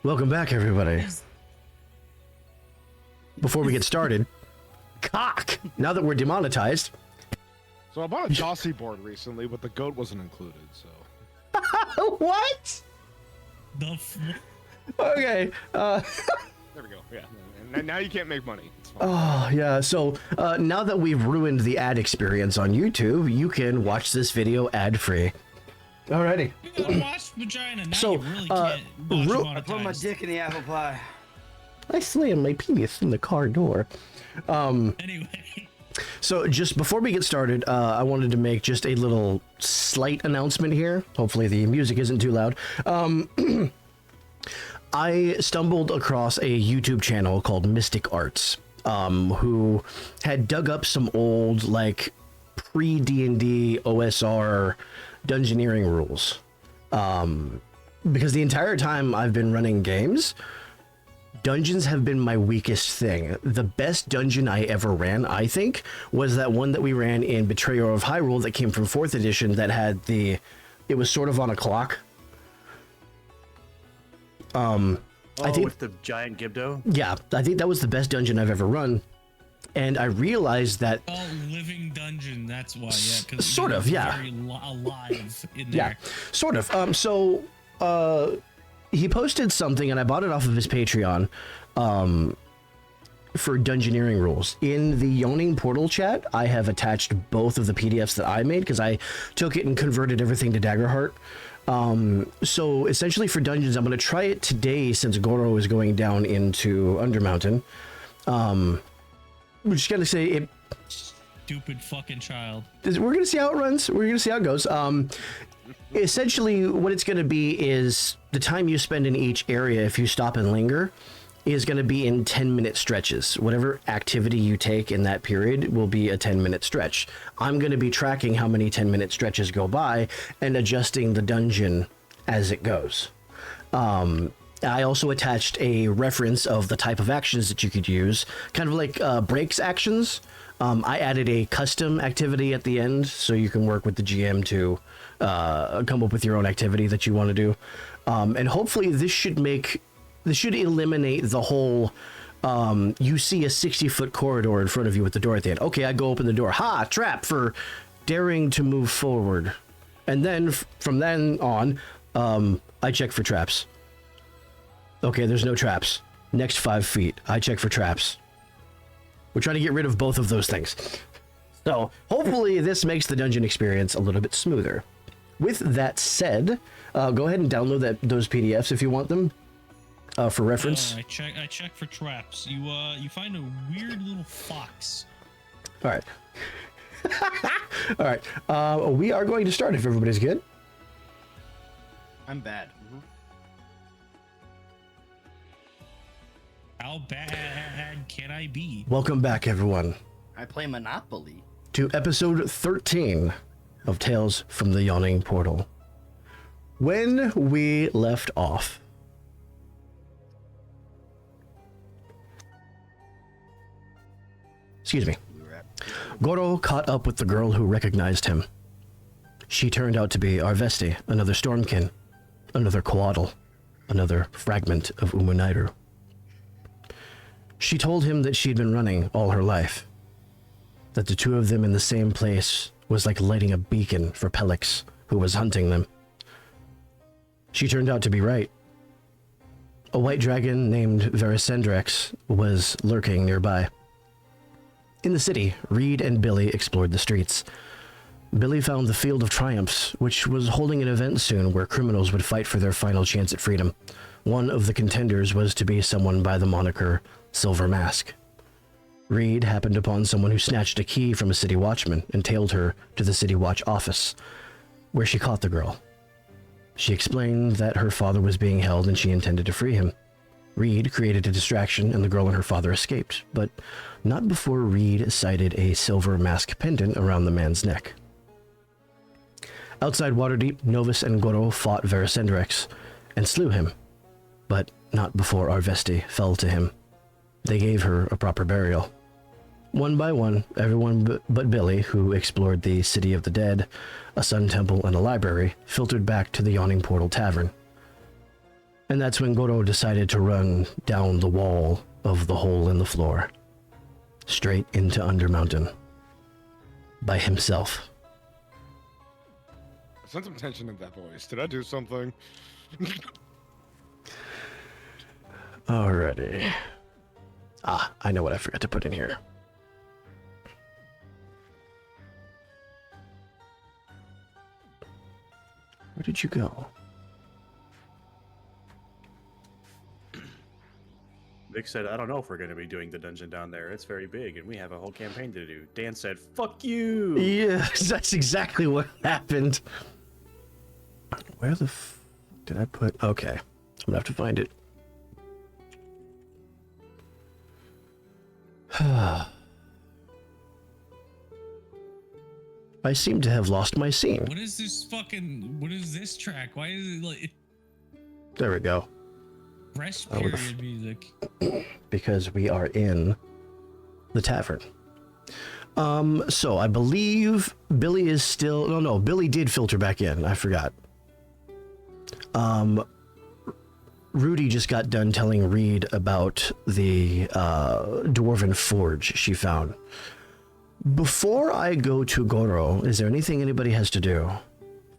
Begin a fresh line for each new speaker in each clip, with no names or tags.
Welcome back, everybody. Before we get started, cock! Now that we're demonetized.
So I bought a Jossie board recently, but the goat wasn't included, so...
What? Okay,
There we go, yeah. And now you can't make money. It's fine.
Oh, yeah, so now that we've ruined the ad experience on YouTube, you can watch this video ad-free. Alrighty.
You gotta watch vagina. Now
So,
you really can't watch
I put my dick in the apple pie.
I slammed my penis in the car door.
Anyway.
So just before we get started, I wanted to make just a little slight announcement here. Hopefully the music isn't too loud. I stumbled across a YouTube channel called Mystic Arts, who had dug up some old, like, pre-D&D OSR dungeoneering rules. Because the entire time I've been running games, dungeons have been my weakest thing. The best dungeon I ever ran, I think, was that one that we ran in Betrayer of Hyrule that came from 4th edition that had it was sort of on a clock. I think
with the giant Gibdo?
Yeah, I think that was the best dungeon I've ever run. And I realized that...
Oh, living dungeon, that's why, yeah. Cause
sort of, yeah.
Very alive in
Yeah,
there.
sort of. He posted something, and I bought it off of his Patreon, for dungeoneering rules. In the Yawning Portal chat, I have attached both of the PDFs that I made, because I took it and converted everything to Daggerheart. So essentially for dungeons, I'm going to try it today since Goro is going down into Undermountain. We're just going to say it...
Stupid fucking child.
We're going to see how it runs. We're going to see how it goes. Essentially, what it's going to be is the time you spend in each area, if you stop and linger, is going to be in 10-minute stretches. Whatever activity you take in that period will be a 10-minute stretch. I'm going to be tracking how many 10-minute stretches go by and adjusting the dungeon as it goes. I also attached a reference of the type of actions that you could use, kind of like breaks actions. I added a custom activity at the end, so you can work with the GM to come up with your own activity that you want to do. And hopefully this should eliminate the whole, you see a 60-foot corridor in front of you with the door at the end. Okay, I go open the door. Ha! Trap for daring to move forward. And then from then on, I check for traps. Okay, there's no traps. Next 5 feet, I check for traps. We're trying to get rid of both of those things. So hopefully this makes the dungeon experience a little bit smoother. With that said, go ahead and download those PDFs if you want them for reference.
I check for traps. You find a weird little fox.
All right. All right. We are going to start if everybody's good.
I'm bad.
How bad can I be?
Welcome back, everyone,
I play Monopoly.
to episode 13 of Tales from the Yawning Portal. When we left off, excuse me, Goro caught up with the girl who recognized him. She turned out to be Arvesti, another Stormkin, another Coatl, another fragment of Umunairu. She told him that she'd been running all her life, that the two of them in the same place was like lighting a beacon for Pelix, who was hunting them. She turned out to be right. A white dragon named Verisendrex was lurking nearby. In the city, Reed and Billy explored the streets. Billy found the Field of Triumphs, which was holding an event soon where criminals would fight for their final chance at freedom. One of the contenders was to be someone by the moniker Silver Mask. Reed happened upon someone who snatched a key from a city watchman and tailed her to the city watch office, where she caught the girl. She explained that her father was being held and she intended to free him. Reed created a distraction and the girl and her father escaped, but not before Reed sighted a silver mask pendant around the man's neck. Outside Waterdeep, Novus and Goro fought Verisendrex and slew him, but not before Arvesti fell to him. They gave her a proper burial. One by one, everyone but Billy, who explored the City of the Dead, a sun temple, and a library, filtered back to the Yawning Portal Tavern. And that's when Goro decided to run down the wall of the hole in the floor, straight into Undermountain, by himself.
I sent some tension in that voice. Did I do something?
Alrighty. Ah, I know what I forgot to put in here. Where did you go?
Vic said, I don't know if we're going to be doing the dungeon down there. It's very big, and we have a whole campaign to do. Dan said, fuck you!
Yes, that's exactly what happened. Where the f did I put? Okay, I'm gonna have to find it. I seem to have lost my scene.
What is this fucking? What is this track? Why is it like
There we go.
rest
I would've-
period music?
Because we are in the tavern. So I believe Billy is still... No, Billy did filter back in. I forgot. Rudy just got done telling Reed about the dwarven forge she found. Before I go to Goro, is there anything anybody has to do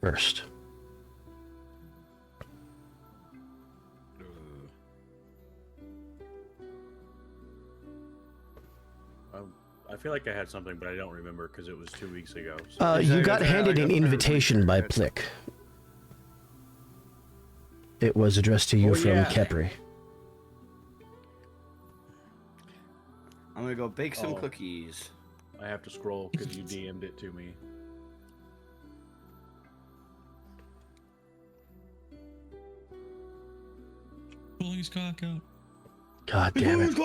first?
I feel like I had something, but I don't remember because it was 2 weeks ago. So.
You got handed an invitation by Plick. It was addressed to you from Kepri.
I'm gonna go bake some
Oh.
cookies.
I have to scroll because you DM'd it to me.
Pulling his cock out.
God damn it.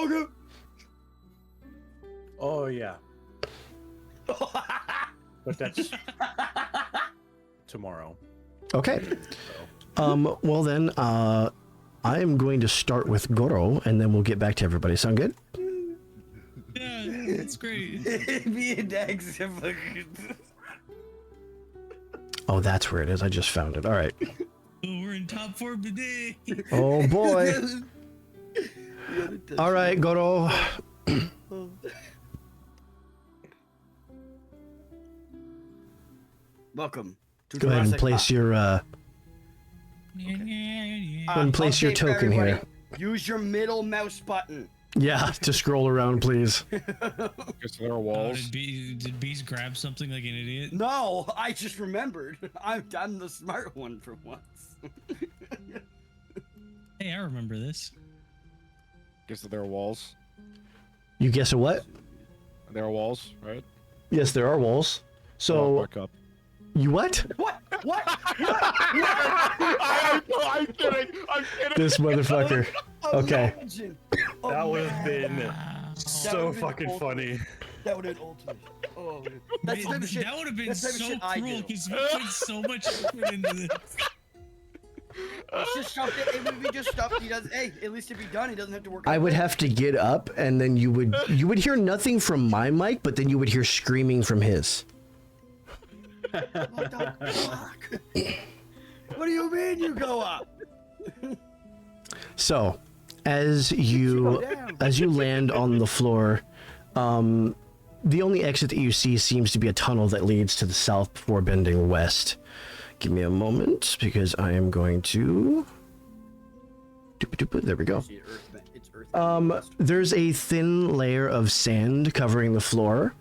Oh, yeah. But that's tomorrow.
Okay.
So.
Well then, I am going to start with Goro, and then we'll get back to everybody. Sound good?
Yeah, it's great.
Me and Dax have fucking...
Oh, that's where it is. I just found it. All right.
Oh, we're in top form today.
Oh boy. All right, Goro.
Welcome to
Go ahead and
Jurassic
place
Park.
your and place your
update for
token
everybody.
here.
Use your middle mouse button.
Yeah, to scroll around, please.
Guess there are
Oh,
walls.
did Beast grab something like an idiot?
No, I just remembered. I'm the smart one for once.
Hey, I remember this.
Guess that there are walls.
You guess a what?
There are walls, right?
Yes, there are walls.
Oh,
So
back up.
you what?
What? What?
I'm kidding. I'm kidding.
This motherfucker. Okay.
Imagine.
That would have been
Wow.
so
would've been
fucking
ultimate.
funny.
That would have been ultimate. Oh, that's the type of shit.
That would have been
that's the type of
so
shit I
cruel
do.
because we put so much effort into this.
It's just stuff that if we just stuff he does. Hey, at least if he's done, he doesn't have to work.
I
on
would
it.
have to get up, and then you would hear nothing from my mic, but then you would hear screaming from his.
What the fuck? What do you mean you go up?
So, as you land on the floor, the only exit that you see seems to be a tunnel that leads to the south before bending west. Give me a moment, because I am going to... There we go.
It's Earth.
There's a thin layer of sand covering the floor,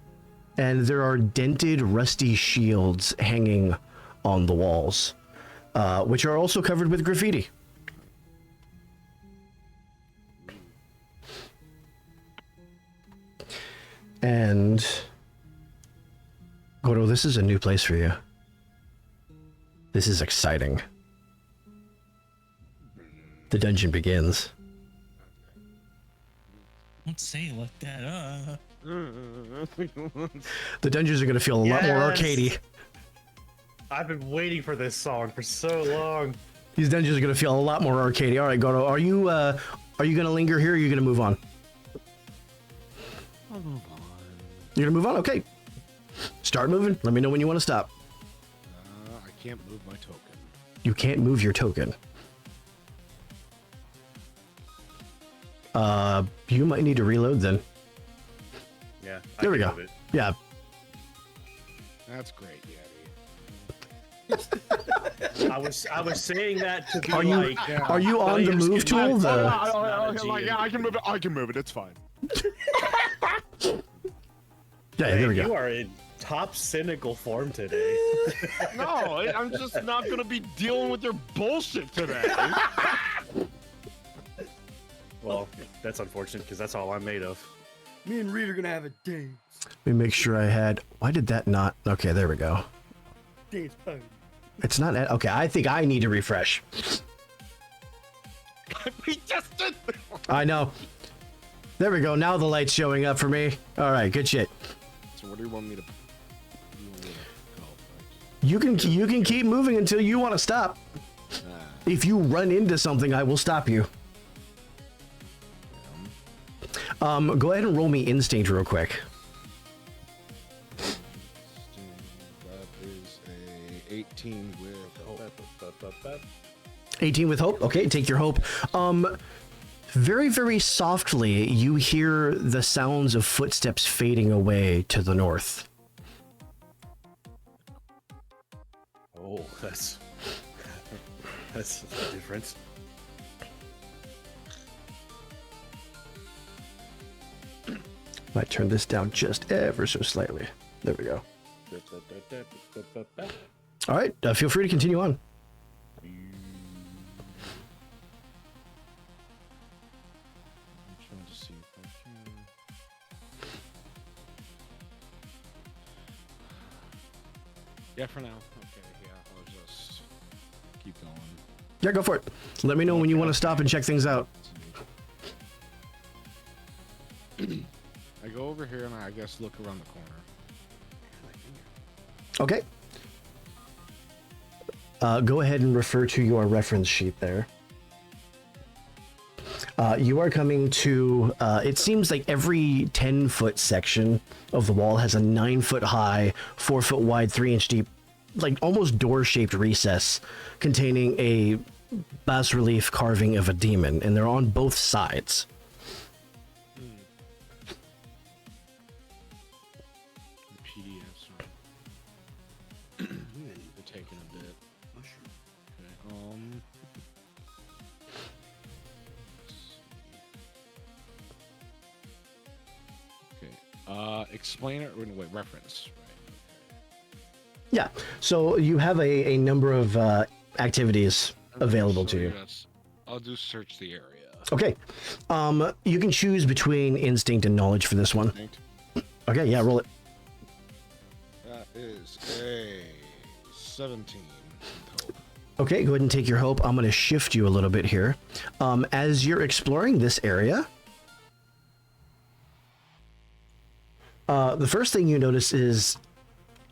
and there are dented, rusty shields hanging on the walls, which are also covered with graffiti. And Goro, this is a new place for you. This is exciting. The dungeon begins.
Don't say it like that.
The dungeons are going to feel a lot more
Yes.
arcadey.
I've been waiting for this song for so long.
These dungeons are going to feel a lot more arcadey. All right, Goro, are you going to linger here, or are you going to move on?
I'll move on.
You're going to move on? Okay. Start moving. Let me know when you want to stop.
I can't move my token.
You can't move your token. You might need to reload then.
Yeah.
There we
can
go.
move it.
Yeah.
That's great,
I was saying that to be
Are you
like.
are you on the move tool? The
I can move it. I can move it. It's fine.
yeah, there we
You
go.
are in top cynical form today.
No, I'm just not gonna be dealing with your bullshit today.
Well, that's unfortunate because that's all I'm made of.
Me and Reed are gonna have a dance.
Let me make sure I had. Why did that not? Okay, there we go.
Dance party.
It's not. Okay, I think I need to refresh.
We just did.
I know. There we go. Now the light's showing up for me. All right, good shit.
So what do you want me to?
You can keep moving until you want to stop. If you run into something, I will stop you. Go ahead and roll me instinct real quick.
That is a 18 with.
18 with hope. Okay, take your hope. Very, very softly, you hear the sounds of footsteps fading away to the north.
Oh, that's the difference.
Might turn this down just ever so slightly. There we go. All right, feel free to continue on.
I'm trying to see if I can. Yeah, for now. Okay, yeah, I'll just keep going.
Yeah, go for it. Let me know when you want to stop and check things out.
I go over here and I guess look around the corner.
Okay. Go ahead and refer to your reference sheet there. You are coming to, it seems like every 10-foot section of the wall has a 9-foot high, 4-foot wide, 3-inch deep, like almost door-shaped recess containing a bas-relief carving of a demon, and they're on both sides.
The PDFs are they're taking a bit. Okay, okay. Explain it. Wait, reference. Right.
Yeah, so you have a number of activities available to you.
I'll do search the area.
Okay, you can choose between instinct and knowledge for this one.
Instinct.
Okay, yeah, roll it.
That is a 17.
Okay, go ahead and take your hope. I'm going to shift you a little bit here. As you're exploring this area, the first thing you notice is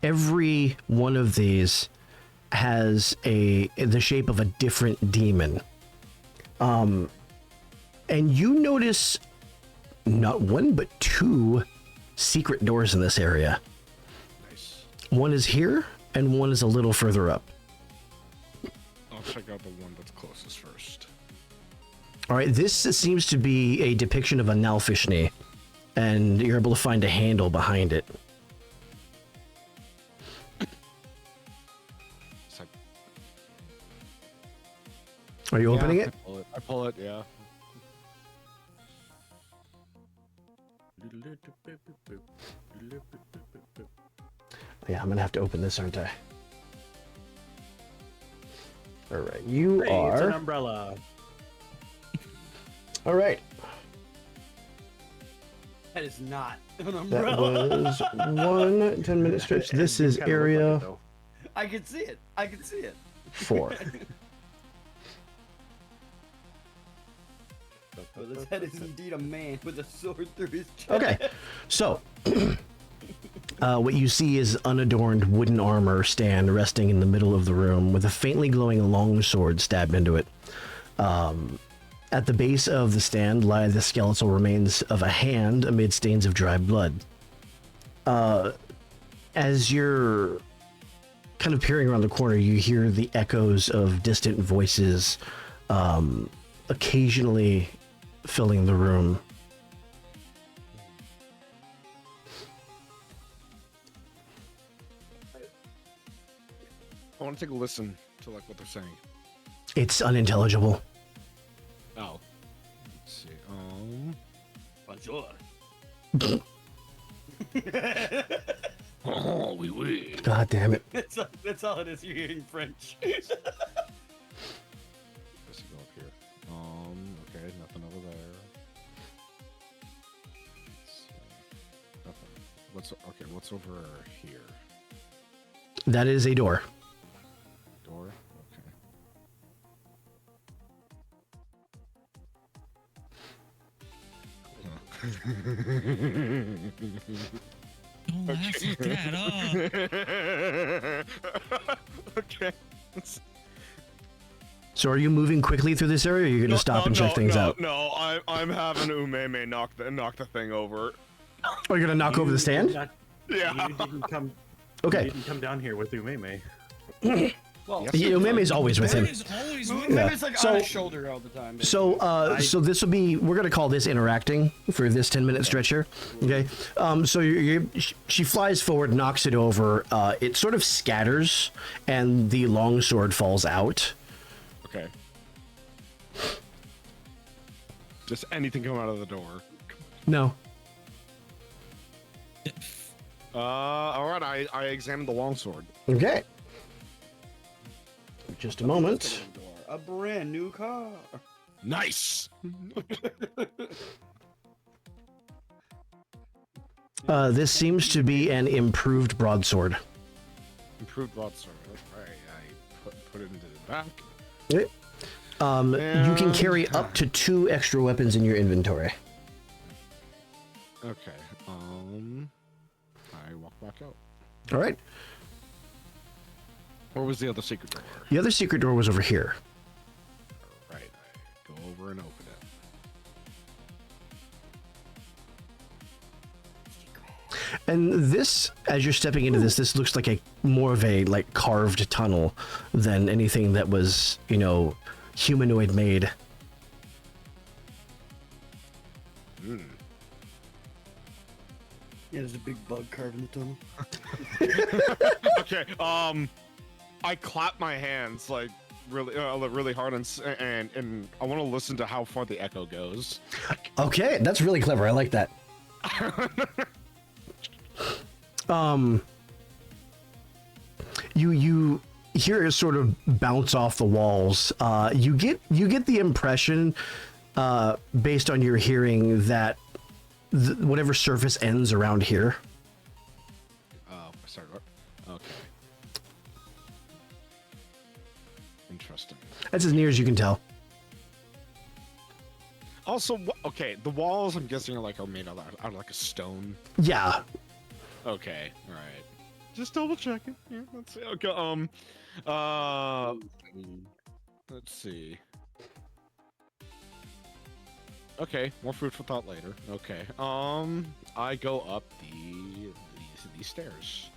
every one of these has the shape of a different demon. And you notice not one, but 2 secret doors in this area.
Nice.
One is here, and one is a little further up.
I'll check out the one that's closest first.
All right, this seems to be a depiction of a Nalfishni, and you're able to find a handle behind it.
It's like,
Are you opening
yeah,
it?
I pull it, yeah.
Yeah, I'm gonna have to open this, aren't I? All right, you
Hey, it's an
are.
umbrella.
All right,
That is not an
that
umbrella.
was 1 10-minute stretch. This
You
is
kinda look like
area
it, though.
I can see it. I can see it.
4.
But this head is indeed a man with a sword through his chest.
Okay, so what you see is unadorned wooden armor stand resting in the middle of the room with a faintly glowing longsword stabbed into it. At the base of the stand lie the skeletal remains of a hand amid stains of dry blood. As you're kind of peering around the corner, you hear the echoes of distant voices occasionally filling the room.
I want to take a listen to like what they're saying.
It's unintelligible.
Oh. Let's see.
Bonjour.
Oh, we will.
God damn it.
That's all it is. You're hearing French.
Let's go up here. Okay, nothing over there. Let's see. Nothing. What's over here?
That is a door.
Door? Okay.
Don't laugh like that.
Okay.
So are you moving quickly through this area, or are you going to stop and check things out?
No, I'm having Umeme knock the thing over.
Oh, you're going to knock over the stand?
Yeah.
You didn't come.
Okay.
You didn't come down here with Umeme.
Well,
Umeme's always with him.
Is always with
Yeah.
Umeme's like
So-
on his shoulder all the time.
So, so this will be, we're going to call this interacting for this 10-minute stretch here. Okay. So she flies forward, knocks it over. It sort of scatters, and the longsword falls out.
Okay. Just anything come out of the door.
No.
All right. I examined the longsword.
Okay. Just a moment.
A brand new car.
Nice.
This seems to be an improved broadsword.
Improved broadsword. All right. I put it into the back.
Okay. You can carry up to 2 extra weapons in your inventory.
Okay. I walk back out.
All right.
Where was the other secret door?
The other secret door was over here.
Right. I go over and open it.
And this, as you're stepping into this looks like a more of a like carved tunnel than anything that was, you know, humanoid made.
Yeah, there's a big bug carved in the tunnel.
Okay. I clap my hands like really hard and I want to listen to how far the echo goes.
Okay, that's really clever. I like that. You hear it sort of bounce off the walls. You get the impression, based on your hearing, that whatever surface ends around here.
Sorry. What? Okay. Interesting.
That's as near as you can tell.
Also, okay, the walls I'm guessing are made out of like a stone.
Yeah.
Okay, all right. Just double checking. Yeah, let's see. Okay. Let's see. Okay, more food for thought later. Okay. I go up these stairs.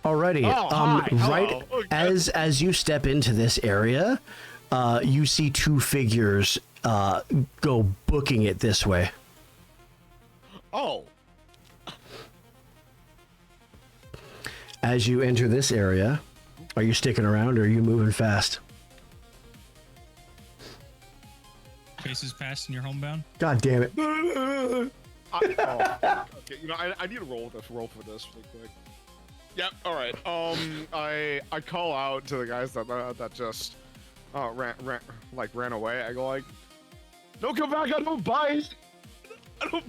Alrighty.
Oh, hi.
Right
Hello. Okay.
as you step into this area, you see 2 figures go booking it this way.
Oh.
As you enter this area, are you sticking around or are you moving fast?
Faces past and you're homebound.
God damn it.
Okay, I need to roll for this really quick. Yep. All right. I call out to the guys that just ran away. I go like, "Don't come back! I don't buy it. I don't."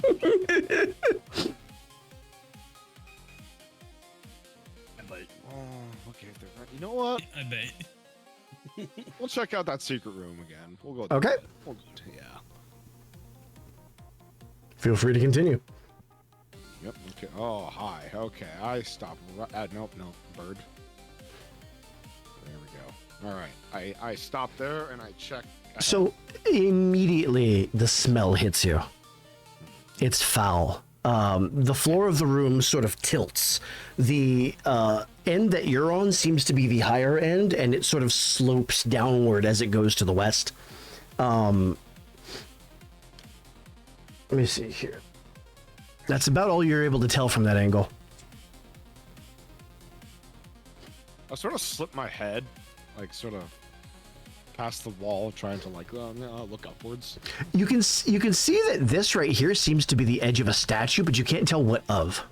I'm like, oh, okay. If they're you know what?
I bet.
We'll check out that secret room again. We'll go.
Okay.
Yeah.
Feel free to continue.
Yep. Okay. Oh, hi. Okay. I stop. Nope. Bird. There we go. All right. I stop there and I check.
So immediately the smell hits you. It's foul. The floor of the room sort of tilts. The end that you're on seems to be the higher end, and it sort of slopes downward as it goes to the west. Let me see here. That's about all you're able to tell from that angle.
I sort of slip my head, like sort of past the wall, trying to like look upwards.
You can see that this right here seems to be the edge of a statue, but you can't tell what of.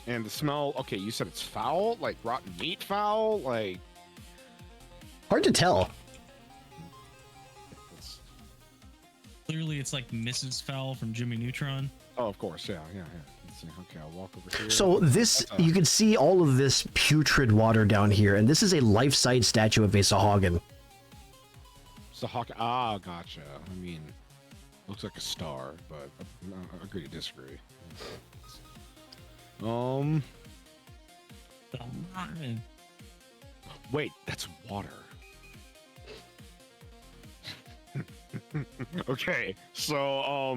And the smell. Okay, you said it's foul, like rotten meat foul, like.
Hard to tell.
Clearly, it's like Mrs. Fowl from Jimmy Neutron.
Oh, of course, yeah. Let's see. Okay, I'll walk over here.
So this, you can see all of this putrid water down here, and this is a life-size statue of a Sahagin.
Sahaka. Ah, gotcha. I mean, looks like a star, but agree to disagree. Wait, that's water. Okay, so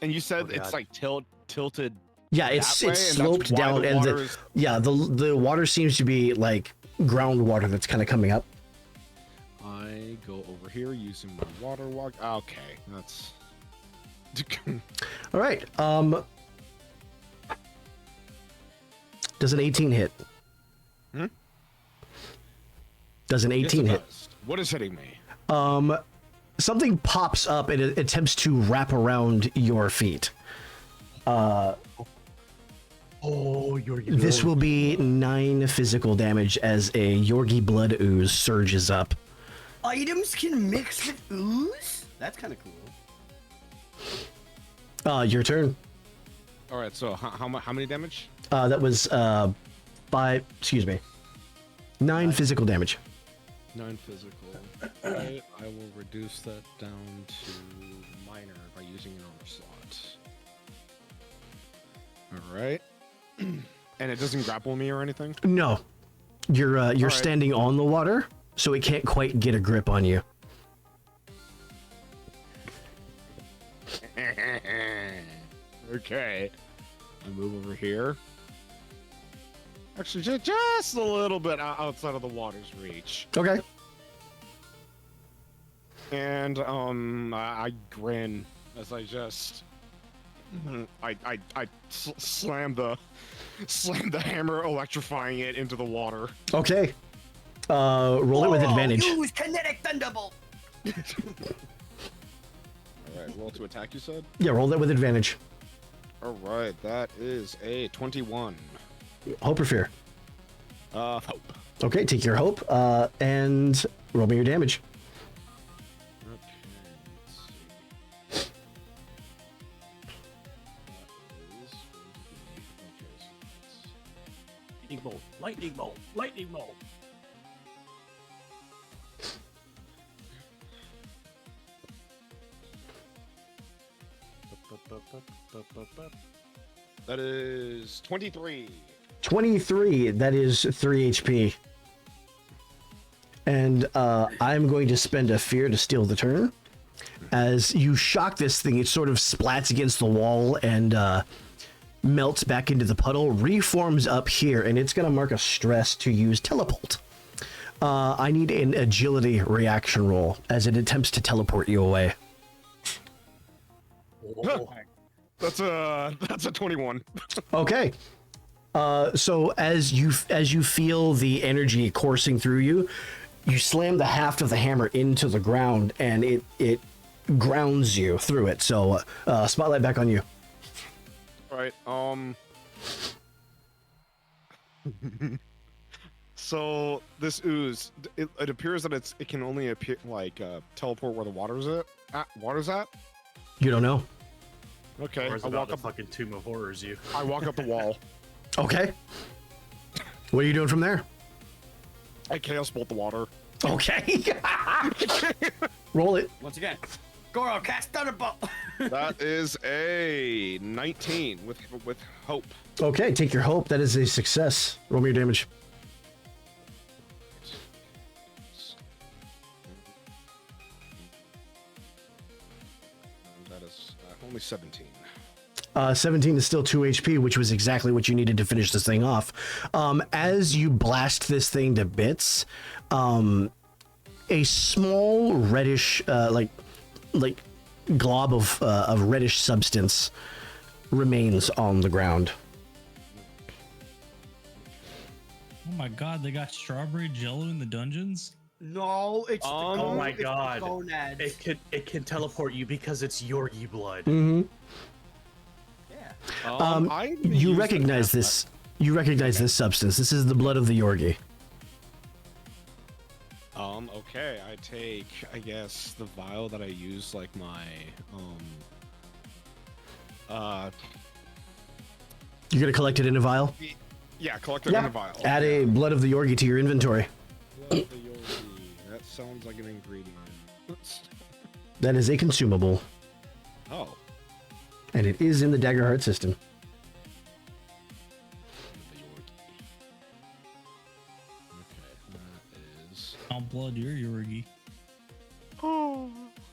and you said it's like tilted.
Yeah, it's
that way,
sloped
and that's why
down,
the
and
water is...
the water seems to be like groundwater that's kind of coming up.
I go over here using my water walk. Okay, that's.
All right. Does an 18 hit?
Hmm?
Does an 18 hit?
Does. What is hitting me?
Something pops up and it attempts to wrap around your feet. This will be 9 physical damage as a Yorgi blood ooze surges up.
Items can mix with ooze? That's kind of cool.
Your turn.
All right, so how many damage?
That was 9 physical damage.
9 physical. Right, I will reduce that down to minor by using an armor slot. All right. And it doesn't grapple me or anything?
No, you're
right.
standing on the water, so it can't quite get a grip on you.
Okay. I move over here. Actually, just a little bit outside of the water's reach.
Okay.
And I grin as I just slam the hammer, electrifying it into the water.
Okay. Roll it with advantage.
Use kinetic thunderbolt.
All right, roll to attack. You said.
Yeah, roll that with advantage.
All right, that is a 21.
Hope or fear?
Hope.
Okay, take your hope and roll me your damage.
Okay, let's see.
Lightning bolt, lightning bolt, lightning bolt.
That is 23.
23, that is 3 HP. And I'm going to spend a fear to steal the turn. As you shock this thing, it sort of splats against the wall and melts back into the puddle, reforms up here, and it's going to mark a stress to use teleport. I need an agility reaction roll as it attempts to teleport you away.
That's a 21.
Okay. So as you feel the energy coursing through you, you slam the haft of the hammer into the ground, and it grounds you through it. So spotlight back on you.
All right. So this ooze, it appears that it can only appear like teleport where the water's at.
You don't know.
Okay.
Or is
I
it
walk
the
up.
fucking Tomb of Horrors you?
I walk up the wall.
Okay. What are you doing from there?
I chaos bolt the water.
Okay. Roll it.
Once again, Goro, cast thunderbolt.
That is a 19 with hope.
Okay, take your hope. That is a success. Roll me your damage.
That is only 17.
17 is still 2 HP, which was exactly what you needed to finish this thing off. As you blast this thing to bits, a small reddish, like glob of reddish substance remains on the ground.
Oh my god, they got strawberry jello in the dungeons?
No, it's
Oh my
it's the
god.
gonads.
It can teleport you because it's Yorgi blood.
Mm-hmm.
Yeah.
I
You
use
recognize
the-
this. You recognize this substance. This is the blood of the Yorgi.
Okay, I take, I guess, the vial that I use, like my,
You're gonna collect it in a vial.
yeah, collect it in a vial.
Add a blood of the Yorgi to your inventory.
Blood of the Yorgi. That sounds like an ingredient.
That is a consumable,
Oh.
and it is in the Daggerheart system.
The Yorgi. Okay, that is...
I'll blood your Yorgi.
Oh,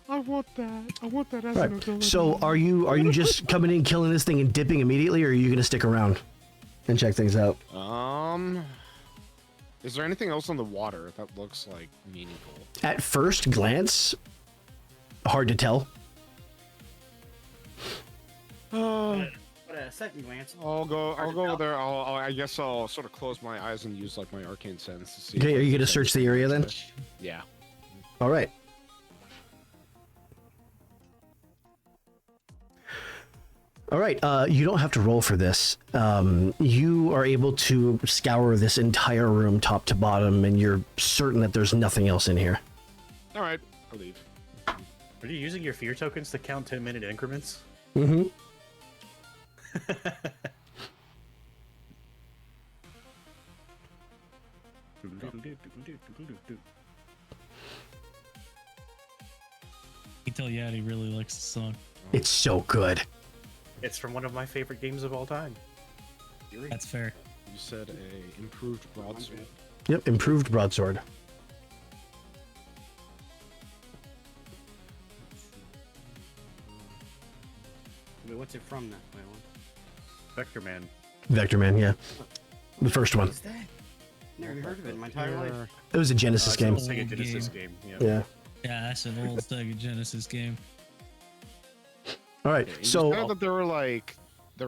I want that. I want that as
Right. So are you just coming in, killing this thing, and dipping immediately, or are you gonna stick around and check things out?
Is there anything else on the water that looks like meaningful?
At first glance, hard to tell.
But at a second glance,
I'll go
Hard to
over
tell.
there. I guess I'll sort of close my eyes and use like my arcane sense to see.
Okay,
if
are you gonna
there's
search the
anything
area then?
else. Yeah.
All right. All right, you don't have to roll for this. You are able to scour this entire room top to bottom, and you're certain that there's nothing else in here.
All right, I'll leave.
Are you using your fear tokens to count 10-minute increments?
Mm-hmm.
You can tell Yadi really likes the song.
It's so good.
It's from one of my favorite games of all time.
That's fair.
You said a improved broadsword.
Yep, improved broadsword.
wait, what's it from? That wait, what?
Vector Man.
Vector Man, yeah. The first one.
What's that? Never heard of it in my entire life.
It was a Genesis game.
It's a Sega
Old
Genesis
game.
game. Yeah.
Yeah.
Yeah, that's an old Sega Genesis game.
All right,
You
so
said that there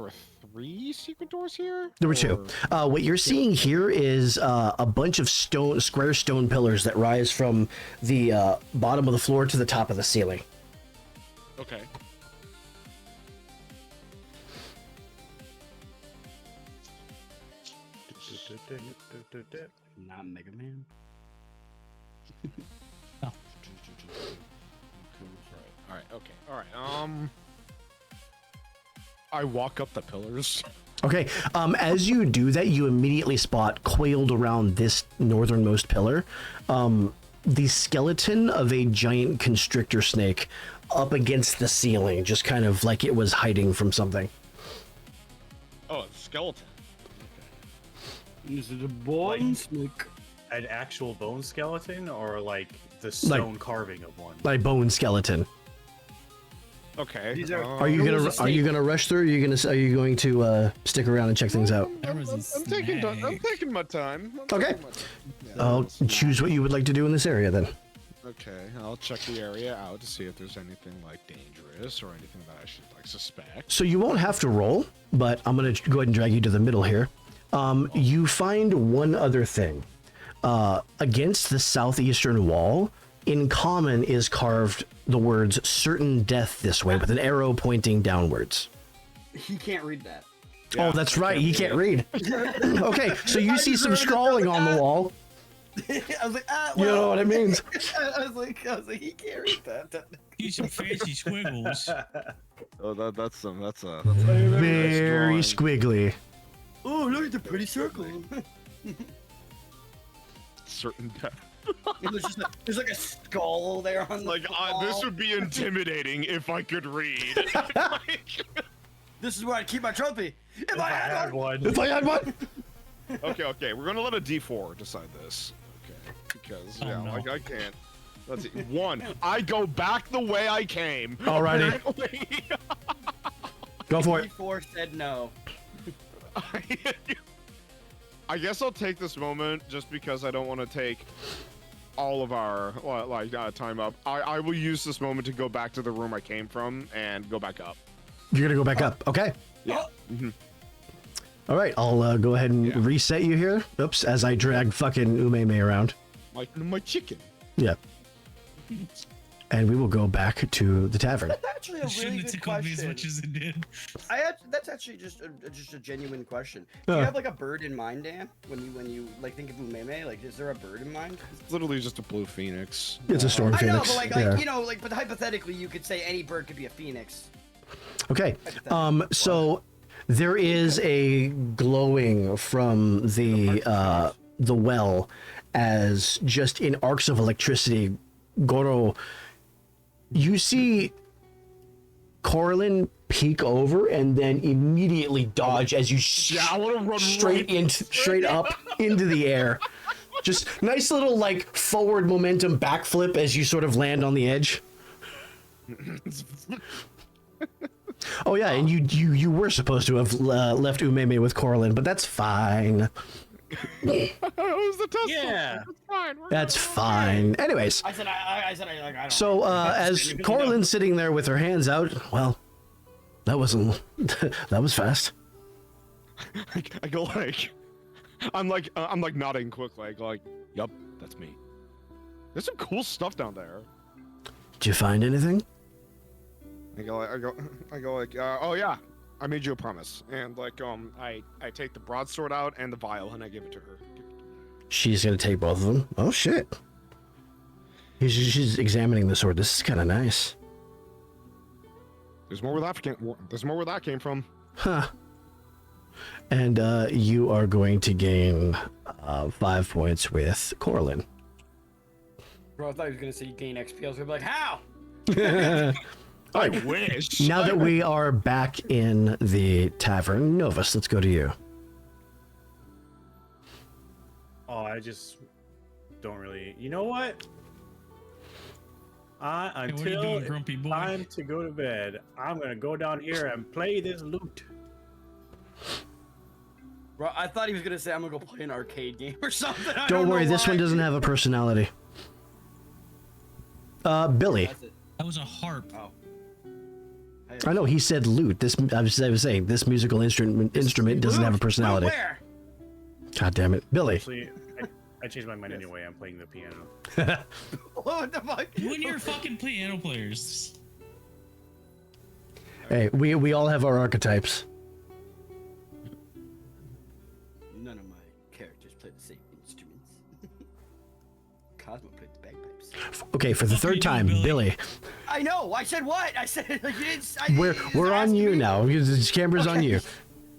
were 3 secret doors here.
there were 2. What you're seeing here is a bunch of square stone pillars that rise from the bottom of the floor to the top of the ceiling.
Okay.
Not Mega Man.
All right. Okay. All right. I walk up the pillars.
Okay, as you do that, you immediately spot coiled around this northernmost pillar, the skeleton of a giant constrictor snake up against the ceiling, just kind of like it was hiding from something.
Oh, it's a skeleton.
Is it a bone snake?
An actual bone skeleton or like the stone carving of one?
Like bone skeleton.
Okay.
These are-
Are you
It was
gonna
a snake.
rush through? Or are you going to stick around and check things out?
There was a
I'm taking
snake.
my time.
Okay.
taking my time. Yeah.
I'll choose what you would like to do in this area then.
Okay, I'll check the area out to see if there's anything like dangerous or anything that I should like suspect.
So you won't have to roll, but I'm going to go ahead and drag you to the middle here. You find one other thing. Against the southeastern wall, in common is carved the words "certain death this way" with an arrow pointing downwards.
He can't read that.
Yeah,
Oh, that's
I
right. You can't read.
read
Okay, so you see some scrawling on the wall.
I was like,
You know what it means.
I was like, he can't read that.
Use some fancy squiggles.
Oh, that's a
Very squiggly.
Oh, look at the pretty circle.
certain death.
There's like a skull there on the
Like
wall.
this would be intimidating if I could read.
This is where I'd keep my trophy. If I had one.
If I had one.
Okay, we're gonna let a D4 decide this. Okay, because
Oh,
yeah,
no.
like I can't. Let's see. 1, I go back the way I came.
Alrighty.
Apparently.
Go for it.
D4 said no.
I guess I'll take this moment just because I don't want to take all of our time up, I will use this moment to go back to the room I came from and go back up.
You're gonna go back up. Okay.
Yeah.
All right. I'll go ahead and
Yeah.
reset you here. Oops. As I drag fucking Umeme around.
My chicken.
Yeah. And we will go back to the tavern.
That's actually a
It shouldn't
really
have
good
tickled me as
question.
much as it did.
That's actually just a genuine question. Do you have like a bird in mind, Dan? When you like think of Umeme, like is there a bird in mind?
It's literally just a blue phoenix.
It's a storm
I know,
phoenix.
but like
yeah.
you know, like but hypothetically, you could say any bird could be a phoenix.
Okay. So there is a glowing from the well as just in arcs of electricity. Goro, you see Corlin peek over and then immediately dodge as you
I want to run
straight up into the air. Just nice little like forward momentum backflip as you sort of land on the edge. Oh yeah, and you were supposed to have left Umeme with Corlin, but that's fine.
It was the test.
Yeah.
It's fine.
That's fine. Anyways,
I don't.
so as Corlin's sitting there with her hands out, well, that wasn't that was fast.
I go like, I'm like nodding quickly. I go like, yup, that's me. There's some cool stuff down there.
Did you find anything?
I go like, oh yeah, I made you a promise, and like I take the broadsword out and the vial and I give it to her.
She's gonna take both of them. Oh shit. She's examining the sword. This is kind of nice.
There's more where that came from.
Huh. And you are going to gain 5 points with Corlin.
Bro, I thought he was gonna say you gain XP. I was gonna be like, how?
I wish.
Now that we are back in the tavern, Novus, let's go to you.
Oh, I just don't really. You know what?
Hey, what are you
Until
doing,
it's
grumpy boy?
time to go to bed, I'm gonna go down here and play this lute.
Bro, I thought he was gonna say I'm gonna go play an arcade game or something. I
Don't
know
worry, this
why.
one doesn't have a personality. Billy.
That's it.
That was a harp.
Oh.
I know he said lute. This I was saying this musical instrument doesn't have a personality.
Where?
God damn it, Billy.
Actually, I changed my mind anyway. I'm playing the piano.
What the fuck?
You and your fucking piano players.
Hey, we all have our archetypes.
None of my characters play the same instruments. Cosmo played the bagpipes.
Okay, for the
What are you
third
doing,
time,
Billy?
Billy.
I know. I said what? I said like you didn't. I,
We're
just
on
asked
you
me.
now. The camera's on
Okay.
you.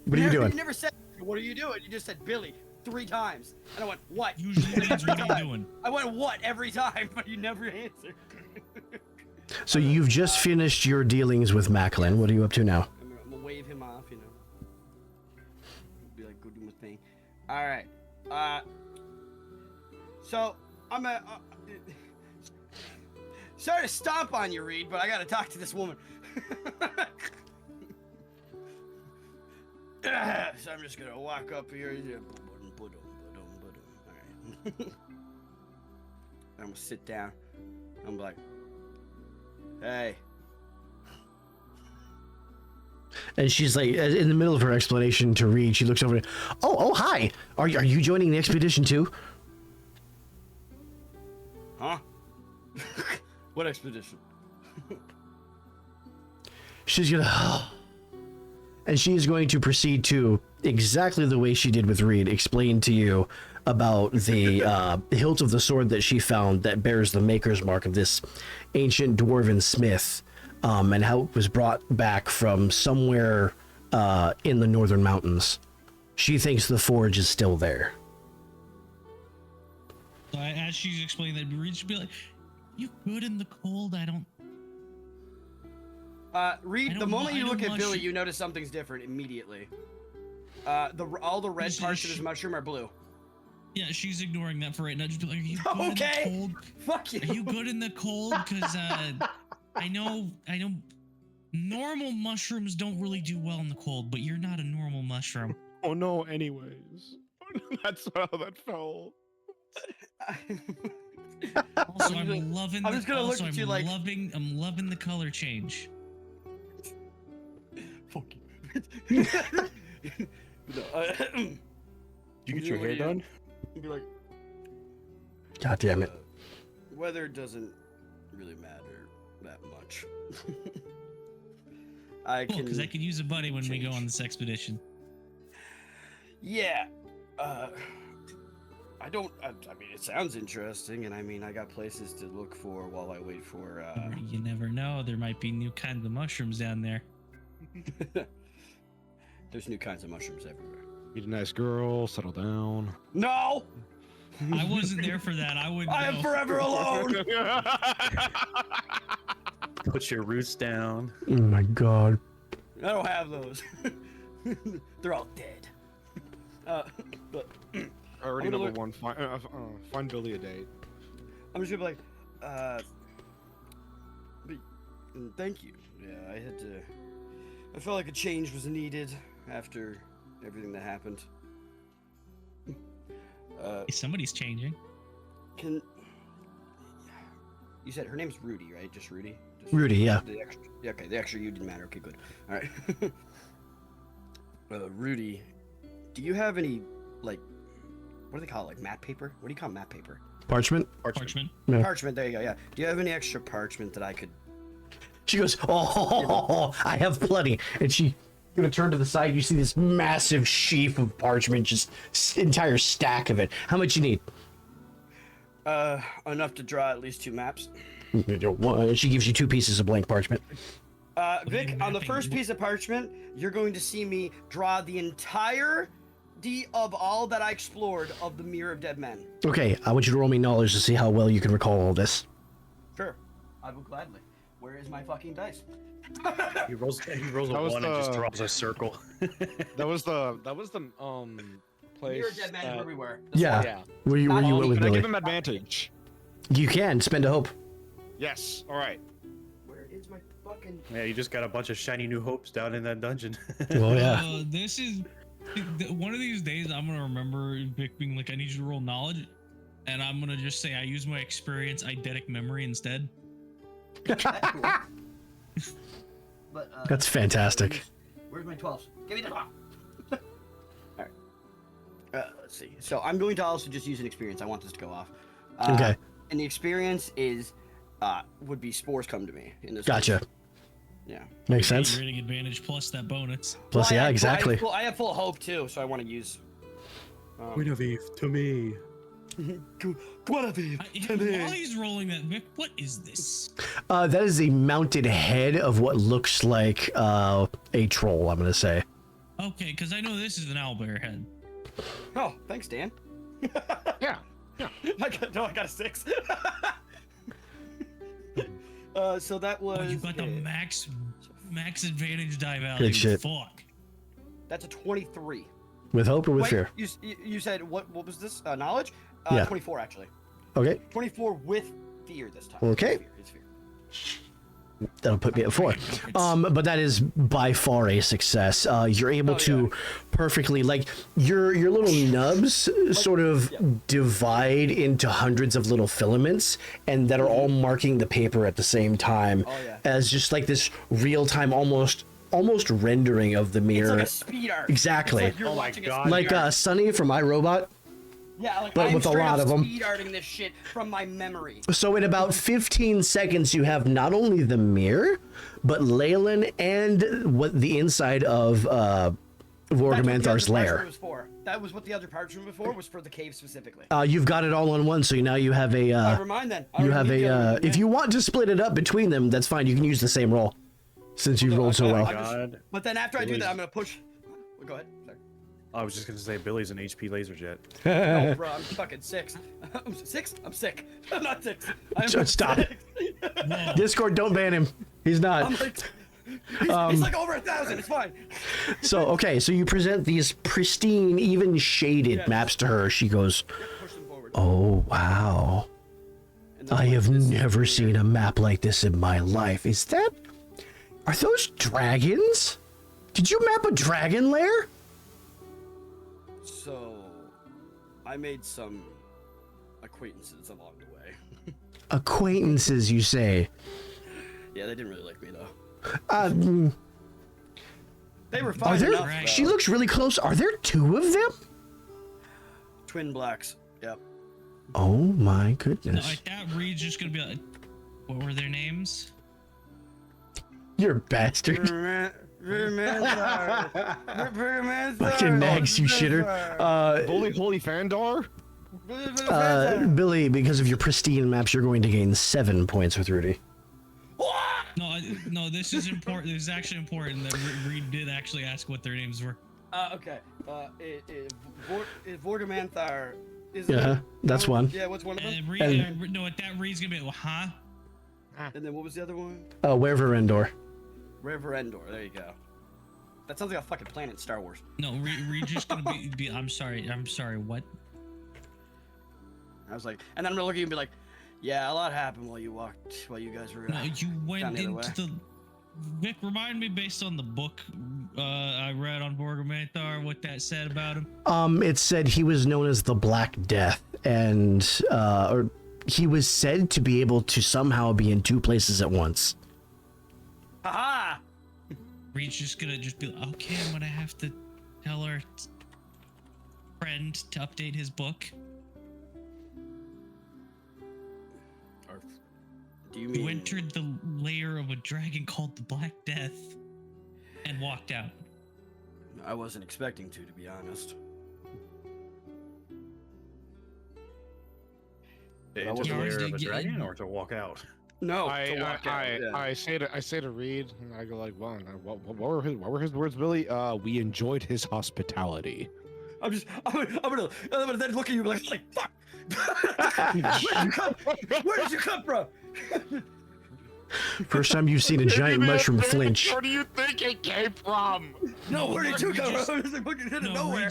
What are you
You
doing?
never said. What are you doing? You just said Billy 3 times, and I went what?
Usually means what are you doing?
I went what every time, but you never answered.
So you've just finished your dealings with Macklin. What are you up to now?
I'm gonna wave him off, you know. Be like, go do my thing. All right. So I'm a. Sorry to stomp on you, Reed, but I gotta talk to this woman. So I'm just gonna walk up here. All right. I'm gonna sit down. I'm like, hey.
And she's like, in the middle of her explanation to Reed, she looks over. Oh, hi. Are you joining the expedition too?
Huh? What expedition?
She's gonna, and she is going to proceed to exactly the way she did with Reed, explain to you about the hilt of the sword that she found that bears the maker's mark of this ancient dwarven smith, and how it was brought back from somewhere in the northern mountains. She thinks the forge is still there.
So as she's explaining that, Reed should be like, "You good in the cold? I don't."
Reed,
I
the
don't
moment
mu-
you
I
look
don't
at Billy,
mush-
you notice something's different immediately. All the red
This
parts of
is-
his mushroom are blue.
Yeah, she's ignoring that for right now. Just be like, "Are you good
Okay.
in the cold?
Fuck you.
Are you good in the cold? Because I know normal mushrooms don't really do well in the cold, but you're not a normal mushroom."
Oh no, anyways. That's how that fell.
Also, I'm loving.
I'm just gonna look
also,
at you
I'm
like-
I'm loving the color change.
Fuck you. No,
You get your hair done?
be like,
God damn it.
weather doesn't really matter that much. I
Cool,
can.
because I could use a buddy when we go
change.
on this expedition.
Yeah. I don't. I mean, it sounds interesting, and I mean, I got places to look for while I wait for.
You never know. There might be new kinds of mushrooms down there.
There's new kinds of mushrooms everywhere.
Meet a nice girl, settle down.
No,
I wasn't there for that. I wouldn't
I am
know.
forever alone.
Put your roots down.
Oh my god.
I don't have those. They're all dead. But
Already
I'm gonna
number one. Find Billy a date.
I'm just gonna be like, but, thank you. Yeah, I had to. I felt like a change was needed after everything that happened.
Somebody's changing.
Can you said her name's Rudy, right? Just Rudy. Just
Rudy, yeah.
The extra, yeah, okay, the extra U didn't matter. Okay, good. All right. Rudy, do you have any like what do they call it? Like map paper? What do you call map paper?
Parchment?
Parchment.
Yeah.
Parchment. There you go. Yeah. Do you have any extra parchment that I could?
She goes, oh, I have plenty. And she gonna turn to the side. You see this massive sheaf of parchment, just entire stack of it. How much you need?
Enough to draw at least 2 maps.
She gives you 2 pieces of blank parchment.
Vic, on the first piece of parchment, you're going to see me draw the entire of all that I explored of the Mirror of Dead Men.
Okay, I want you to roll me knowledge to see how well you can recall all this.
Sure, I will gladly. Where is my fucking dice?
He rolls a
That
1
was
and just
the-
draws a circle.
That was the place.
Mirror of Dead Men
that-
everywhere.
Yeah.
Yeah.
Where you went with
Can I
Billy?
give him advantage?
You can spend a hope.
Yes. All right.
Where is my fucking?
Yeah, you just got a bunch of shiny new hopes down in that dungeon.
Well, yeah.
This is one of these days. I'm gonna remember Vic being like, "I need you to roll knowledge," and I'm gonna just say I use my experience eidetic memory instead.
That's cool. But,
That's fantastic.
Where's my 12s? Give me the 12. All right. Let's see. So I'm going to also just use an experience. I want this to go off.
Okay.
And the experience is would be spores come to me in this.
Gotcha.
case. Yeah.
Makes
Your
sense.
rating advantage plus that bonus.
Plus,
Well,
yeah,
I
exactly.
I have full hope too, so I want to use.
Guinevere, to me.
Guinevere,
While he's rolling that, Vic, what is this?
That is a mounted head of what looks like a troll, I'm going to say.
Okay, because I know this is an owlbear head.
Oh, thanks, Dan.
Yeah.
I got a 6. So that was.
Oh, you got the max advantage die value.
Good shit.
Fuck.
That's a 23.
With hope or with
Wait,
fear?
you said what was this? Knowledge?
Yeah.
24 actually.
Okay.
24 with fear this time.
Okay.
It's fear.
That'll put me at 4. But that is by far a success. You're able to perfectly, like, your little nubs sort of divide into hundreds of little filaments, and that are all marking the paper at the same time, as just like this real-time, almost rendering of the mirror.
It's like a speed art.
Exactly.
It's like you're
Oh my
watching a
God.
speed
Like
art.
Sunny from iRobot.
Yeah, like
but
I'm
with a
straight
lot
up
of 'em.
speed arting this shit from my memory.
So in about 15 seconds, you have not only the mirror, but Leyland and what the inside of Vorgamanthar's lair.
Was for. That was what the other parchment before was for the cave specifically.
You've got it all on one, so now you have a.
Never mind then. I
You
already
have
knew the
a.
other one,
If
yeah.
you want to split it up between them, that's fine. You can use the same roll, since you rolled so well.
God.
But then after I do that, I'm gonna push. Well, go ahead. Sorry.
I was just gonna say Billy's an HP laser jet.
No, bro, I'm fucking 6. I'm 6? I'm sick. I'm not 6. I'm
Just stop.
6.
Discord, don't ban him. He's not.
I'm like, he's like over 1,000. It's fine.
So okay, so you present these pristine, even shaded
Yes.
maps to her. She goes,
Push them forward.
"Oh wow,
And then
I
like
have
this-
never seen a map like this in my life. Is that? Are those dragons? Did you map a dragon lair?"
So, I made some acquaintances along the way.
Acquaintances, you say?
Yeah, they didn't really like me though.
Mm,
They were
are
fine
there?
enough.
Right.
She looks really close. Are there two of them?
Twin blacks. Yep.
Oh my
No,
goodness!
at that Reed's just gonna be like, what were their names?
You're a bastard. Fucking nags, you shitter.
Holy Fandor?
Billy, because of your pristine maps, you're going to gain 7 points with Rudy.
No, this is important. This is actually important that Reed did actually ask what their names were.
Okay. Vorgamanthar is
Yeah, that's one.
Yeah, what's one of them?
No, at that Reed's gonna be, huh?
And then what was the other one?
Werverendor.
Reverendor. There you go. That sounds like a fucking planet in Star Wars.
No, Reed's just gonna be. I'm sorry. What?
I was like, and then I'm gonna look at you and be like, yeah, a lot happened while you guys were.
No, you
down
went
the other
into the. Vic, remind me based on the book I read on Borgomanthar what that said about him.
It said he was known as the Black Death, and or he was said to be able to somehow be in two places at once.
Haha!
Reed's just gonna be like, okay, I'm gonna have to tell our friend to update his book.
Do you
Who
mean?
entered the lair of a dragon called the Black Death and walked out.
I wasn't expecting to be honest.
To
I
enter the
wasn't-
lair of a
Yeah,
dragon or to walk out?
No, to walk out. Yeah.
I say to Reed, and I go like, well, what were his words, Billy? We enjoyed his hospitality.
I'm gonna then look at you like fuck. Where did you come from?
First time you've seen a giant mushroom flinch.
Where do you think it came from?
No, where did you
we
come
just-
from? It's like fucking out of
No,
nowhere.
we're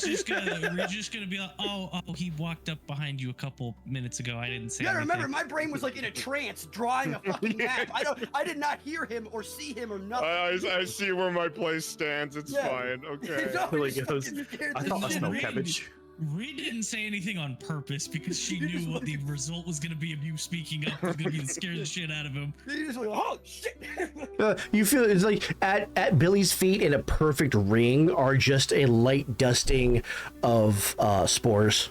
just gonna be like, oh, he walked up behind you a couple minutes ago. I didn't say
You gotta
anything.
remember, my brain was like in a trance, drawing a fucking map. I did not hear him or see him or nothing.
I see where my place stands. It's
Yeah.
fine. Okay.
No,
Billy
just
goes,
fucking scared
I
the
thought I
shit
smelled
out of me.
cabbage.
Reed didn't say anything on purpose because she knew what the result was gonna be of you speaking up was gonna be to scare the shit out of him.
You just like, oh shit.
You feel it's like at Billy's feet in a perfect ring are just a light dusting of spores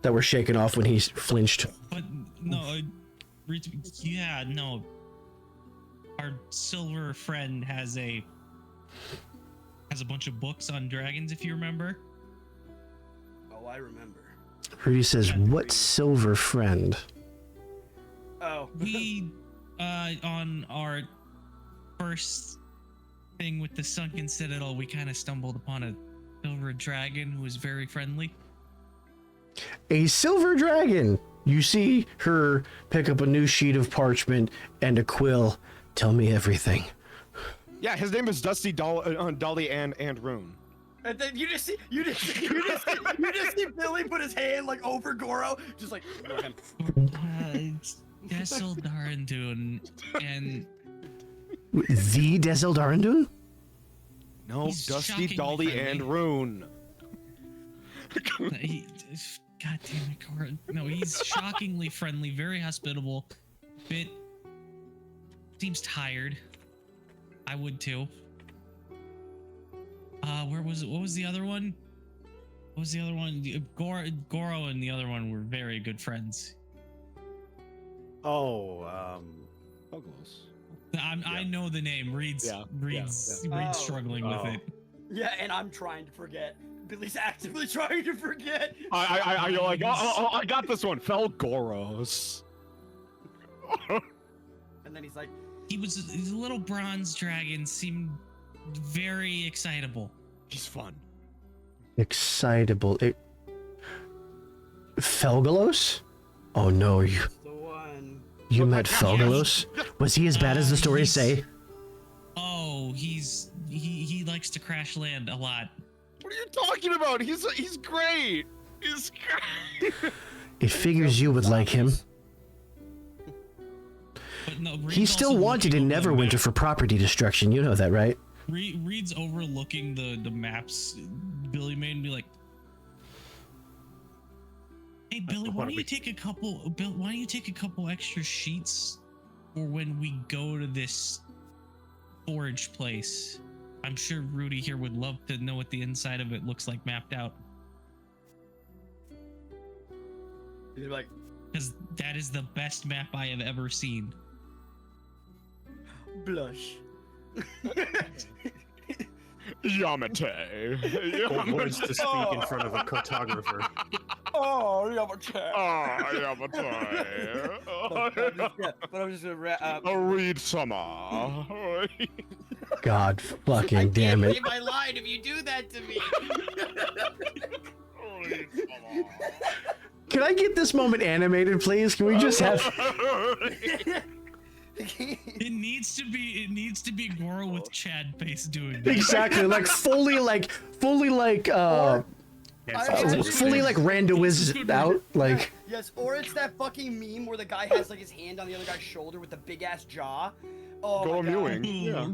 that were shaken off when he flinched.
But no, yeah, no. Our silver friend has a bunch of books on dragons, if you remember.
Oh, I remember.
Rudy says, "What silver friend?"
Oh.
We on our first thing with the sunken citadel, we kind of stumbled upon a silver dragon who was very friendly.
A silver dragon. You see her pick up a new sheet of parchment and a quill. Tell me everything.
Yeah, his name is Dusty Dolly and Rune.
And then you just see Billy put his hand like over Goro, just like ignore him.
It's Dessel Darindun, and
The Desil Darindun?
No,
He's
Dusty
shockingly
Dolly
friendly.
and Rune.
God damn it, Cora. No, he's shockingly friendly, very hospitable. Seems tired. I would too. What was the other one? What was the other one? Goro and the other one were very good friends.
Oh,
I know the name. Reed's struggling with
Oh.
it.
Yeah, and I'm trying to forget. Billy's actively trying to forget.
I go like, oh, I got this one. Felgoros.
And then he's like,
His little bronze dragon seemed very excitable.
He's fun.
Excitable. Felgalos? Oh no, you
the one.
met Felgalos? Was he as bad as the stories say?
Oh, he likes to crash land a lot.
What are you talking about? He's great. He's great.
It figures you would like him.
But no, Reed's
He's still
also
wanted
looking
in
over the
Neverwinter
map.
for property destruction. You know that, right?
Reed's overlooking the maps Billy made and be like, Hey Billy, why don't you take a couple? Bill, why don't you take a couple extra sheets for when we go to this forge place? I'm sure Rudy here would love to know what the inside of it looks like mapped out.
You're like,
Because that is the best map I have ever seen.
blush.
Yamate.
Words to speak in front of a cartographer.
Oh, Yamate.
Yamate.
Yeah, but I'm just gonna wrap up.
A read summer.
God fucking damn it.
my line if you do that to me.
Can I get this moment animated, please? Can we just have...
It needs to be Goro with Chad face doing that.
Exactly, fully randoized out, like...
Yes, or it's that fucking meme where the guy has like his hand on the other guy's shoulder with the big ass jaw. Oh
Go
my God.
mewing. Yeah.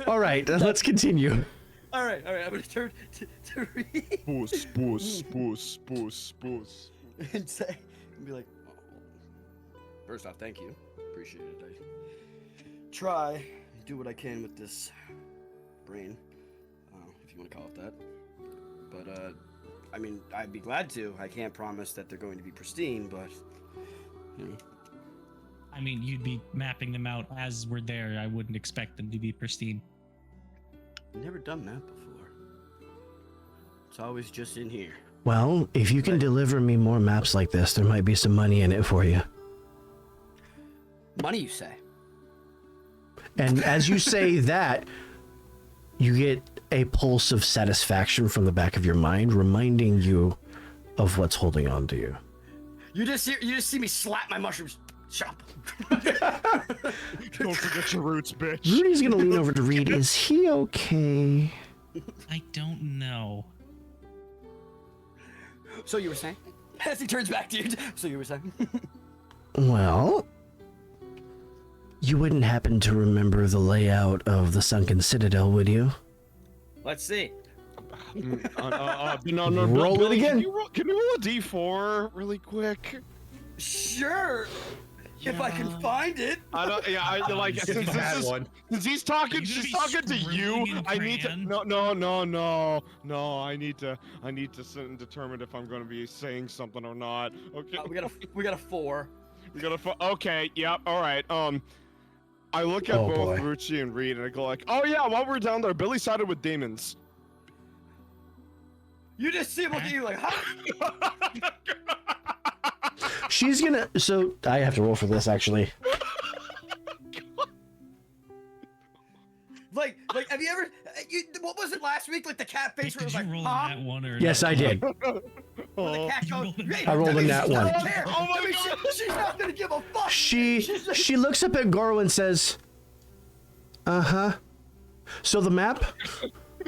All right, let's continue.
All right. I'm gonna turn to read
Boos.
and say and be like, first off, thank you, appreciate it. I try and do what I can with this brain, if you want to call it that. But I mean, I'd be glad to. I can't promise that they're going to be pristine, but you know.
I mean, you'd be mapping them out as we're there. I wouldn't expect them to be pristine.
Never done that before. It's always just in here.
Well, if you can deliver me more maps like this, there might be some money in it for you.
Money, you say?
And as you say that, you get a pulse of satisfaction from the back of your mind, reminding you of what's holding on to you.
You just see me slap my mushrooms. Shop.
Don't forget your roots, bitch.
Rudy's gonna lean over to Reed. Is he okay?
I don't know.
So you were saying? As he turns back to you. So you were saying?
Well, you wouldn't happen to remember the layout of the sunken citadel, would you?
Let's see.
No,
Roll it
Billy,
again.
Can you roll a d4 really quick?
Sure. If I can find it.
I don't. Yeah, I like since he's talking.
Are you gonna
She's
be
talking to you.
scribbling in
I need to.
crayon?
No. I need to sit and determine if I'm going to be saying something or not. Okay.
We got a 4.
We got a. Okay. Yep. All right. I look at
Oh,
both
boy.
Ruchi and Reed, and I go like, "Oh yeah, while we're down there, Billy sided with demons."
You just see him look at you like, huh?
She's gonna. So I have to roll for this, actually.
Like, have you ever? What was it last week? Like the cat face where it
Did
was
you
like,
roll
huh?
that one or?
Yes, I did.
Where the cat
You
goes,
rolled a
"Hey,
I rolled a
Debbie,
nat
she's
one.
not there."
Oh my
Debbie,
God.
She's not gonna give a fuck.
She looks up at Goro and says, "Uh-huh. So the map?"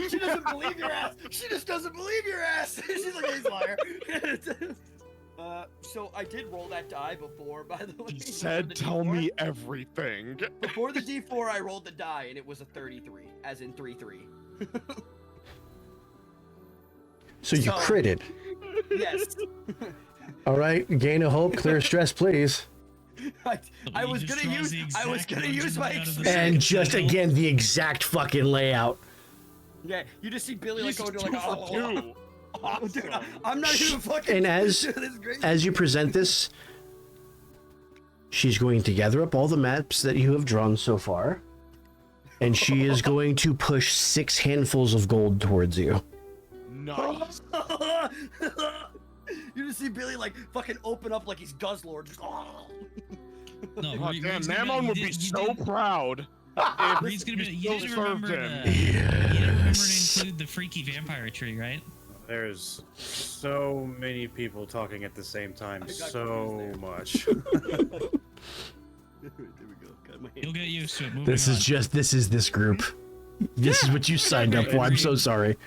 She doesn't believe your ass. She just doesn't believe your ass. She's like, he's a liar. So I did roll that die before, by the way.
He said, "Tell me everything."
Before the D4, I rolled the die, and it was a 33, as in 3-3.
So you
So-
critted.
Yes.
All right. Gain of hope, clear stress, please.
I was gonna use my experience.
And just again, the exact fucking layout.
Yeah, you just see Billy like
He's
going to
2
like,
for 2.
oh, dude, I'm not even fucking.
And
this is great.
as you present this, she's going to gather up all the maps that you have drawn so far, and she is going to push 6 handfuls of gold towards you.
Nice.
You just see Billy like fucking open up like he's Guzzlord. Just,
No,
Oh,
Reed's
damn,
gonna
Mammon
you
would
did-
be
you
so
did-
proud. If
Reed's gonna be.
you
You
still
didn't remember
served
to.
him.
You didn't remember to
Yes.
include the freaky vampire tree, right?
There's so many people talking at the same time.
I got
So
confused
much.
there we go. Got my
You'll get used to it. Moving
This is
on.
this group. This is what you signed up for. I'm so sorry.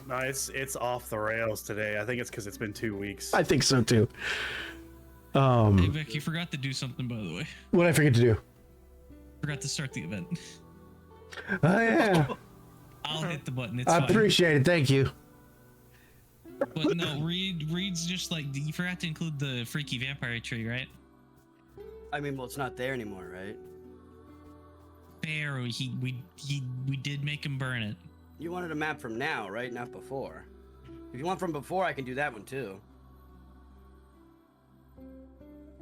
No, it's off the rails today. I think it's because it's been 2 weeks.
I think so too.
Hey Vic, you forgot to do something by the way.
What did I forget to do?
Forgot to start the event.
Oh yeah.
I'll hit the button. It's
I
fine.
appreciate it. Thank you.
But no, Reed's just like, you forgot to include the freaky vampire tree, right?
I mean, well, it's not there anymore, right?
Fair. We did make him burn it.
You wanted a map from now, right? Not before. If you want from before, I can do that one too.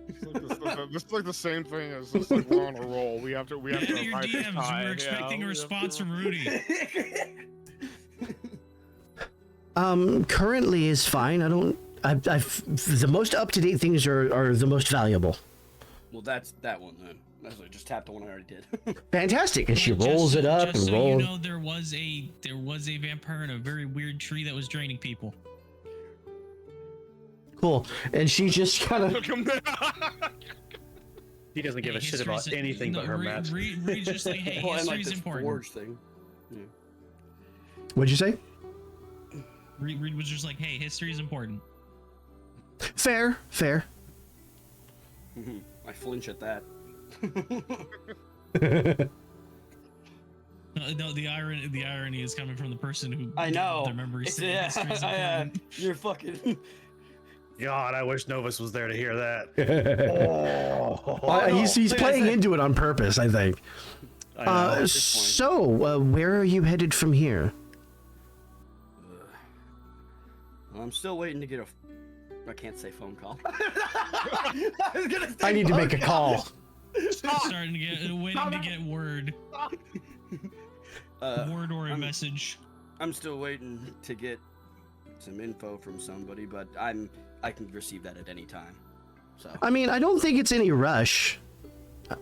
It's like the same thing as it's like we're on a roll. We have to
Your
ride this
DMs,
tide,
we're expecting a response from Rudy.
Currently is fine. The most up-to-date things are the most valuable.
Well, that's that one then. That's like, just tap the one I already did.
Fantastic. And she
Just
rolls
so-
it up
just
and
so
rolls.
you know, there was a vampire in a very weird tree that was draining people.
Cool. And she just kind of.
Look him there.
He doesn't give
Hey,
a shit about
history's-
anything but her maps.
Reed's just like, hey,
Well, and like
history's
this
important.
forge thing. Yeah.
What'd you say?
Reed was just like, hey, history's important.
Fair.
I flinch at that.
No, the irony is coming from the person who
I know.
their memory
It's,
saying
yeah,
history's important.
you're fucking.
God, I wish Novus was there to hear that.
He's
Like I
playing
said-
into it on purpose, I think.
I know.
this point.
So, where are you headed from here?
Well, I'm still waiting to get a. I can't say phone call. I was gonna say
I need to
phone
make a call.
Starting to get waiting to get word or a
I'm-
message.
I'm still waiting to get some info from somebody, but I can receive that at any time. So
I mean, I don't think it's any rush.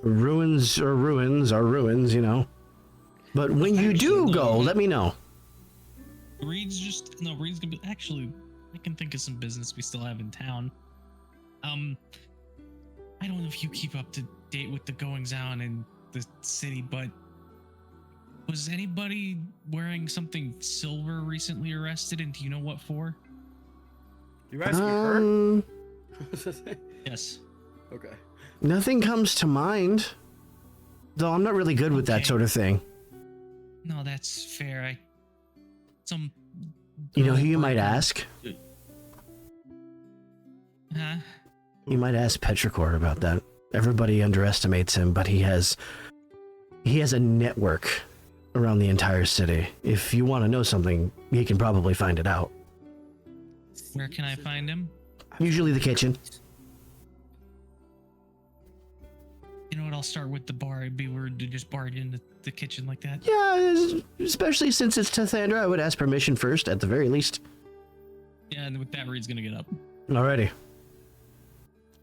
Ruins are ruins, you know. But when you do go, let me know.
Reed's gonna be actually. I can think of some business we still have in town. I don't know if you keep up to date with the goings on in the city, but was anybody wearing something silver recently arrested, and do you know what for?
you asking her?
Yes.
Okay.
Nothing comes to mind. Though I'm not really good with that
Okay.
sort of thing.
No, that's fair.
You know who you might ask?
Huh?
You might ask Petrichor about that. Everybody underestimates him, but he has a network around the entire city. If you want to know something, he can probably find it out.
Where can I find him?
Usually the kitchen.
You know what? I'll start with the bar. It'd be weird to just barge into the kitchen like that.
Yeah, especially since it's Tathandra, I would ask permission first, at the very least.
Yeah, and with that, Reed's gonna get up.
Alrighty.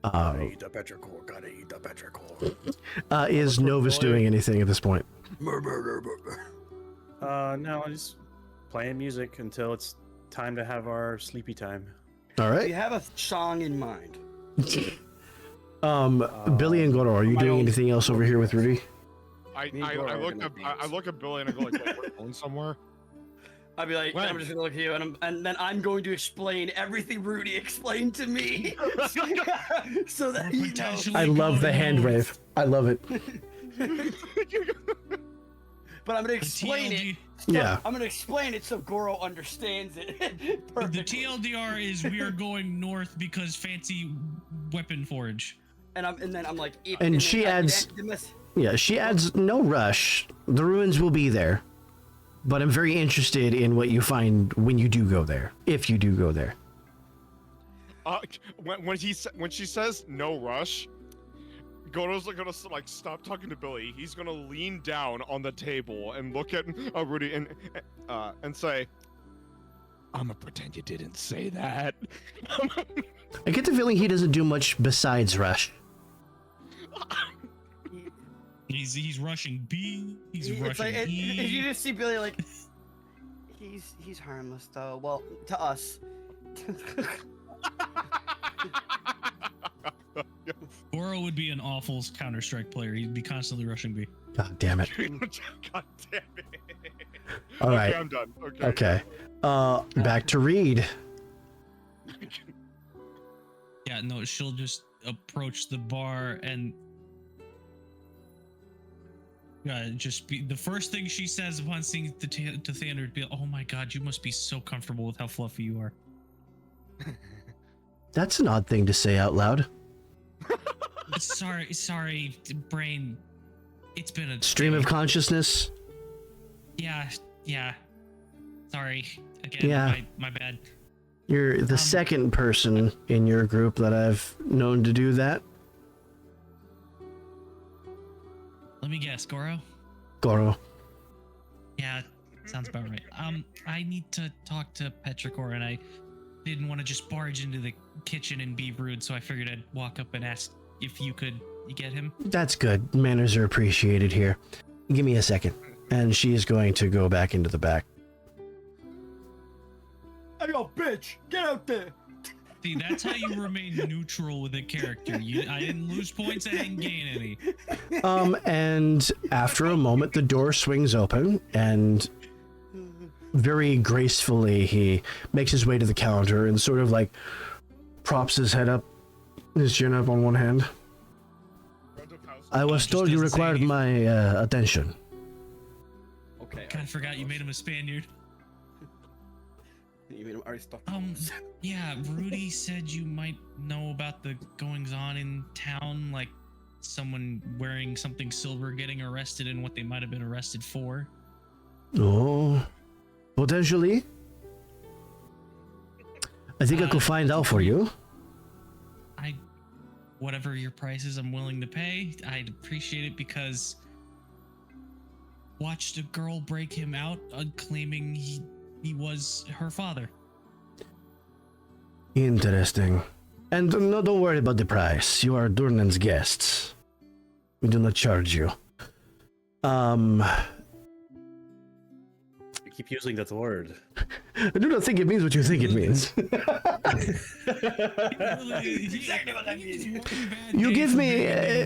Gotta eat the petrichor. Gotta eat the petrichor.
Is Novus doing anything at this point?
No, just playing music until it's time to have our sleepy time.
All
Do you
right.
have a song in mind?
Billy and Goro, are you
my
doing
own-
anything else over here with Rudy?
I
Me and Goro are gonna
I
dance.
look at Billy and I go like, wait, we're going somewhere.
I'd be like,
When?
I'm just gonna look at you, and then I'm going to explain everything Rudy explained to me, so that you know.
Potentially
I love the
going
hand
home.
wave. I love it.
But I'm gonna
The
explain it.
TLD
So,
Yeah.
I'm gonna explain it so Goro understands it.
The
Perfectly.
TLDR is we are going north because fancy weapon forge.
And then I'm like,
And she adds- Yeah, she adds no rush. The ruins will be there. But I'm very interested in what you find when you do go there. If you do go there.
When she says no rush, Goro's gonna like stop talking to Billy. He's gonna lean down on the table and look at Rudy and say, "I'm gonna pretend you didn't say that."
I get the feeling he doesn't do much besides rush.
He's rushing B. He's
It's
rushing
like,
E.
you just see Billy like, he's harmless though. Well, to us.
Goro would be an awful Counter-Strike player. He'd be constantly rushing B.
God damn it.
God damn it!
All right.
Okay, I'm done.
Okay. Back to Reed.
Yeah, no, she'll just approach the bar and just be the first thing she says upon seeing the Tathandra would be, "Oh my God, you must be so comfortable with how fluffy you are."
That's an odd thing to say out loud.
Sorry, brain. It's been a
Stream of consciousness.
Yeah. Sorry. Again,
Yeah.
my bad.
You're the second person in your group that I've known to do that.
Let me guess, Goro?
Goro.
Yeah, sounds about right. I need to talk to Petrichor, and I didn't want to just barge into the kitchen and be rude, so I figured I'd walk up and ask if you could get him.
That's good. Manners are appreciated here. Give me a second. And she is going to go back into the back.
Hey, yo, bitch! Get out there!
See, that's how you remain neutral with a character. I didn't lose points, I didn't gain any.
And after a moment, the door swings open, and very gracefully he makes his way to the counter and sort of like props his head up, his chin up on one hand. I was
just
told you
doesn't say
required
anything.
my attention.
Okay.
God, I forgot you made him a Spaniard.
You made him Aristotle.
Yeah, Rudy said you might know about the goings-on in town, like someone wearing something silver getting arrested and what they might have been arrested for.
Oh, potentially. I think I could find out for you.
Whatever your price is, I'm willing to pay. I'd appreciate it because watched a girl break him out, claiming he was her father.
Interesting. And no, don't worry about the price. You are Durnan's guests. We do not charge you.
You keep using that word.
I do not think it means what you think it means.
Exactly what I mean.
You give me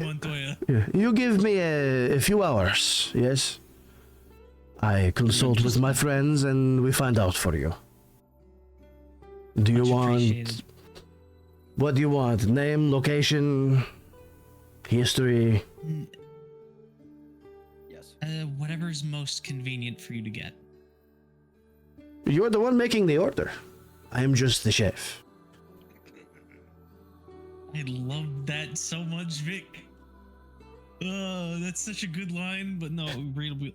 you give me a few hours, yes? I consult with my friends and we find out for you. Do you
Much
want...
appreciated.
What do you want? Name, location, history?
Yes.
Whatever's most convenient for you to get.
You're the one making the order. I am just the chef.
I love that so much, Vic. That's such a good line, but no, readable.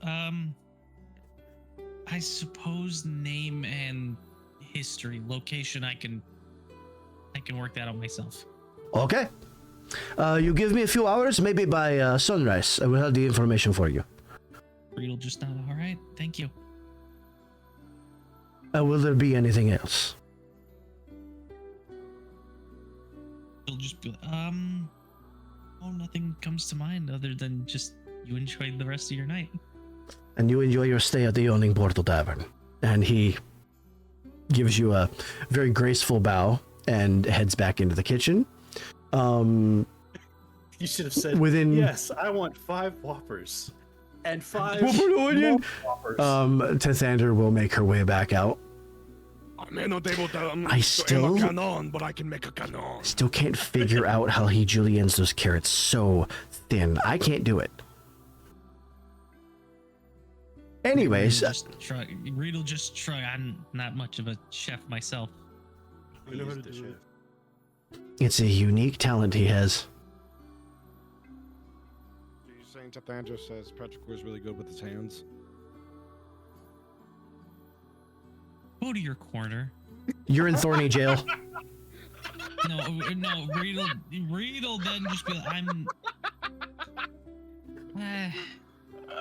I suppose name and history, location. I can work that out myself.
Okay. You give me a few hours, maybe by sunrise. I will have the information for you.
Reed'll just nod. All right, thank you.
Will there be anything else?
He'll just be like, oh, nothing comes to mind other than just you enjoyed the rest of your night.
And you enjoy your stay at the Yawning Portal Tavern. And he gives you a very graceful bow and heads back into the kitchen.
You should have said,
Within-
yes, I want 5 Whoppers. And 5
Whopper onion.
more Whoppers.
Tathander will make her way back out.
I'm not able to
I still-
aim a cannon, but I can make a cannon.
Still can't figure out how he juliennes those carrots so thin. I can't do it. Anyways,
Reed'll just shrug. I'm not much of a chef myself.
He is the chef.
it's a unique talent he has.
Are you saying Tathander says Petrichor is really good with his hands?
Go to your corner.
You're in Thorny Jail.
No, Reed'll then just be like,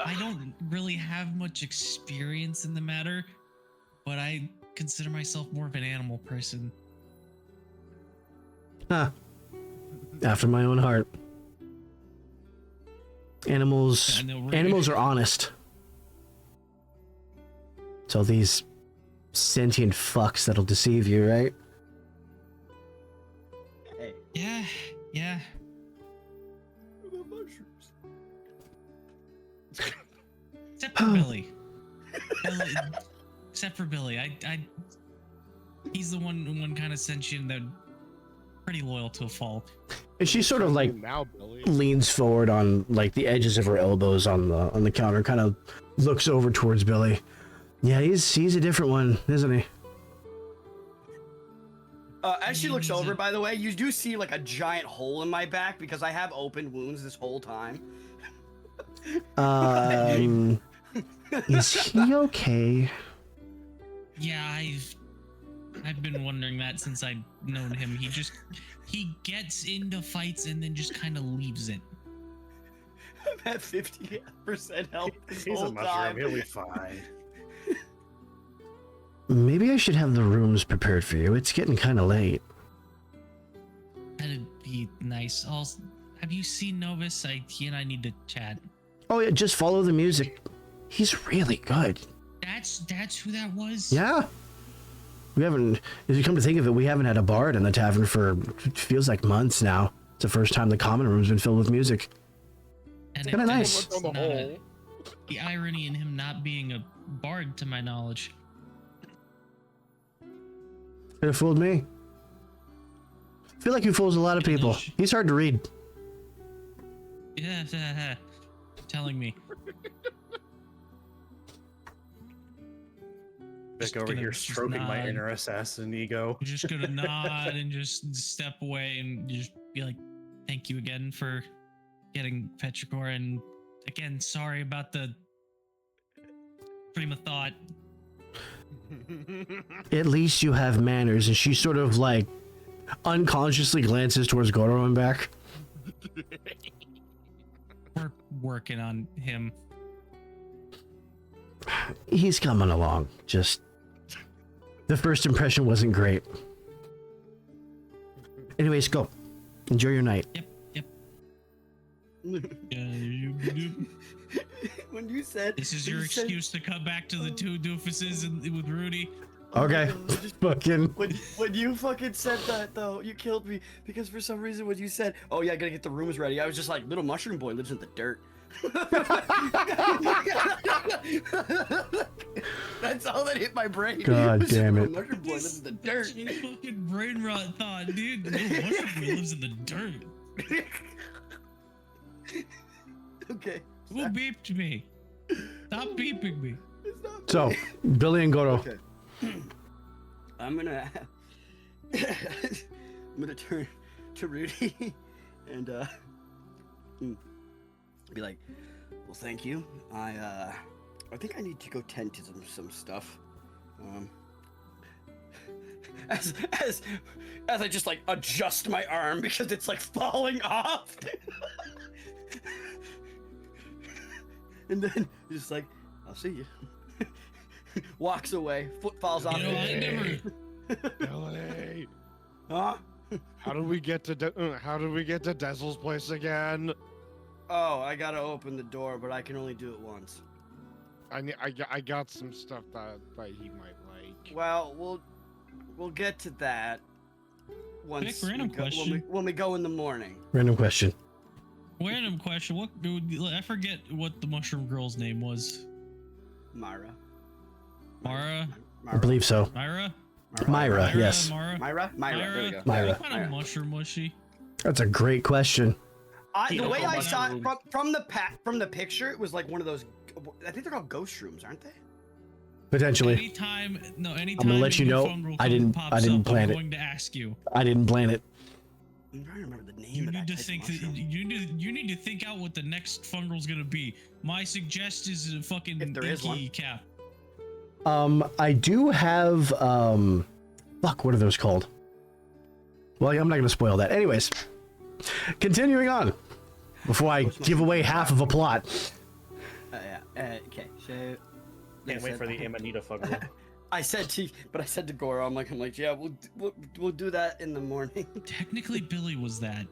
I don't really have much experience in the matter, but I consider myself more of an animal person.
Huh. After my own heart. Animals
I know,
are honest. So these sentient fucks that'll deceive you, right?
Hey.
Yeah. Except for Billy. Except for Billy, he's the one kind of sentient that pretty loyal to a fault.
And she sort of like
Now, Billy.
leans forward on like the edges of her elbows on the counter, kind of looks over towards Billy. Yeah, he's a different one, isn't he?
As she looks over, by the way, you do see like a giant hole in my back because I have open wounds this whole time.
Is he okay?
Yeah, I've been wondering that since I've known him. He gets into fights and then just kind of leaves it.
I'm at 50% health this
He's
whole
a mushroom.
time.
He'll be fine.
Maybe I should have the rooms prepared for you. It's getting kind of late.
That'd be nice. Also, have you seen Novus? He and I need to chat.
Oh yeah, just follow the music. He's really good.
That's who that was?
Yeah. We haven't, as you come to think of it, we haven't had a bard in the tavern for, it feels like months now. It's the first time the common room's been filled with music.
And
Kinda nice.
it's not the irony in him not being a bard, to my knowledge.
Could have fooled me. I feel like he fools a lot of people. He's hard to read.
Yeah, telling me.
Back over here stroking my inner assassin ego.
I'm just gonna nod and just step away and just be like, thank you again for getting Petrichor, and again, sorry about the stream of thought.
At least you have manners. And she sort of like unconsciously glances towards Goro and back.
We're working on him.
He's coming along. Just the first impression wasn't great. Anyways, go. Enjoy your night.
Yep.
When you said
This is your excuse to come back to the two doofuses with Rudy.
Okay. Fucking.
When you fucking said that though, you killed me because for some reason when you said, "Oh yeah, I gotta get the rooms ready," I was just like, "Little mushroom boy lives in the dirt." That's all that hit my brain.
God
Was just,
damn
"Little
it.
mushroom boy lives in the dirt."
Fucking brain rot thought, dude. The little mushroom boy lives in the dirt.
Okay.
Who beeped me? Stop beeping me.
So, Billy and Goro.
Okay. I'm gonna turn to Rudy and be like, well, thank you. I think I need to go tend to some stuff. As I just like adjust my arm because it's like falling off. And then just like, I'll see you. Walks away, foot falls off.
You know, I never.
Billy,
Huh?
how did we get to Dezel's place again?
Oh, I gotta open the door, but I can only do it once.
I got some stuff that he might like.
Well, we'll get to that once
Quick random question.
when we go in the morning.
Random question.
Random question. What? I forget what the mushroom girl's name was.
Myra.
Mara.
I believe so.
Myra.
Myra, yes.
Mara.
Myra. There we go.
Myra.
What kind of mushroom was she?
That's a great question.
The way I
mushroom.
saw it from the picture, it was like one of those. I think they're called ghost shrooms, aren't they?
Potentially.
Anytime
I'm gonna let you know, I didn't plan it.
I'm going to ask you.
I didn't plan it.
I'm trying to remember the name
You
of
need
that
to
type of
think.
mushroom.
You need to think out what the next fungal's gonna be. My suggestion is a fucking
If there is one.
inky cap.
I do have, fuck, what are those called? Well, I'm not gonna spoil that. Anyways, continuing on, before I give away half of a plot.
Okay, so.
Can't wait for the Amanita fungal.
I said to Goro, I'm like, yeah, we'll do that in the morning.
Technically, Billy was that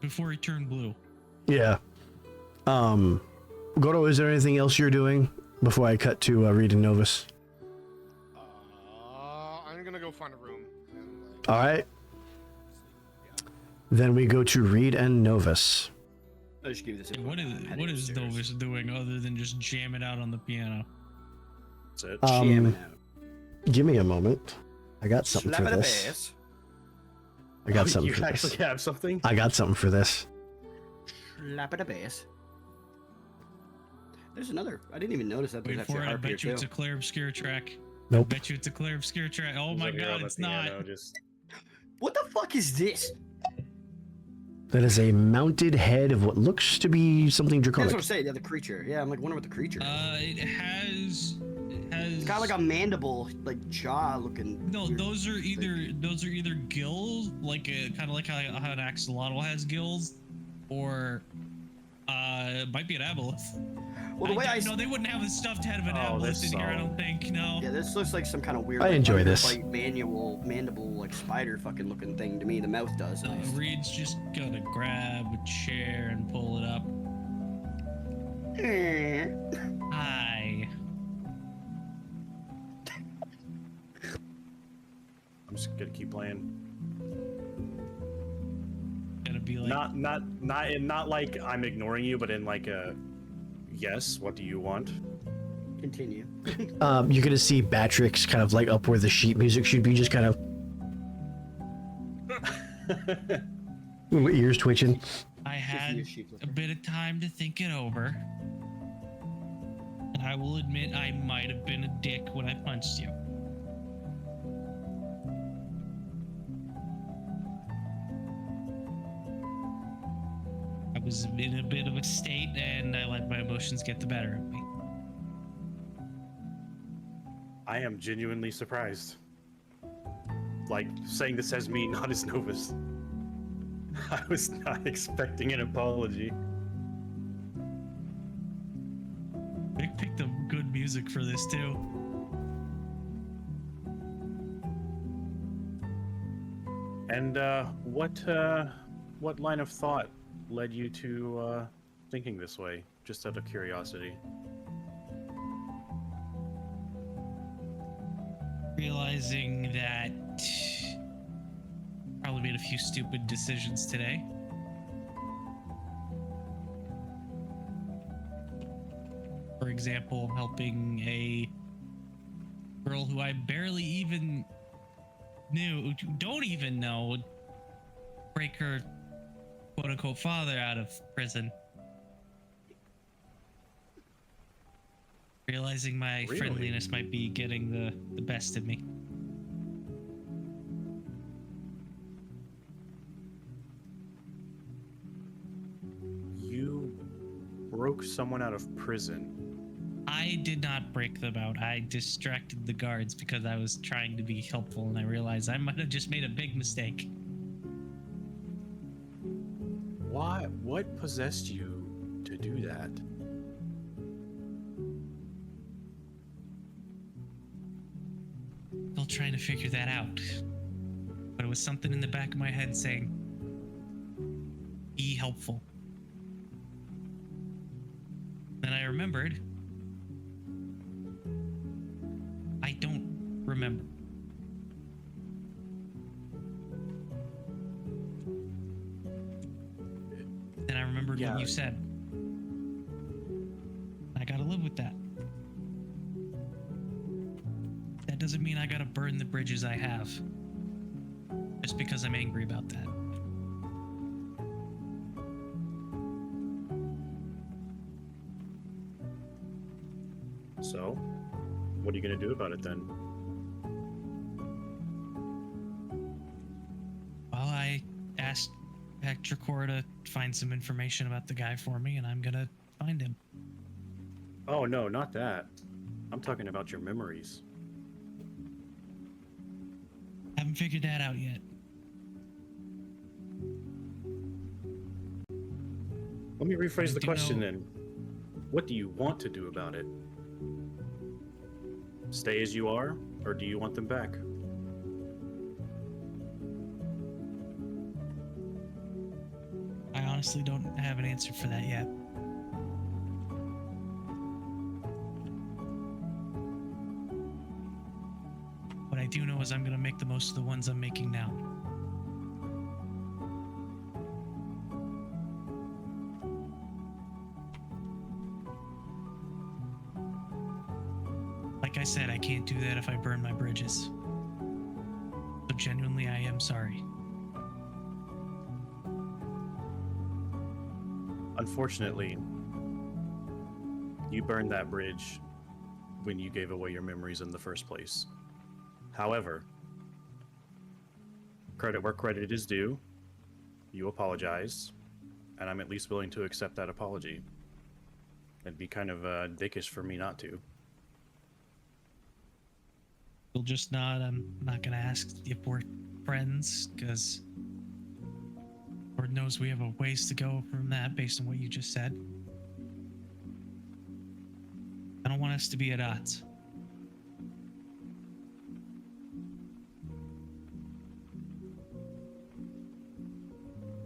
before he turned blue.
Yeah. Goro, is there anything else you're doing before I cut to Reed and Novus?
I'm gonna go find a room. And,
All right. Then we go to Reed and Novus.
I'll just give you this.
Yeah, what is Novus doing other than just jamming out on the piano?
That's it.
Jamming out.
Give me a moment. I got something
Slap
for
of the
this.
bass.
I got something
You
for
actually
this.
have something?
I got something for this.
Slap of the bass. There's another. I didn't even notice that. There's
Wait for
actually
it.
a
I
harp here
bet you it's a
too.
clear obscure track.
Nope.
Bet you it's a clear obscure track. Oh
He's
my
over here on
god,
the
it's not.
piano, just
What the fuck is this?
That is a mounted head of what looks to be something
That's
draconic.
what I'm saying. Yeah, the creature. Yeah, I'm like wondering what the creature is.
It has.
It's got like a mandible, like jaw looking.
No,
weird
those are
thing.
either gills, like kind of like how an axolotl has gills, or it might be an aboleth.
Well, the way I
no, they wouldn't have a stuffed head of an
Oh,
aboleth
this
in here. I
song.
don't think. No.
Yeah, this looks like some kind of weird.
I
like,
enjoy this.
Like mandible, like spider fucking looking thing to me. The mouth does at least.
Reed's just gonna grab a chair and pull it up. Hi.
I'm just gonna keep playing.
Gonna be like.
Not like I'm ignoring you, but in like a yes. What do you want?
Continue.
You're gonna see Batrix kind of like up where the sheet music should be, just kind of little ears twitching.
I had a bit of time to think it over. And I will admit I might have been a dick when I punched you. I was in a bit of a state and I let my emotions get the better of me.
I am genuinely surprised. Like, saying this as me, not as Novus. I was not expecting an apology.
Nick picked up good music for this too.
And what line of thought led you to thinking this way? Just out of curiosity.
Realizing that probably made a few stupid decisions today. For example, helping a girl who I barely even knew, don't even know, break her quote-unquote father out of prison. Realizing my
Really?
friendliness might be getting the best of me.
You broke someone out of prison.
I did not break them out. I distracted the guards because I was trying to be helpful and I realized I might have just made a big mistake.
Why? What possessed you to do that?
Still trying to figure that out. But it was something in the back of my head saying, be helpful. Then I remembered, I don't remember. Then I remembered what you said. I gotta live with that. That doesn't mean I gotta burn the bridges I have. Just because I'm angry about that.
So, what are you gonna do about it then?
Well, I asked Hector to find some information about the guy for me, and I'm gonna find him.
Oh no, not that. I'm talking about your memories.
Haven't figured that out yet.
Let me rephrase
I
the
do
question
know-
then. What do you want to do about it? Stay as you are, or do you want them back?
I honestly don't have an answer for that yet. What I do know is I'm gonna make the most of the ones I'm making now. Like I said, I can't do that if I burn my bridges. So genuinely, I am sorry.
Unfortunately, you burned that bridge when you gave away your memories in the first place. However, credit where credit is due. You apologized, and I'm at least willing to accept that apology. It'd be kind of dickish for me not to.
You'll just nod. I'm not gonna ask if we're friends, because Lord knows we have a ways to go from that based on what you just said. I don't want us to be at odds.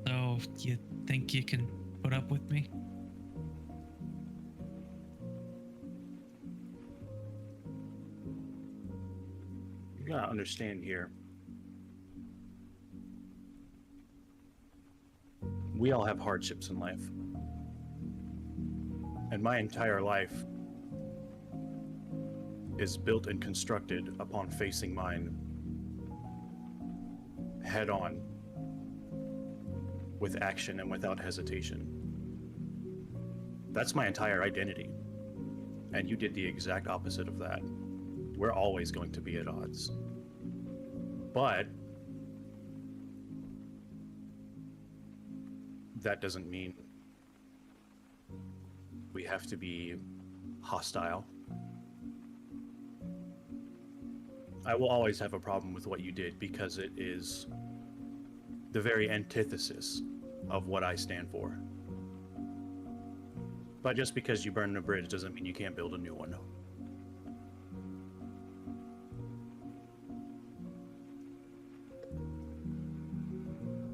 So, you think you can put up with me?
You gotta understand here. We all have hardships in life. And my entire life is built and constructed upon facing mine head on, with action and without hesitation. That's my entire identity. And you did the exact opposite of that. We're always going to be at odds. But that doesn't mean we have to be hostile. I will always have a problem with what you did because it is the very antithesis of what I stand for. But just because you burn a bridge doesn't mean you can't build a new one.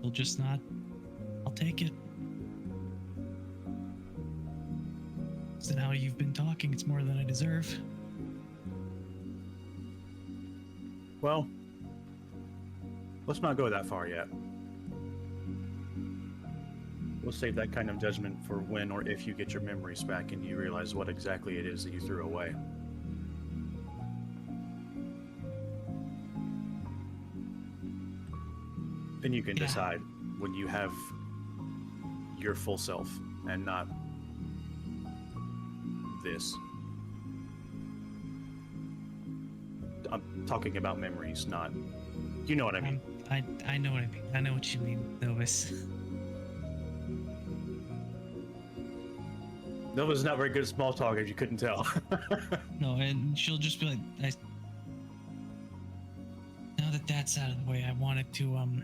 We'll just not. I'll take it. So now you've been talking, it's more than I deserve.
Well, let's not go that far yet. We'll save that kind of judgment for when or if you get your memories back and you realize what exactly it is that you threw away. Then you can decide when you have your full self and not this. I'm talking about memories, not... You know what I mean.
I know what I mean. I know what you mean, Novus.
Nova's not very good at small talk, if you couldn't tell.
No, and she'll just be like, now that that's out of the way, I wanted to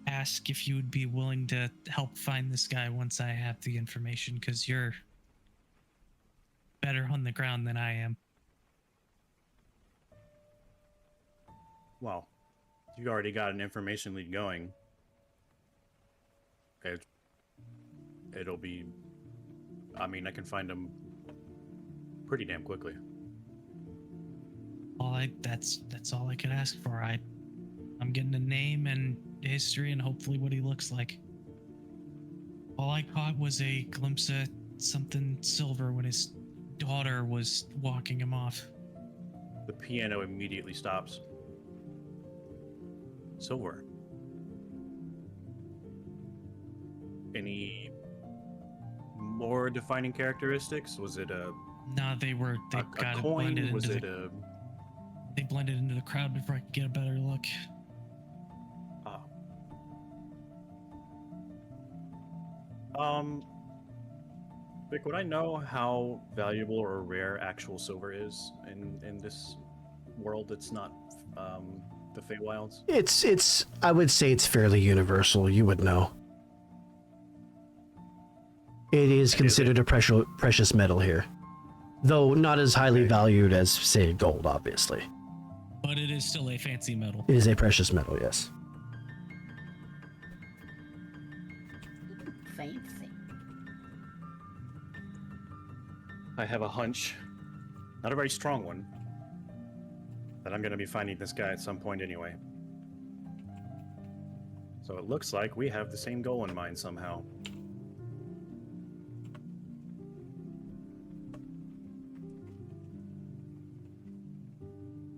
ask if you would be willing to help find this guy once I have the information, because you're better on the ground than I am.
Well, you already got an information lead going. It'll be... I mean, I can find him pretty damn quickly.
That's all I could ask for. I'm getting a name and history and hopefully what he looks like. All I caught was a glimpse of something silver when his daughter was walking him off.
The piano immediately stops. Silver. Any more defining characteristics? Was it a...
No, they got
coin?
Blended
Was
into
it a...
They blended into the crowd before I could get a better look.
Vic, would I know how valuable or rare actual silver is in this world that's not the Feywilds?
It's I would say it's fairly universal. You would know. It is considered a precious metal here, though not as highly valued as, say, gold, obviously.
But it is still a fancy metal.
It is a precious metal, yes.
Fancy.
I have a hunch, not a very strong one, that I'm going to be finding this guy at some point anyway. So it looks like we have the same goal in mind somehow.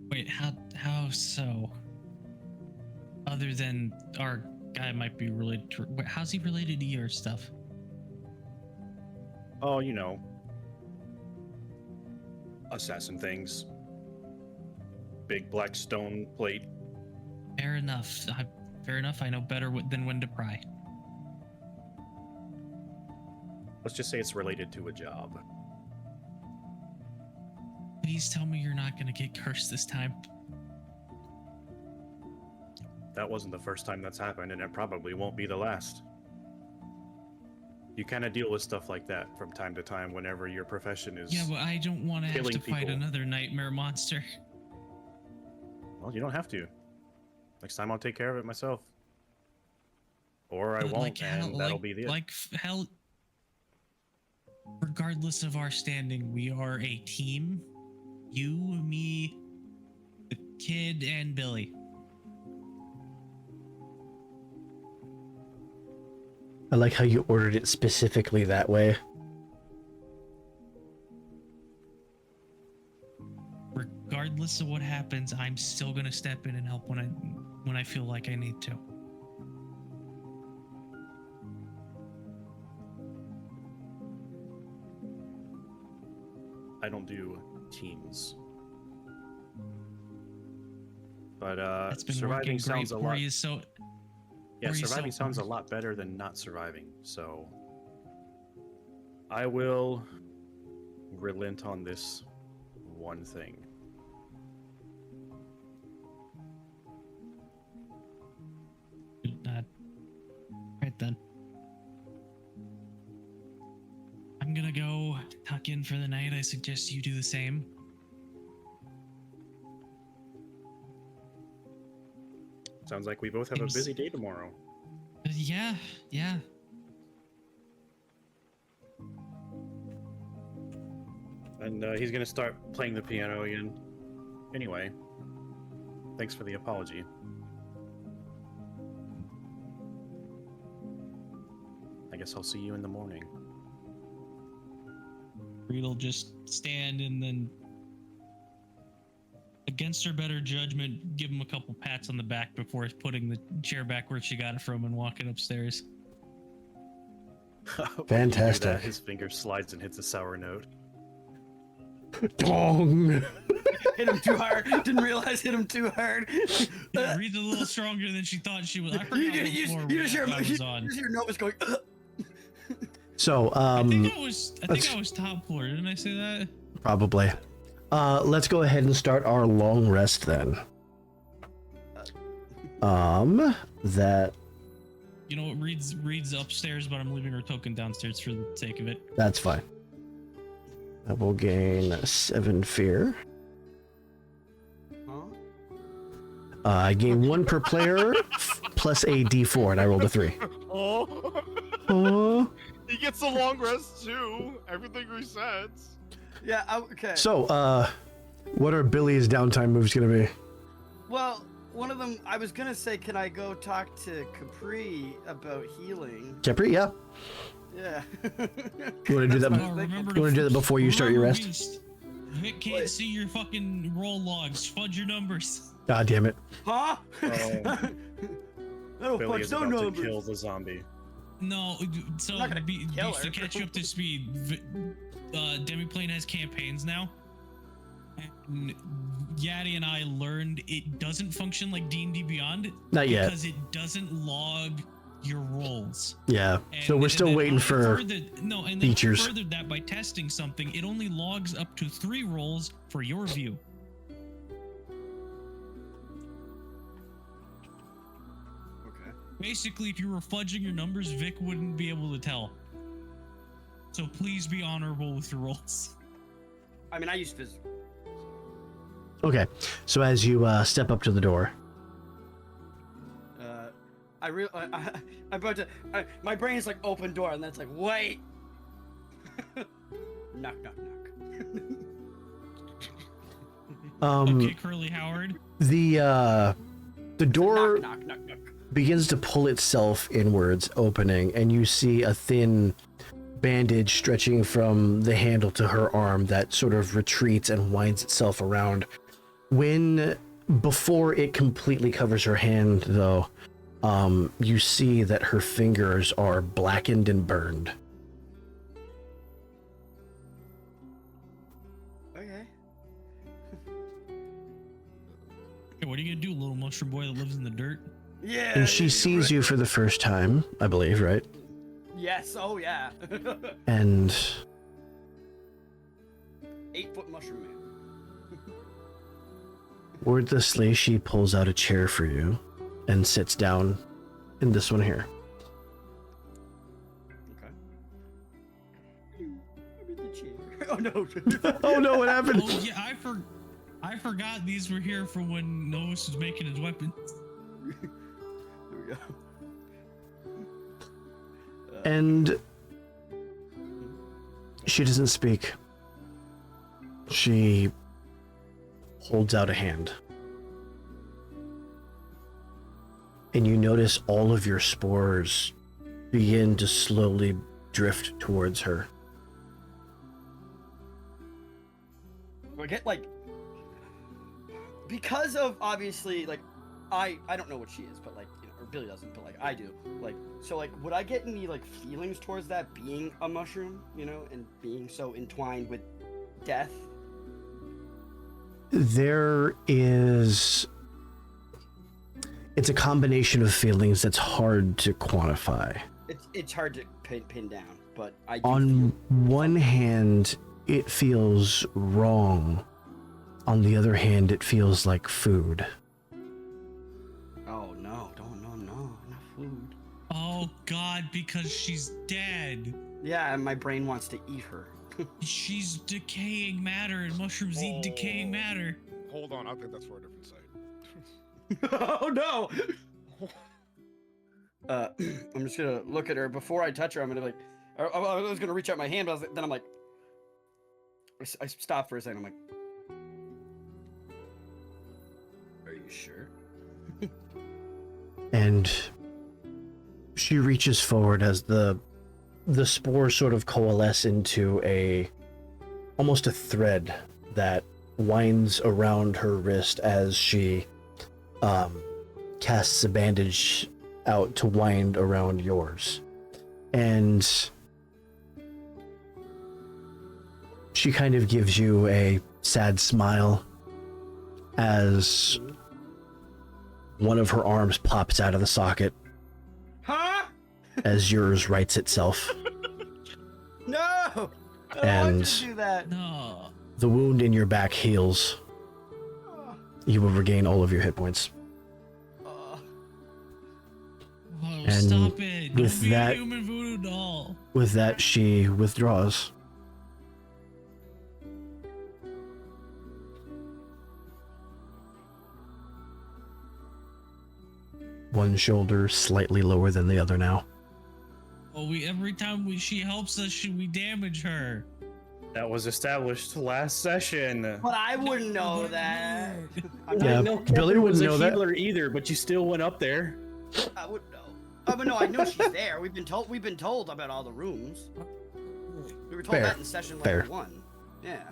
Wait, how so? Other than our guy might be related to... How's he related to your stuff?
Oh, you know, assassin things. big black stone plate.
Fair enough. Fair enough. I know better than when to pry.
Let's just say it's related to a job.
Please tell me you're not going to get cursed this time.
That wasn't the first time that's happened, and it probably won't be the last. You kind of deal with stuff like that from time to time whenever your profession is...
Yeah, but I don't want to have to
killing
fight
people.
another nightmare monster.
Well, you don't have to. Next time I'll take care of it myself. Or I
But
won't, and that'll be it.
Hell, regardless of our standing, we are a team. You, me, the kid, and Billy.
I like how you ordered it specifically that way.
Regardless of what happens, I'm still gonna step in and help when I feel like I need to.
I don't do teams. But
That's been
surviving
working great
sounds a
for
lot...
you, so
Yeah,
for you,
surviving
so-
sounds a lot better than not surviving, so... I will relent on this one thing.
Right then. I'm gonna go tuck in for the night. I suggest you do the same.
Sounds like we both have a
Seems-
busy day tomorrow.
Yeah.
And he's gonna start playing the piano again. Anyway, thanks for the apology. I guess I'll see you in the morning.
Reed'll just stand and then, against her better judgment, give him a couple pats on the back before putting the chair back where she got it from and walking upstairs.
When you do
Fantastic.
that, his finger slides and hits a sour note.
Dong.
Hit him too hard. Didn't realize hit him too hard.
Yeah, Reed's a little stronger than she thought she was. I forgot
You
what
just
floor
hear
I was on.
Novus going.
So,
I think
let's-
I was top floor. Didn't I say that?
probably. Let's go ahead and start our long rest then. That
You know what? Reed's upstairs, but I'm leaving her token downstairs for the sake of it.
that's fine. I will gain 7 fear.
Huh?
I gain 1 per player plus a d4, and I rolled a 3.
Oh,
Oh.
he gets a long rest too. Everything resets.
Yeah. Okay.
So, what are Billy's downtime moves gonna be?
Well, one of them, I was gonna say, can I go talk to Capri about healing?
Capri, yeah.
Yeah.
You want to do that?
That's
Oh,
what I was
remember
You want to do that before you start your
remember
rest?
Vic can't see your fucking roll logs. Fudge your numbers.
God damn it!
Huh?
Oh.
That'll
Billy
punch
is
no
about to
numbers.
kill the zombie.
No, so
I'm not gonna kill
to
her.
catch you up to speed, Demiplane has campaigns now. And Yaddy and I learned it doesn't function like D&D Beyond.
Not yet.
Because it doesn't log your rolls.
Yeah.
And,
So we're
and
still
then
waiting
I
for features.
I furthered that by testing something. It only logs up to 3 rolls for your view.
Okay.
Basically, if you were fudging your numbers, Vic wouldn't be able to tell. So please be honorable with your rolls.
I mean, I use physical.
Okay. So as you step up to the door,
I'm about to. My brain is like open door, and then it's like wait. Knock, knock, knock.
Okay, Curly Howard.
the door
Knock, knock, knock, knock.
begins to pull itself inwards, opening, and you see a thin bandage stretching from the handle to her arm that sort of retreats and winds itself around. Before it completely covers her hand, though, you see that her fingers are blackened and burned.
Okay.
Hey, what are you gonna do, little mushroom boy that lives in the dirt?
Yeah.
And she sees you for the first time, I believe, right?
Yes. Oh yeah.
And
8-foot mushroom man.
wordlessly, she pulls out a chair for you and sits down in this one here.
Okay. I'm in the chair. Oh no.
Oh no, what happened?
Oh yeah, I forgot these were here for when Novus was making his weapon.
There we go.
And she doesn't speak. She holds out a hand. And you notice all of your spores begin to slowly drift towards her.
I get like, because of obviously like, I don't know what she is, but like, you know, or Billy doesn't, but like I do. Like, so like, would I get any like feelings towards that being a mushroom, you know, and being so entwined with death?
There is... It's a combination of feelings that's hard to quantify.
It's hard to pin down, but I do
On
feel
one hand, it feels wrong. On the other hand, it feels like food.
Oh no, not food.
Oh God, because she's dead.
Yeah, and my brain wants to eat her.
She's decaying matter, and mushrooms eat decaying matter.
Hold on, I think that's for a different site.
Oh no! I'm just gonna look at her before I touch her. I'm gonna like, I was gonna reach out my hand, but then I'm like, I stopped for a second. I'm like, are you sure?
And she reaches forward as the spores sort of coalesce into almost a thread that winds around her wrist as she casts a bandage out to wind around yours. And she kind of gives you a sad smile as one of her arms pops out of the socket
Huh?
as yours rights itself.
No! I don't want
And-
you to do that.
No.
The wound in your back heals. You will regain all of your hit points.
Oh,
Oh,
And
stop it. Don't
with
be
that-
a human voodoo doll.
With that, she withdraws. One shoulder slightly lower than the other now.
Oh, every time she helps us, we damage her.
That was established last session.
but I wouldn't know that. I'm
Yeah,
not,
No,
Billy
Kevin
wouldn't
was a
know that.
healer either, but you still went up there.
I wouldn't know. Oh, but no, I know she's there. We've been told about all the rooms. We were told
Fair.
that in session
Fair.
like 1. Yeah.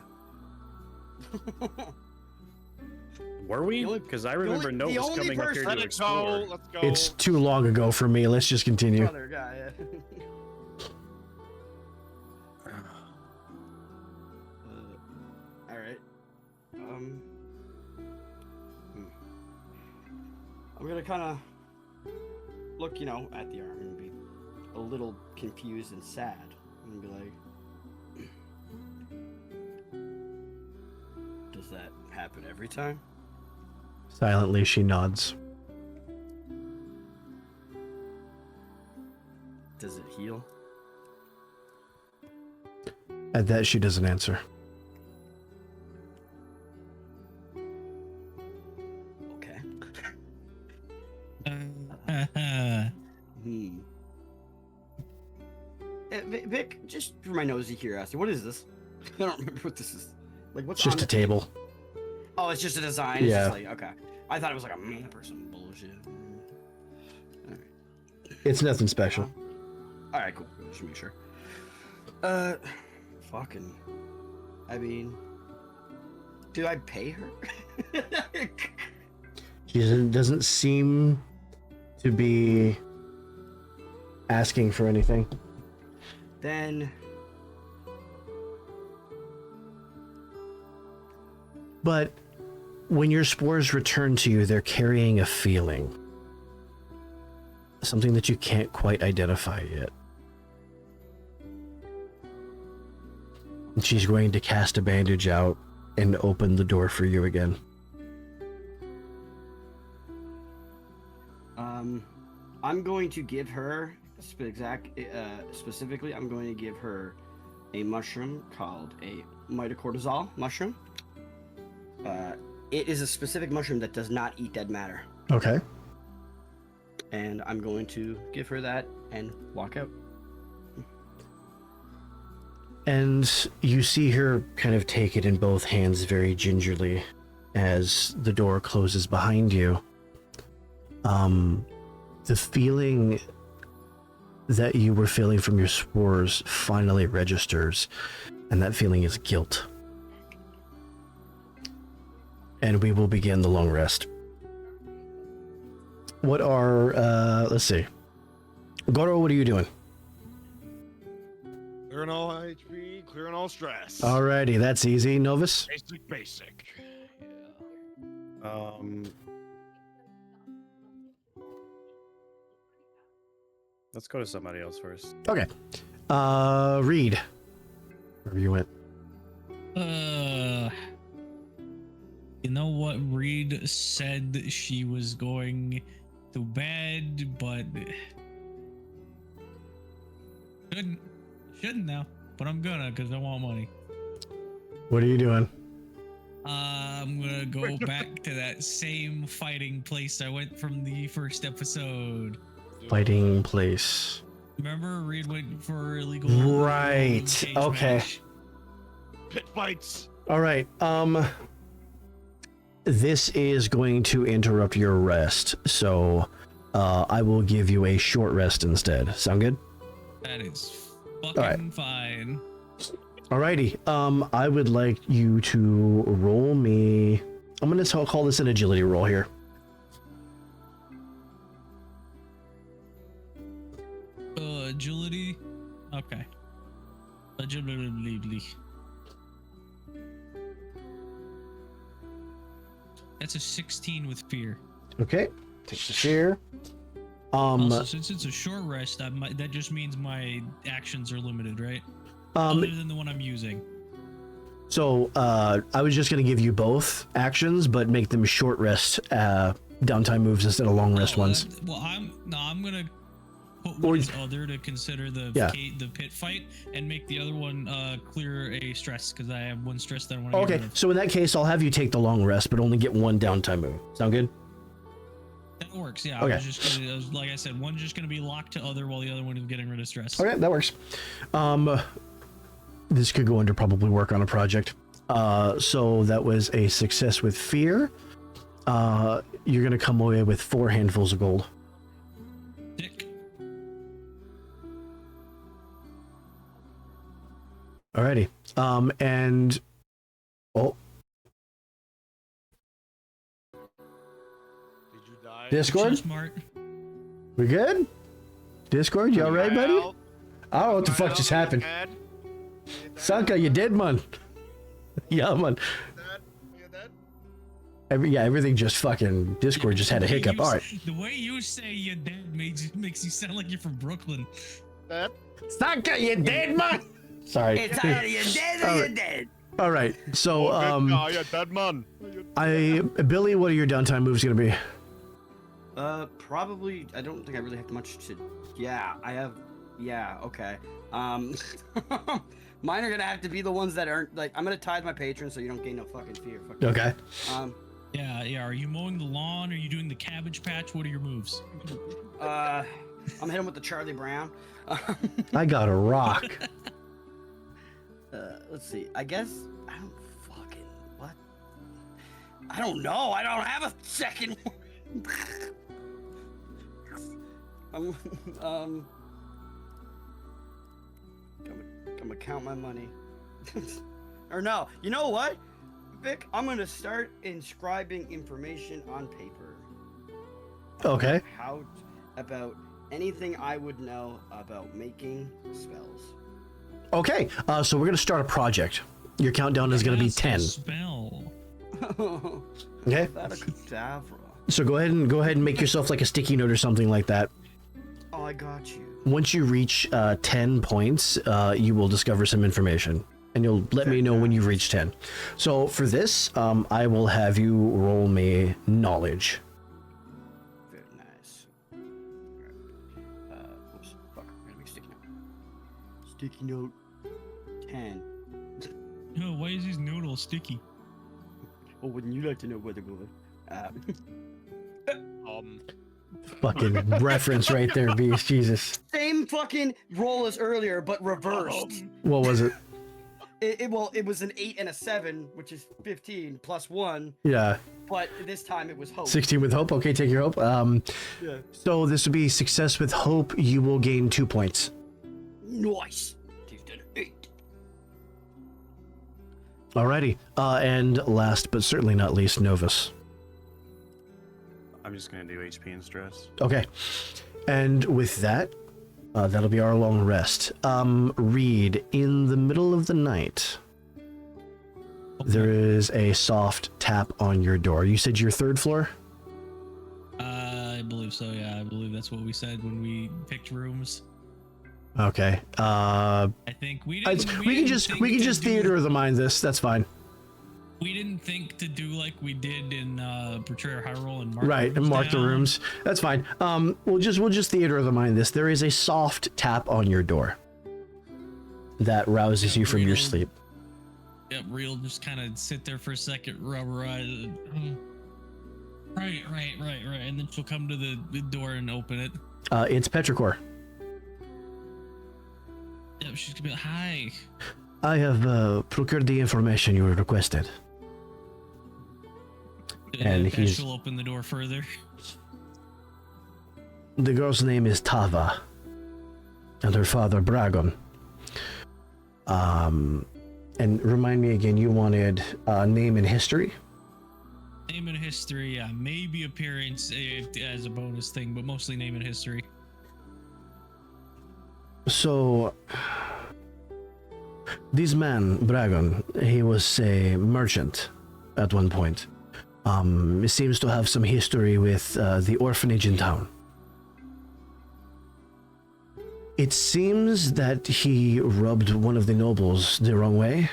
Were we?
The only-
Because I remember
the only
Novus coming up here
person-
to
Let it
explore.
go. Let's go.
It's too long ago for me. Let's just continue.
Other guy. Yeah. All right. I'm gonna kind of look, you know, at the arm and be a little confused and sad, and be like, "Does that happen every time?"
Silently, she nods.
Does it heal?
At that, she doesn't answer.
Okay. Vic, just for my nosy curiosity, what is this? I don't remember what this is. Like, what's
It's just
on
a
the
table.
Oh, it's just a design. It's
Yeah.
just like, okay. I thought it was like a map or some bullshit.
It's nothing special.
All right, cool. Just make sure. Fucking. I mean, do I pay her?
She doesn't seem to be asking for anything.
Then
But when your spores return to you, they're carrying a feeling. Something that you can't quite identify yet. And she's going to cast a bandage out and open the door for you again.
I'm going to give her specifically. I'm going to give her a mushroom called a mitocortisol mushroom. It is a specific mushroom that does not eat dead matter.
Okay.
And I'm going to give her that and walk out.
And you see her kind of take it in both hands very gingerly as the door closes behind you. The feeling that you were feeling from your spores finally registers, and that feeling is guilt. And we will begin the long rest. What are, let's see. Goro, what are you doing?
Clearing all HP, clearing all stress.
Alrighty, that's easy. Novus?
Basic. Yeah.
Let's go to somebody else first.
Okay. Reed. Wherever you went.
You know what? Reed said she was going to bed, but shouldn't now. But I'm gonna, because I want money.
What are you doing?
I'm gonna go back to that same fighting place I went from the first episode.
Fighting place.
Remember, Reed went for illegal.
Right.
cage
Okay.
match?
Pit fights.
All right. This is going to interrupt your rest, so I will give you a short rest instead. Sound good?
That is fucking fine.
Alrighty. I would like you to roll me. I'm gonna call this an agility roll here.
Agility. Okay. Agility. That's a 16 with fear.
Okay. Take the fear.
Also, since it's a short rest, that just means my actions are limited, right? Other than the one I'm using.
So I was just gonna give you both actions, but make them short rest downtime moves instead of long rest ones.
I'm gonna put one as other to consider the pit fight, and make the other one clear a stress, because I have one stress that I want to get rid of.
So in that case, I'll have you take the long rest, but only get one downtime move. Sound good?
That works, yeah.
Okay.
I was just gonna, like I said, one's just gonna be locked to other while the other one is getting rid of stress.
Okay, that works. This could go under probably work on a project. So that was a success with fear. You're gonna come away with 4 handfuls of gold.
Dick.
Alrighty. And
Did you die?
Discord,
So smart.
we good? Discord, you alright, buddy? I don't know what the fuck just happened. Sanka, you dead, man. Yeah, man.
You dead?
Everything just fucking Discord just had a hiccup. All right.
The way you say you're dead makes you sound like you're from Brooklyn.
Dead?
Sanka, you dead, man. Sorry.
It's either you're dead or you're dead.
All right. So,
Yeah, dead man.
Billy, what are your downtime moves gonna be?
Probably. I don't think I really have much to. Yeah, I have. Yeah, okay. Mine are gonna have to be the ones that aren't like. I'm gonna tithe my patron so you don't gain no fucking fear.
Okay.
Yeah. Are you mowing the lawn? Are you doing the cabbage patch? What are your moves?
I'm hitting with the Charlie Brown.
I got a rock.
Let's see. I guess I don't fucking what. I don't know. I don't have a second one. I'm gonna count my money. Or no, you know what, Vic? I'm gonna start inscribing information on paper.
Okay.
About anything I would know about making spells.
Okay. So we're gonna start a project. Your countdown is gonna be
That's a
10.
Spell.
Okay.
Cadabra.
So go ahead and make yourself like a sticky note or something like that.
Oh, I got you.
Once you reach 10 points, you will discover some information, and you'll let me know when you've reached 10. So for this, I will have you roll me knowledge.
Very nice. Oops, fuck. I'm gonna make sticky note. Sticky note 10.
No, why is his noodle sticky?
Oh, wouldn't you like to know where to go?
Fucking reference right there, Beast. Jesus.
Same fucking roll as earlier, but reversed.
What was it?
It was an 8 and a 7, which is 15 plus 1.
Yeah.
But this time it was hope.
16 with hope. Okay, take your hope.
Yeah.
So this would be success with hope. You will gain 2 points.
Nice. He's done 8.
Alrighty. And last but certainly not least, Novus.
I'm just gonna do HP and stress.
Okay. And with that, that'll be our long rest. Reed, in the middle of the night, there is a soft tap on your door. You said your 3rd floor?
I believe so, yeah. I believe that's what we said when we picked rooms.
Okay.
I think we
we can just
do-
theater of the mind this. That's fine.
We didn't think to do like we did in Portray High Roll and mark
Right, and mark the
down.
rooms. That's fine. We'll just theater of the mind this. There is a soft tap on your door that rouses you from your sleep.
Yep, real just kind of sit there for a second, rubberize. Right, and then she'll come to the door and open it.
It's Petrichor.
Yep, she's gonna be like, hi.
I have procured the information you requested. And
Okay,
he's-
she'll open the door further.
The girl's name is Tava, and her father Bragon. And remind me again, you wanted name and history?
Name and history, yeah, maybe appearance as a bonus thing, but mostly name and history.
So, this man, Bragon, he was a merchant at one point. He seems to have some history with the orphanage in town. It seems that he rubbed one of the nobles the wrong way,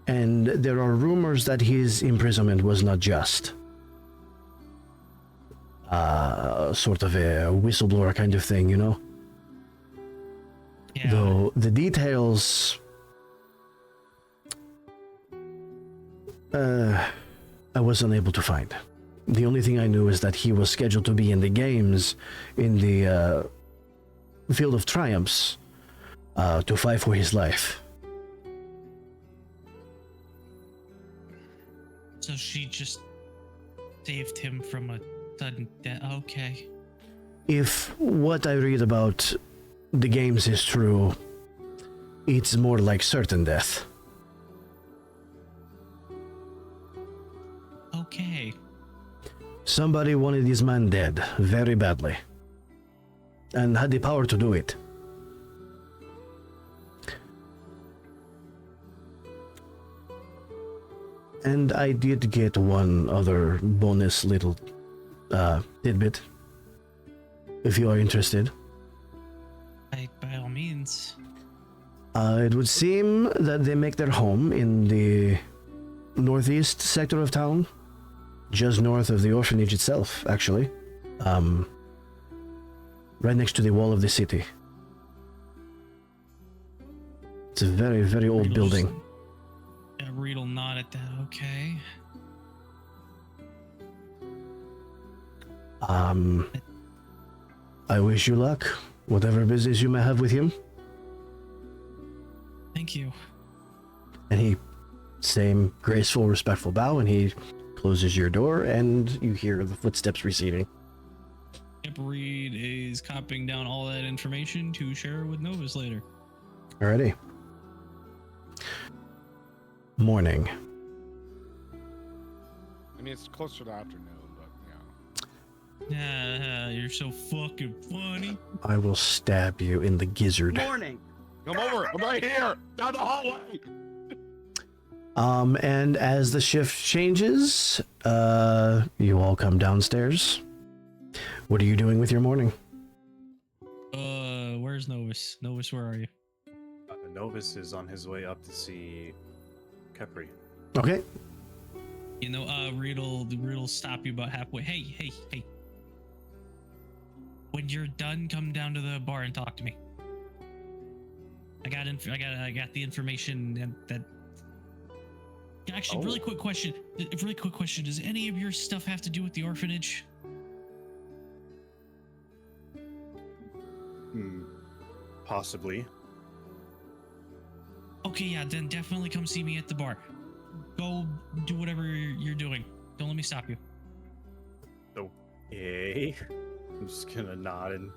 and there are rumors that his imprisonment was not just. Sort of a whistleblower kind of thing, you know?
Yeah.
Though the details... I was unable to find. The only thing I knew is that he was scheduled to be in the games in the Field of Triumphs to fight for his life.
So she just saved him from a sudden death. Okay.
If what I read about the games is true, it's more like certain death.
Okay.
Somebody wanted this man dead very badly, and had the power to do it. And I did get one other bonus little tidbit, if you are interested.
By all means.
It would seem that they make their home in the northeast sector of town, just north of the orphanage itself, actually. Right next to the wall of the city. It's a very, very old building.
Yeah, Reed will nod at that. Okay.
I wish you luck, whatever business you may have with him.
Thank you.
And he, same graceful, respectful bow, and he closes your door, and you hear the footsteps receding.
Yep, Reed is copying down all that information to share with Novus later.
Alrighty. Morning.
I mean, it's closer to afternoon, but yeah.
Yeah, you're so fucking funny.
I will stab you in the gizzard.
Morning.
Come over. I'm right here. Down the hallway.
And as the shift changes, you all come downstairs. What are you doing with your morning?
Where's Novus? Novus, where are you?
Novus is on his way up to see Kepri.
Okay.
You know, Reed'll stop you about halfway. Hey. When you're done, come down to the bar and talk to me. I got the information that. Actually, really quick question. Does any of your stuff have to do with the orphanage?
Possibly.
Okay, yeah, then definitely come see me at the bar. Go do whatever you're doing. Don't let me stop you.
Okay. I'm just gonna nod and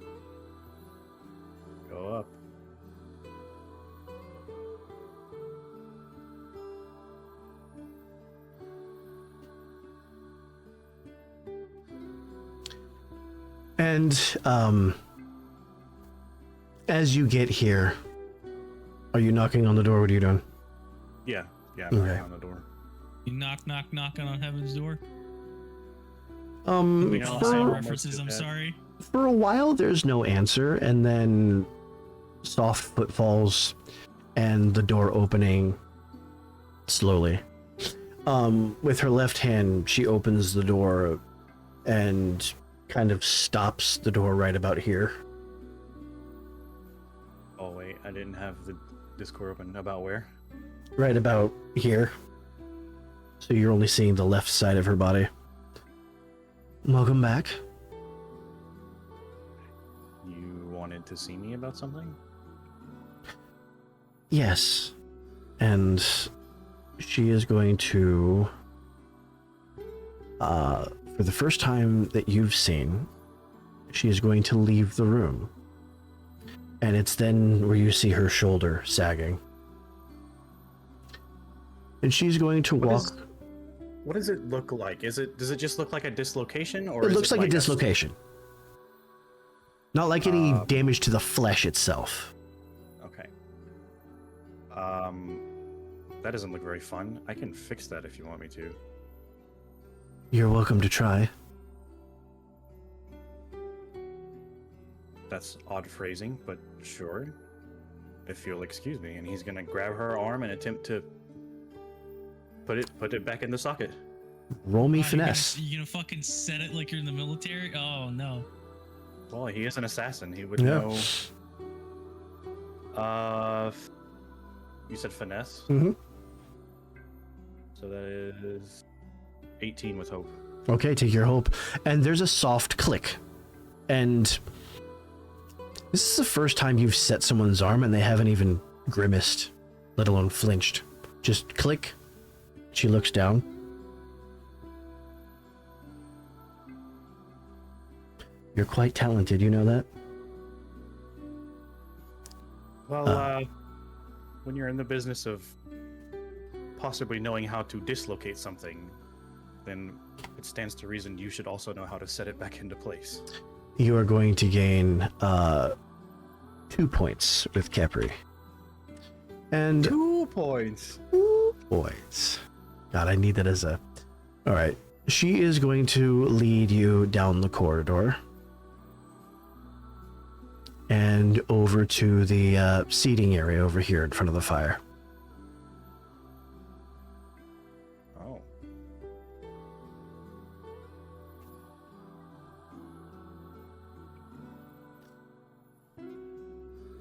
go up.
And as you get here, are you knocking on the door? What are you doing?
Yeah, I'm
Okay.
knocking on the door.
You knocking on heaven's door.
We know
All
how
references.
much
I'm
it had.
sorry.
For a while, there's no answer, and then soft footfalls and the door opening slowly. With her left hand, she opens the door and kind of stops the door right about here.
Oh wait, I didn't have the Discord open. About where?
Right about here. So you're only seeing the left side of her body. Welcome back.
You wanted to see me about something?
Yes. And she is going to, for the first time that you've seen, she is going to leave the room. And it's then where you see her shoulder sagging. And she's going to walk.
What does it look like? Does it just look like a dislocation, or
It
is
looks like a dislocation. Not like any damage to the flesh itself.
Okay. That doesn't look very fun. I can fix that if you want me to.
You're welcome to try.
That's odd phrasing, but sure. If you'll excuse me. And he's gonna grab her arm and attempt to put it back in the socket.
Roll me
Wow,
finesse.
You gonna fucking set it like you're in the military? Oh no.
Well, he is an assassin. He would
Yeah.
know. You said finesse,
Mm-hmm.
so that is 18 with hope.
Okay, take your hope. And there's a soft click. And this is the first time you've set someone's arm and they haven't even grimaced, let alone flinched. Just click. She looks down. You're quite talented, you know that?
Well, when you're in the business of possibly knowing how to dislocate something, then it stands to reason you should also know how to set it back into place.
You are going to gain 2 points with Kepri. And
2 points.
2 points. God, I need that as a... Alright. She is going to lead you down the corridor. And over to the seating area over here in front of the fire.
Oh.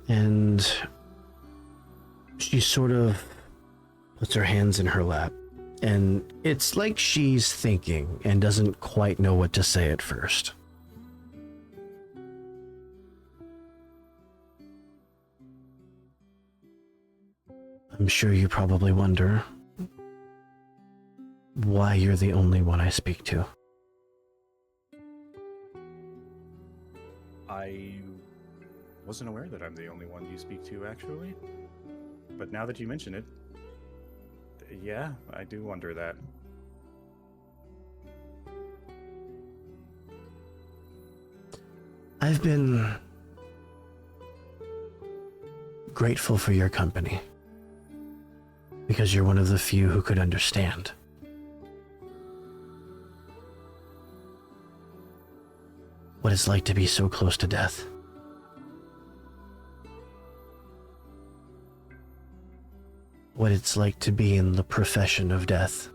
And she sort of puts her hands in her lap. And it's like she's thinking and doesn't quite know what to say at first. I'm sure you probably wonder why you're the only one I speak to.
I wasn't aware that I'm the only one you speak to, actually. But now that you mention it, yeah, I do wonder that.
I've been grateful for your company. because you're one of the few who could understand. What it's like to be so close to death. What it's like to be in the profession of death.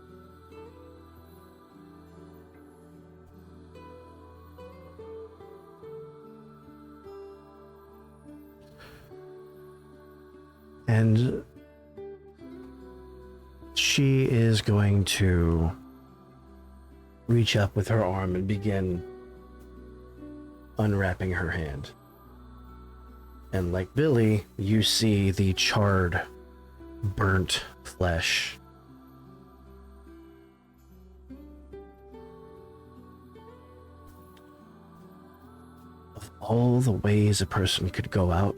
And she is going to reach up with her arm and begin unwrapping her hand. And like Billy, you see the charred, burnt flesh. Of all the ways a person could go out,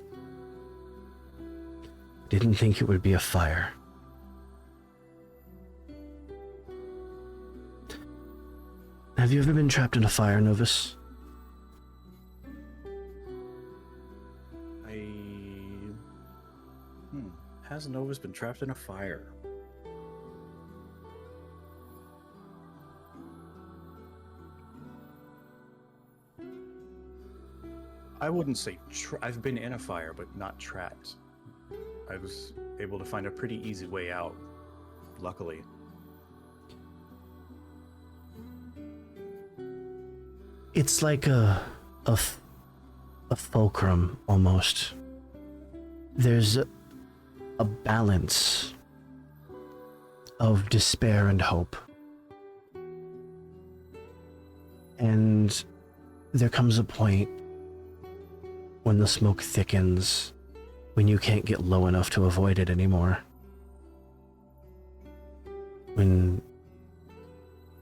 didn't think it would be a fire. Have you ever been trapped in a fire, Novus?
Has Novus been trapped in a fire? I wouldn't say I've been in a fire, but not trapped. I was able to find a pretty easy way out, luckily.
It's like a fulcrum, almost. There's a balance of despair and hope. And there comes a point when the smoke thickens, when you can't get low enough to avoid it anymore. When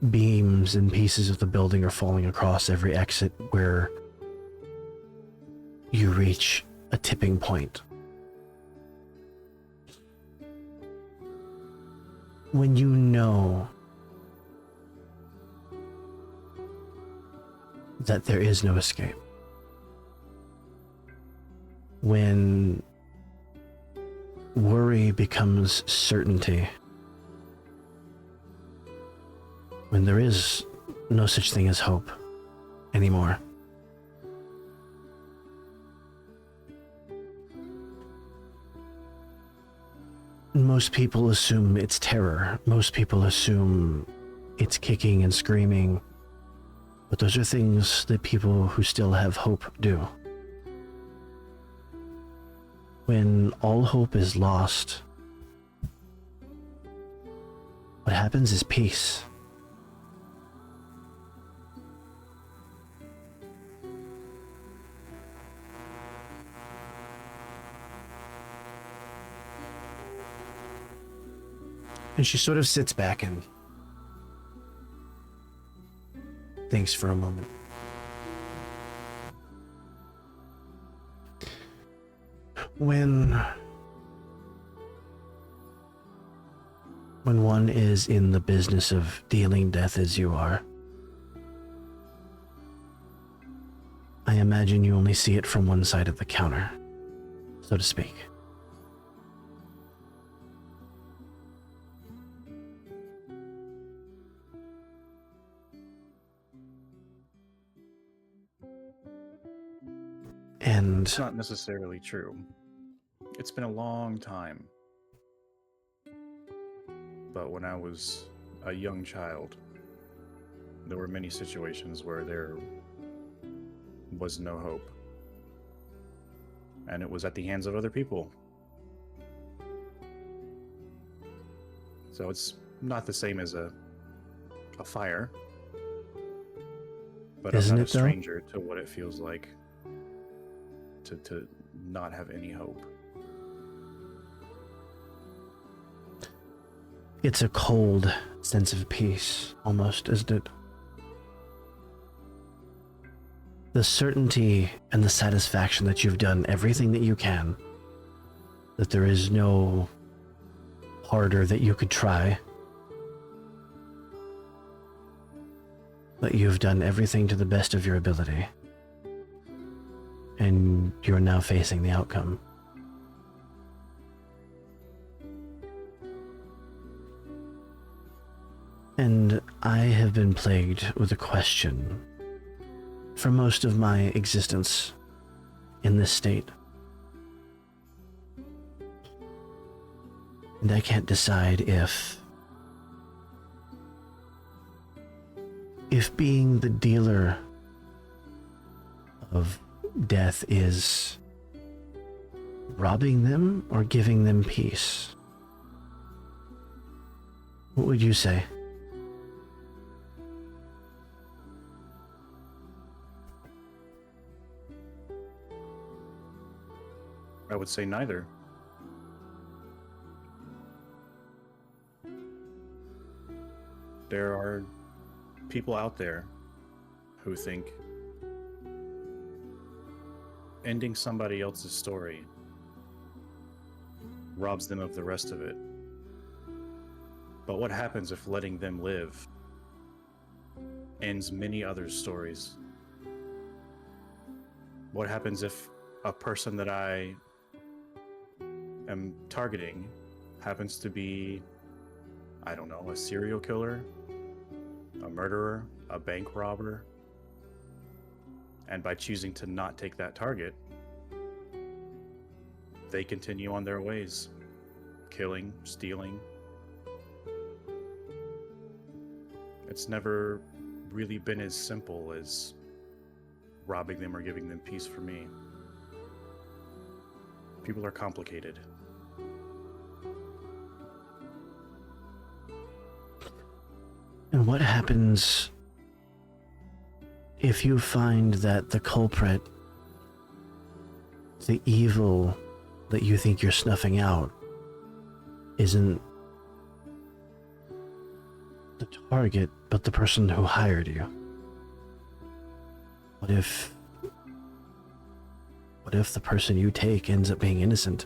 beams and pieces of the building are falling across every exit, where you reach a tipping point. When you know that there is no escape. When worry becomes certainty. When there is no such thing as hope anymore. Most people assume it's terror. Most people assume it's kicking and screaming. But those are things that people who still have hope do. When all hope is lost, what happens is peace. And she sort of sits back and thinks for a moment. When one is in the business of dealing death as you are, I imagine you only see it from one side of the counter, so to speak. And
it's not necessarily true. It's been a long time. But when I was a young child, there were many situations where there was no hope. And it was at the hands of other people. So it's not the same as a fire. But
Isn't
I'm
it,
not a stranger to what it feels like to not have any hope.
It's a cold sense of peace, almost, isn't it? The certainty and the satisfaction that you've done everything that you can, that there is no harder that you could try, that you've done everything to the best of your ability. And you're now facing the outcome. And I have been plagued with a question for most of my existence in this state. And I can't decide if being the dealer of death is robbing them or giving them peace. What would you say?
I would say neither. There are people out there who think ending somebody else's story robs them of the rest of it. But what happens if letting them live ends many others' stories? What happens if a person that I am targeting happens to be, I don't know, a serial killer, a murderer, a bank robber, and by choosing to not take that target, they continue on their ways, killing, stealing. It's never really been as simple as robbing them or giving them peace for me. People are complicated.
And what happens if you find that the culprit, the evil that you think you're snuffing out, isn't the target, but the person who hired you? What if the person you take ends up being innocent?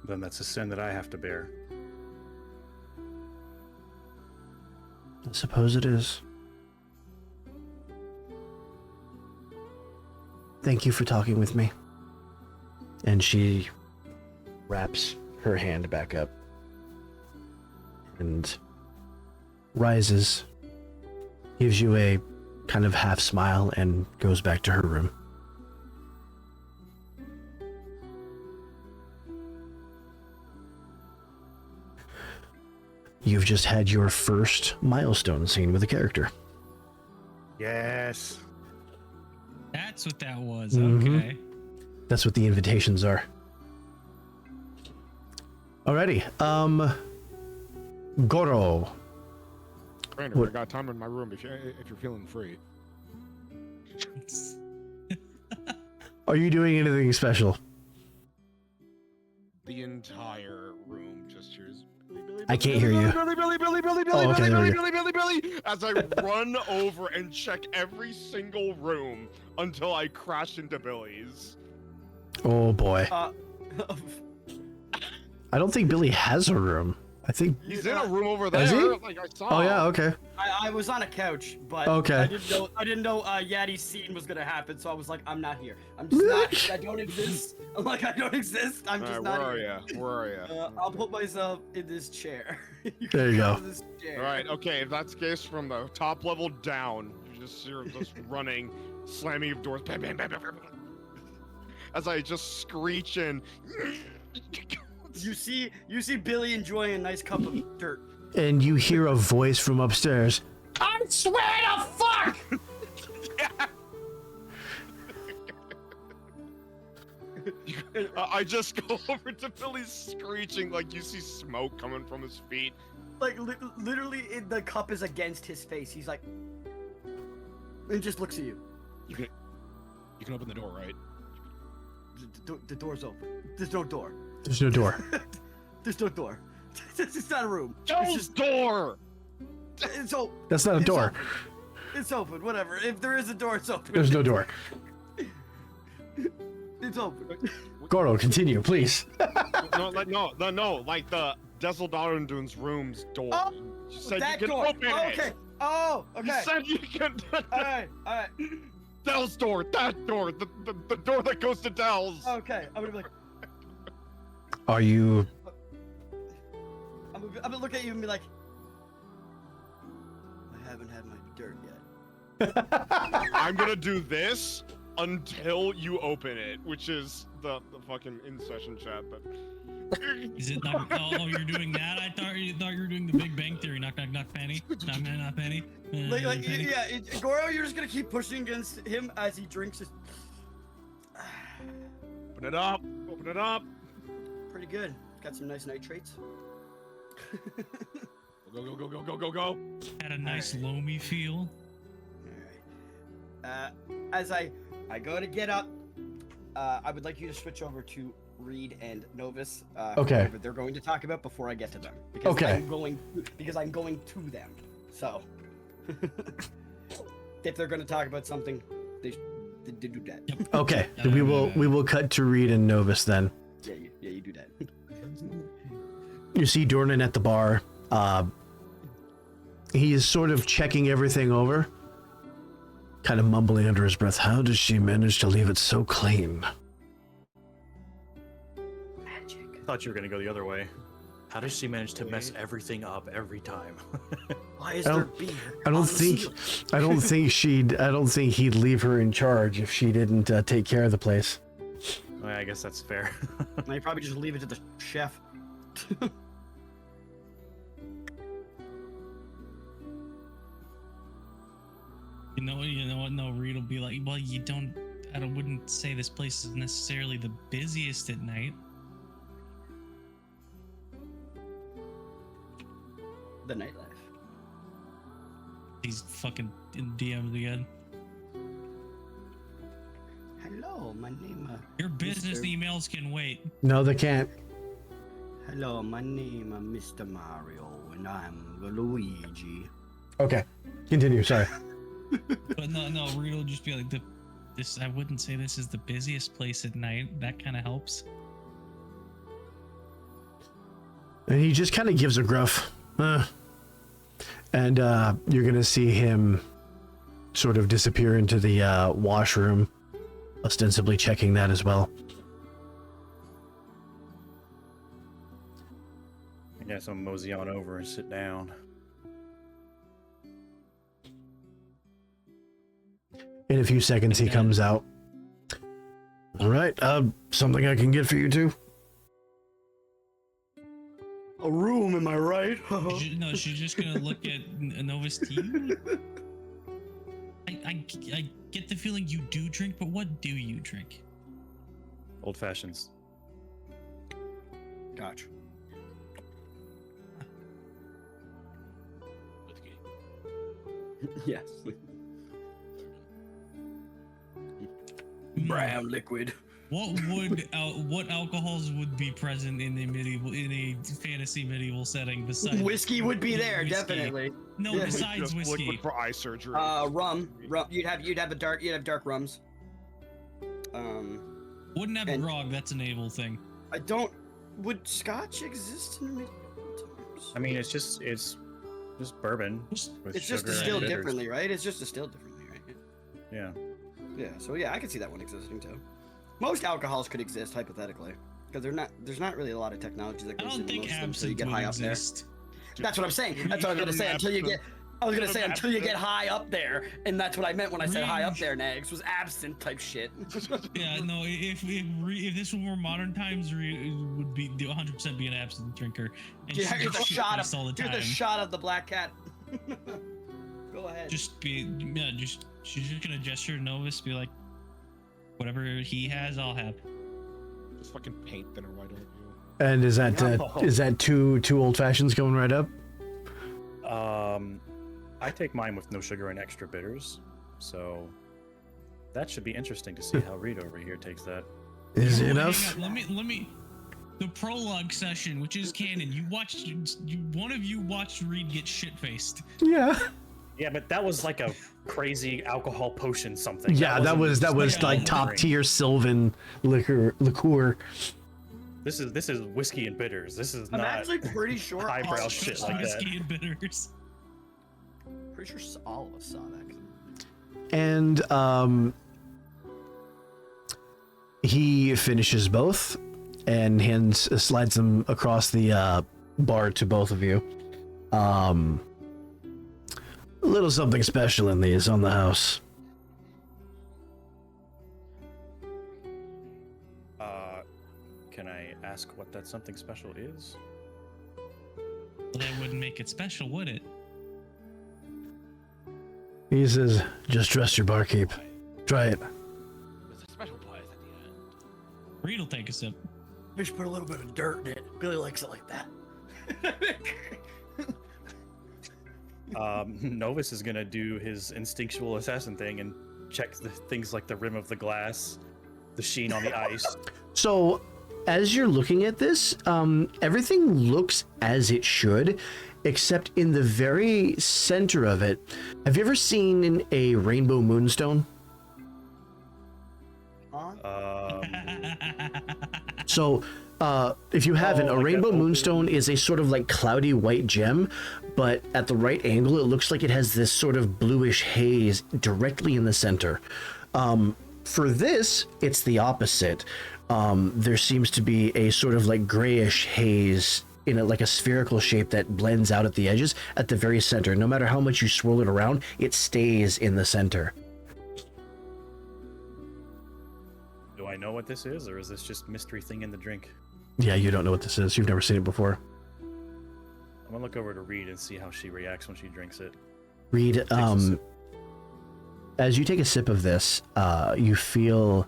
Then that's a sin that I have to bear.
I suppose it is. Thank you for talking with me. And she wraps her hand back up and rises, gives you a kind of half smile, and goes back to her room. You've just had your first milestone scene with a character.
Yes.
That's what that was.
Mhm.
Okay.
That's what the invitations are. Alrighty. Goro.
Brandon,
What?
I got time in my room if you're feeling free.
Are you doing anything special?
The entire room just hears
I can't hear you.
Billy,
Oh, okay, there we go.
Billy, as I run over and check every single room until I crash into Billy's.
Oh boy. I don't think Billy has a room. I think.
He's in a room over there.
Is he?
Like I saw.
Oh yeah. Okay.
I was on a couch, but
Okay.
I didn't know Yadi's scene was gonna happen, so I was like, I'm not here. I'm just not. I don't exist. I'm like, I don't exist. I'm just not
where
here.
are you? Where are you?
I'll put myself in this chair.
There you go.
This chair.
All right. Okay. If that's the case, from the top level down, you just hear this running, slamming of doors, bam, bam, bam, bam, bam, as I just screech in.
You see Billy enjoying a nice cup of dirt.
And you hear a voice from upstairs.
I swear to fuck! I just go over to Billy screeching like you see smoke coming from his feet.
Like literally, the cup is against his face. He's like, and just looks at you.
You can open the door, right?
The door's open. There's no door.
There's no door.
There's no door. It's not a room. It's
Joe's
just
door!
it's open.
That's not a door.
It's open. Whatever. If there is a door, it's open.
There's no door.
It's open.
Goro, continue, please.
No, like the Darrington's room's door.
Oh,
You said
that
you can
door.
open
Oh,
it.
okay. Oh, okay.
You said you can.
All right.
Dell's door, that door, the door that goes to Dell's.
Okay. I'm gonna be like,
Are you
gonna look at you and be like, I haven't had my dirt yet.
I'm gonna do this until you open it, which is the fucking in-session chat. But
Is it not? Oh, you're doing that? I thought you were doing the Big Bang Theory. Knock, knock, knock, Penny. Knock, knock, knock, Penny. Penny.
Yeah, Goro, you're just gonna keep pushing against him as he drinks his.
open it up. Open it up.
Pretty good. Got some nice nitrates.
Go, go, go, go, go, go, go.
Had a nice loamy feel.
Alright. As I go to get up, I would like you to switch over to Reed and Novus.
Okay.
Whatever they're going to talk about before I get to them. Because
Okay.
I'm going to them. So. If they're going to talk about something, they do that.
Yep.
Okay, we will cut to Reed and Novus then.
Yeah, you do that.
You see Dornan at the bar. He is sort of checking everything over, kind of mumbling under his breath. How does she manage to leave it so clean?
Magic.
I thought you were gonna go the other way. How does she manage to mess everything up every time?
Why is
I
there
don't-
beer?
I don't
on the
think
ceiling?
I don't think he'd leave her in charge if she didn't take care of the place.
Well, I guess that's fair.
You probably just leave it to the chef.
You know what? No, Reed will be like, well, I wouldn't say this place is necessarily the busiest at night.
The nightlife.
He's fucking in DMs again.
Hello, my name.
Your business
Mr.
emails can wait.
No, they can't.
Hello, my name is Mr. Mario, and I'm Luigi.
Okay, continue. Sorry.
But no, Reed will just be like, this. I wouldn't say this is the busiest place at night. That kind of helps.
And he just kind of gives a gruff, and you're gonna see him sort of disappear into the washroom, ostensibly checking that as well.
I guess I'll mosey on over and sit down.
In a few seconds, he comes out. All right, something I can get for you too.
A room, am I right?
No, she's just gonna look at Novus to you. I get the feeling you do drink, but what do you drink?
Old fashions.
Gotcha. Yes. Brown liquid.
What alcohols would be present in a fantasy medieval setting besides
Whiskey would be there,
whiskey?
definitely.
No,
Yeah.
besides
Just
whiskey.
liquid for eye surgery.
Rum. You'd have dark rums.
Wouldn't have
and-
grog. That's an able thing.
Would Scotch exist in medieval times?
I mean, it's just bourbon. With
It's just
sugar and
distilled
bitters.
differently, right? It's just distilled differently, right?
Yeah.
Yeah, so yeah, I could see that one existing too. Most alcohols could exist hypothetically, because there's not really a lot of technology that
I
goes
don't
into
think
most of them, so you
absinthe
get
would
high up there.
exist.
That's what I'm saying. That's what I was gonna say. Until you get high up there, and that's what I meant when I said high up there. Nags was absinthe type shit.
Yeah, no. If this were more modern times, it would be 100% be an absinthe drinker. And
Yeah,
she'd
here's
get
a shot
shit-faced all the
here's
time.
a shot of the black cat. Go ahead.
She's just gonna gesture to Novus, be like, whatever he has, I'll have.
Just fucking paint thinner, why don't you?
And is that two old fashions going right up?
I take mine with no sugar and extra bitters, so that should be interesting to see how Reed over here takes that.
Is it
Hang
enough?
on, let me. The prologue session, which is canon, one of you watched Reed get shit faced.
Yeah.
Yeah, but that was like a crazy alcohol potion something.
Yeah, that was
like
like
a
top tier Sylvan liqueur.
This is whiskey and bitters. This is
I'm
not
actually pretty sure.
highbrow shit like that.
Whiskey and bitters.
Pretty sure all of us saw that.
And he finishes both and slides them across the bar to both of you. A little something special in these on the house.
Can I ask what that something special is?
That wouldn't make it special, would it?
He says, just trust your barkeep. Try it.
There's a special prize at the end.
Reed'll take a sip.
We should put a little bit of dirt in it. Billy likes it like that.
Novus is gonna do his instinctual assassin thing and check the things like the rim of the glass, the sheen on the ice.
So, as you're looking at this, everything looks as it should, except in the very center of it. Have you ever seen a rainbow moonstone? So, if you haven't, a
like
rainbow
that
moonstone is a sort of like cloudy white gem, but at the right angle, it looks like it has this sort of bluish haze directly in the center. For this, it's the opposite. There seems to be a sort of like grayish haze in like a spherical shape that blends out at the edges at the very center. No matter how much you swirl it around, it stays in the center.
Do I know what this is, or is this just mystery thing in the drink?
Yeah, you don't know what this is. You've never seen it before.
I'm gonna look over to Reed and see how she reacts when she drinks it.
Reed, as you take a sip of this, you feel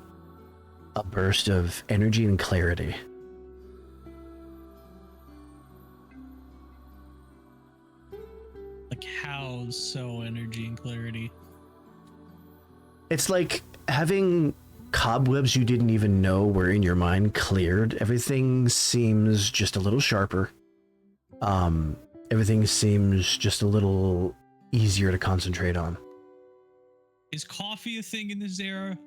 a burst of energy and clarity.
Like how so energy and clarity?
It's like having cobwebs you didn't even know were in your mind cleared. Everything seems just a little sharper. Everything seems just a little easier to concentrate on.
Is coffee a thing in this era?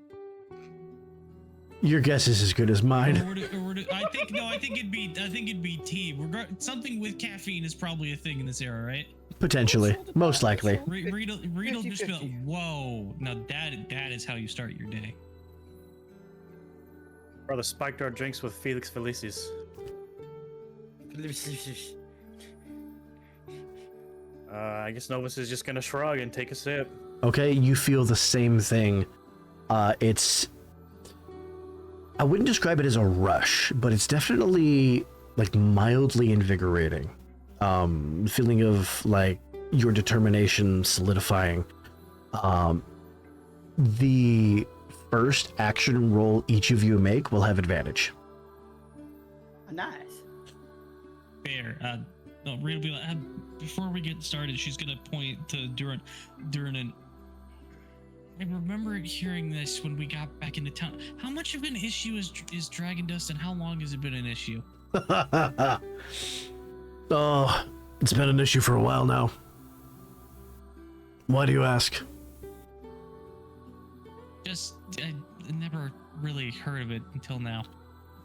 Your guess is as good as mine.
I think it'd be tea. Something with caffeine is probably a thing in this era, right?
Potentially. Most likely.
Reed'll just be like, whoa. Now that is how you start your day.
Brother, spiked our drinks with Felix Felicis. I guess Novus is just gonna shrug and take a sip.
Okay, you feel the same thing. It's... I wouldn't describe it as a rush, but it's definitely like mildly invigorating. Feeling of like your determination solidifying. The first action roll each of you make will have advantage.
Nice.
Fair. No, Reed'll be like, before we get started, she's gonna point to Durin and I remember hearing this when we got back into town. How much of an issue is Dragon Dust, and how long has it been an issue?
Oh, it's been an issue for a while now. Why do you ask?
Just, I never really heard of it until now.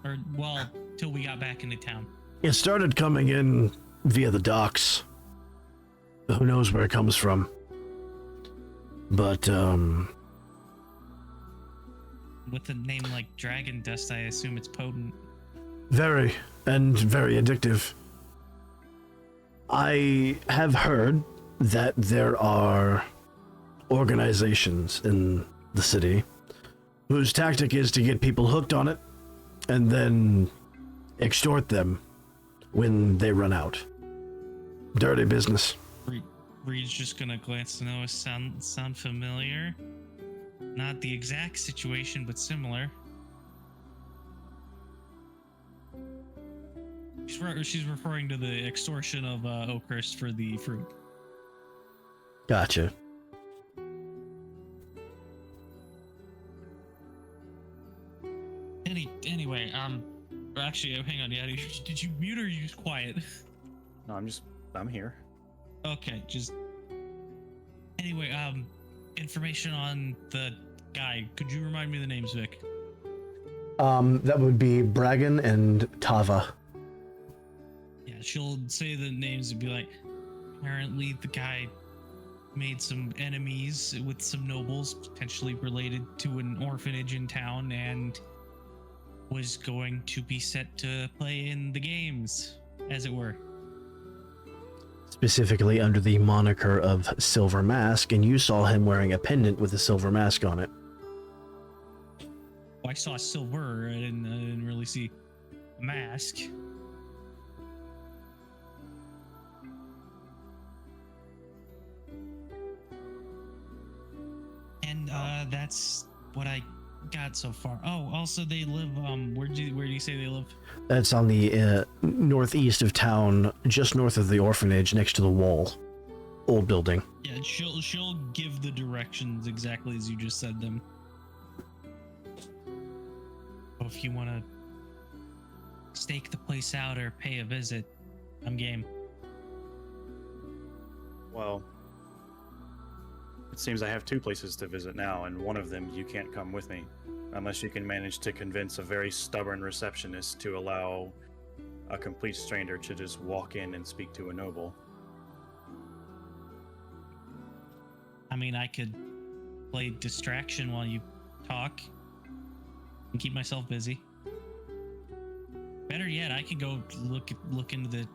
Or, well, till we got back into town.
It started coming in via the docks. Who knows where it comes from? But,
with a name like Dragon Dust, I assume it's potent.
very addictive. I have heard that there are organizations in the city whose tactic is to get people hooked on it and then extort them when they run out. Dirty business.
Reed's just gonna glance to know. Sound familiar? Not the exact situation, but similar. She's referring to the extortion of Oakhurst for the fruit.
Gotcha.
Anyway, actually, hang on. Yeah, did you mute or use quiet?
No, I'm here.
Okay, just anyway, information on the guy. Could you remind me the names, Vic?
That would be Bragan and Tava.
Yeah, she'll say the names and be like, apparently the guy made some enemies with some nobles, potentially related to an orphanage in town, and was going to be set to play in the games, as it were.
specifically under the moniker of Silver Mask, and you saw him wearing a pendant with a silver mask on it.
Oh, I saw silver. I didn't really see a mask. And that's what I got so far. Oh, also they live. Where do you say they live?
That's on the northeast of town, just north of the orphanage, next to the wall. Old building.
Yeah, she'll give the directions exactly as you just said them. So if you want to stake the place out or pay a visit, I'm game.
Well, it seems I have 2 places to visit now, and one of them you can't come with me. Unless you can manage to convince a very stubborn receptionist to allow a complete stranger to just walk in and speak to a noble.
I mean, I could play distraction while you talk and keep myself busy. Better yet, I can go look into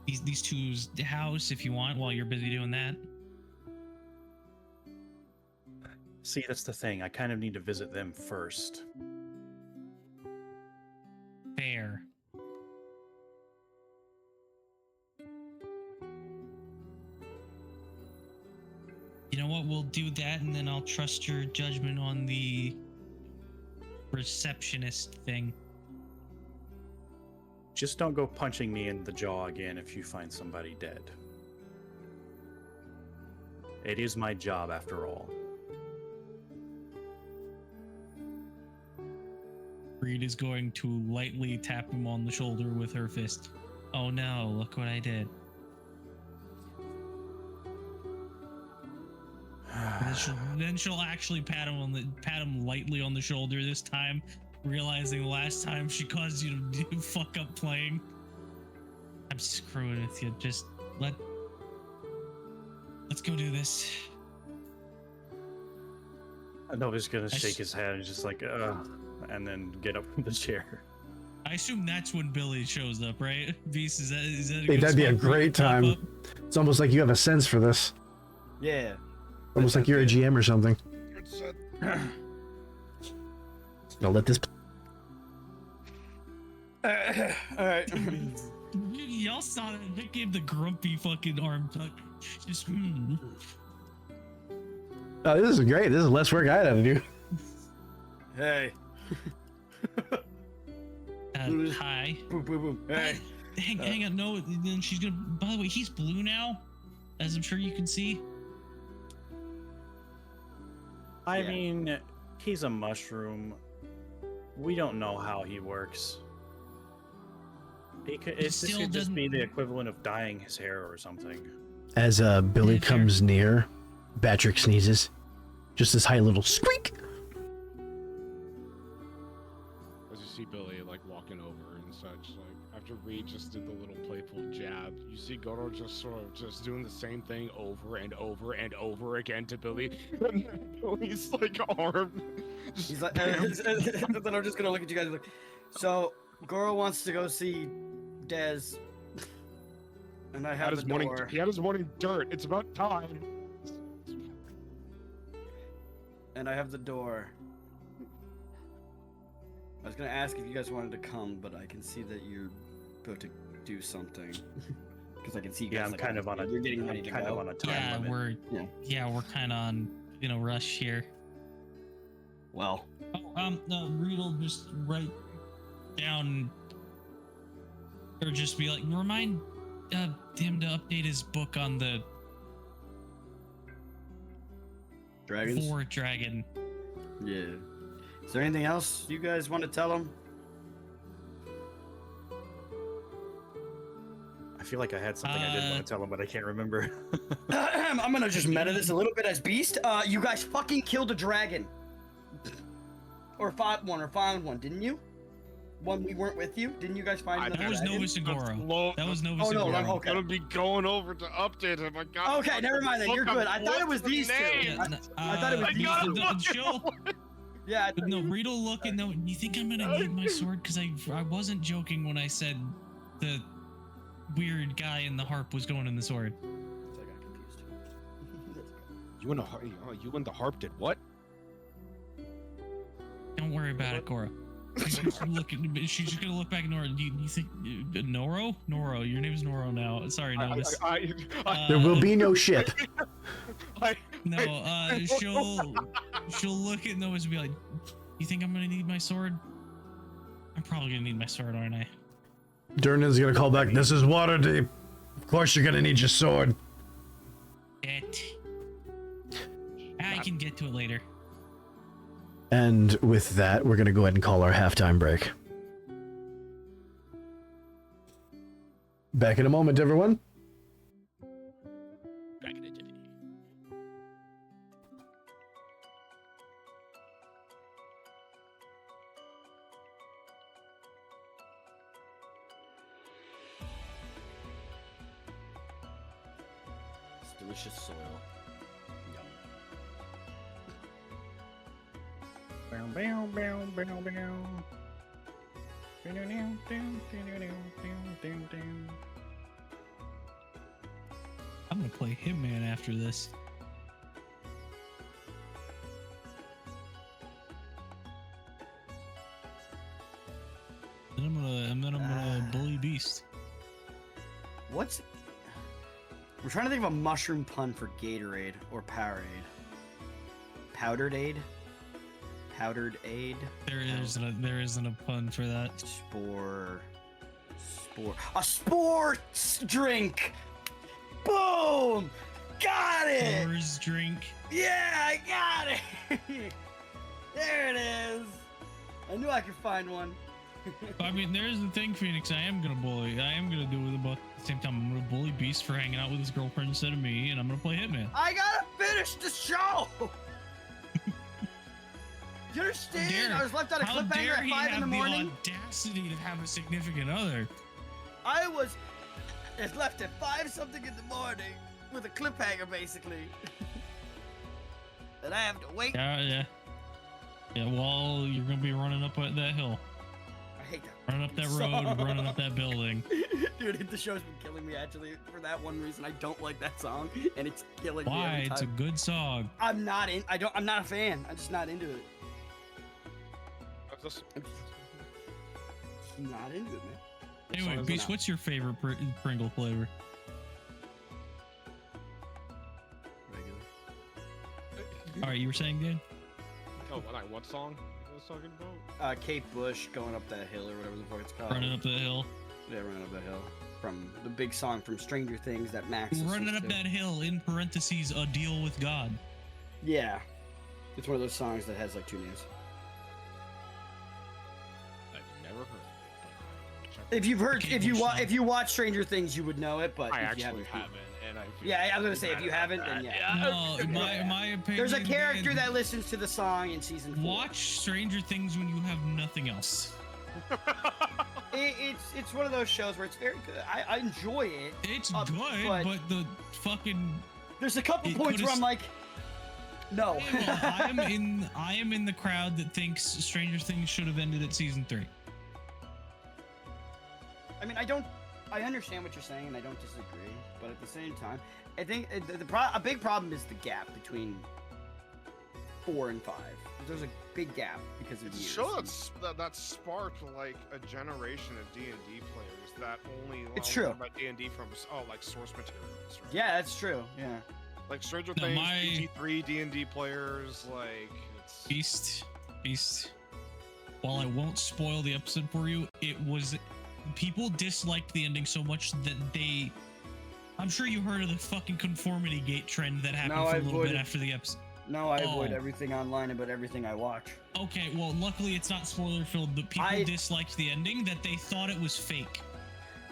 these two's house if you want while you're busy doing that.
See, that's the thing. I kind of need to visit them first.
Fair. You know what? We'll do that, and then I'll trust your judgment on the receptionist thing.
Just don't go punching me in the jaw again if you find somebody dead. It is my job, after all.
Reed is going to lightly tap him on the shoulder with her fist. Oh no, look what I did. Then she'll actually pat him lightly on the shoulder this time, realizing the last time she caused you to fuck up playing. I'm screwing with you. Just let's go do this.
Nova's gonna shake his head and just like, and then get up from the chair.
I assume that's when Billy shows up, right? Beast, is that a
Hey,
good
that'd be a
spot for him
great
to pop
time.
up?
It's almost like you have a sense for this.
Yeah.
Almost like you're a GM or something.
Good set.
I'll let this.
Alright.
Y'all saw that. Nick gave the grumpy fucking arm tuck. Just,
Oh, this is great. This is less work I had to do.
Hey.
Hi.
Boom, boom, boom. Hey.
Hang on. No, then she's gonna. By the way, he's blue now, as I'm sure you can see.
I mean, he's a mushroom. We don't know how he works. It
still
could just be
doesn't-
the equivalent of dyeing his hair or something.
As Billy
Yeah,
comes near, Patrick sneezes. Just this high little squeak.
As you see Billy like walking over and such, like after Reed just did the little playful jab, you see Goro just sort of just doing the same thing over and over and over again to Billy. And then Billy's like arm.
He's like, and then I'm just gonna look at you guys like, so Goro wants to go see Dez, and I have the door.
He had his morning dirt. It's about time.
And I have the door. I was gonna ask if you guys wanted to come, but I can see that you're about to do something. Because I can see you guys.
Yeah, I'm
like,
kind of on a.
You're getting ready
I'm
to
kind
go.
of on a time
Yeah,
limit.
we're kind of on rush here.
Well,
Oh, no, Reed will just write down, or just be like, remind him to update his book on the
dragons.
Four Dragon.
Yeah. Is there anything else you guys want to tell him?
I feel like I had something I did want to tell him, but I can't remember.
I'm gonna just meta this a little bit as Beast. You guys fucking killed a dragon. Or found one, didn't you? When we weren't with you, didn't you guys find the
That was
dragon?
Nova Segoro. That was Nova
Oh, no,
Segoro.
I'm okay.
I'm gonna be going over to update him. I got.
Okay, never mind then. You're good. I thought it was these two. I thought it was
I
these
got
two.
him.
Chill.
Yeah.
No, Reed will look and you think I'm gonna need my sword? Because I wasn't joking when I said the weird guy in the harp was going in the sword.
So I got confused.
You and the harp did what?
Don't worry about it, Cora. She's just gonna look back at Nora. You think Noro? Noro, your name's Noro now. Sorry, Novus.
There will be no ship.
She'll look at Novus and be like, "You think I'm gonna need my sword? I'm probably gonna need my sword, aren't I?"
Durnan's gonna call back. This is Waterdeep. Of course you're gonna need your sword.
I can get to it later.
And with that, we're gonna go ahead and call our halftime break. Back in a moment, everyone.
Back in a jiffy.
It's delicious soil. Yum.
I'm gonna play Hitman after this. Then I'm gonna bully Beast.
What's... I'm trying to think of a mushroom pun for Gatorade or Powerade. Powdered aid? Powdered aid?
There isn't a pun for that.
Spore. A sports drink! Boom! Got it!
Spores drink.
Yeah, I got it! There it is! I knew I could find one.
I mean, there's the thing, Phoenix. I am gonna do it, but at the same time, I'm gonna bully Beast for hanging out with his girlfriend instead of me, and I'm gonna play Hitman.
I gotta finish the show! You understand?
Dare-
I was left on a
How
cliffhanger
dare
at
he
5 in the
have
morning.
the audacity to have a significant other?
I was left at 5 something in the morning with a cliffhanger, basically. And I have to wait.
Yeah. Well, you're gonna be running up that hill,
I hate that.
running up that road,
song.
running up that building.
Dude, the show's been killing me, actually. For that one reason, I don't like that song, and it's killing me
Why?
every
It's a
time.
good song.
I'm not a fan. I'm just not into it. I'm just not into it, man.
Anyway,
songs
Beast,
are not-
what's your favorite Pringle flavor?
Regular.
All right, you were saying, Dan?
Oh, what song I was talking about?
Kate Bush going up that hill or whatever the fuck it's called.
Running up that hill.
Yeah, running up that hill. From the big song from Stranger Things that Max
Running
listens
up
to.
that hill, in parentheses, a deal with God.
Yeah. It's one of those songs that has like 2 names.
I've never heard.
If you've heard,
Kate
if you
Bush song.
if you watch Stranger Things, you would know it. But
I
if you
actually haven't, and I.
Yeah, I was gonna say if you haven't, then yeah.
No, in my opinion,
There's a character
Dan,
that listens to the song in season 4.
watch Stranger Things when you have nothing else.
It's one of those shows where it's very good. I enjoy it.
It's
But-
good, but the fucking
There's a couple
It
points where
could've-
I'm like, no.
I am in the crowd that thinks Stranger Things should have ended at season 3.
I mean, I understand what you're saying, and I don't disagree. But at the same time, I think a big problem is the gap between 4 and 5. There's a big gap because of
It's a
years.
show that sparked like a generation of D&D players that only
It's
learned
true.
about D&D from like source materials. Right?
Yeah, that's true. Yeah.
Like Stranger
No,
Things,
my-
PG3 D&D players, like it's.
Beast. While I won't spoil the episode for you, people disliked the ending so much that I'm sure you heard of the fucking conformity gate trend that happened
No,
for
I
a little bit
avoided-
after the episode.
No, I avoid
Oh.
everything online about everything I watch.
Okay, well, luckily it's not spoiler filled, but people
I-
disliked the ending that they thought it was fake.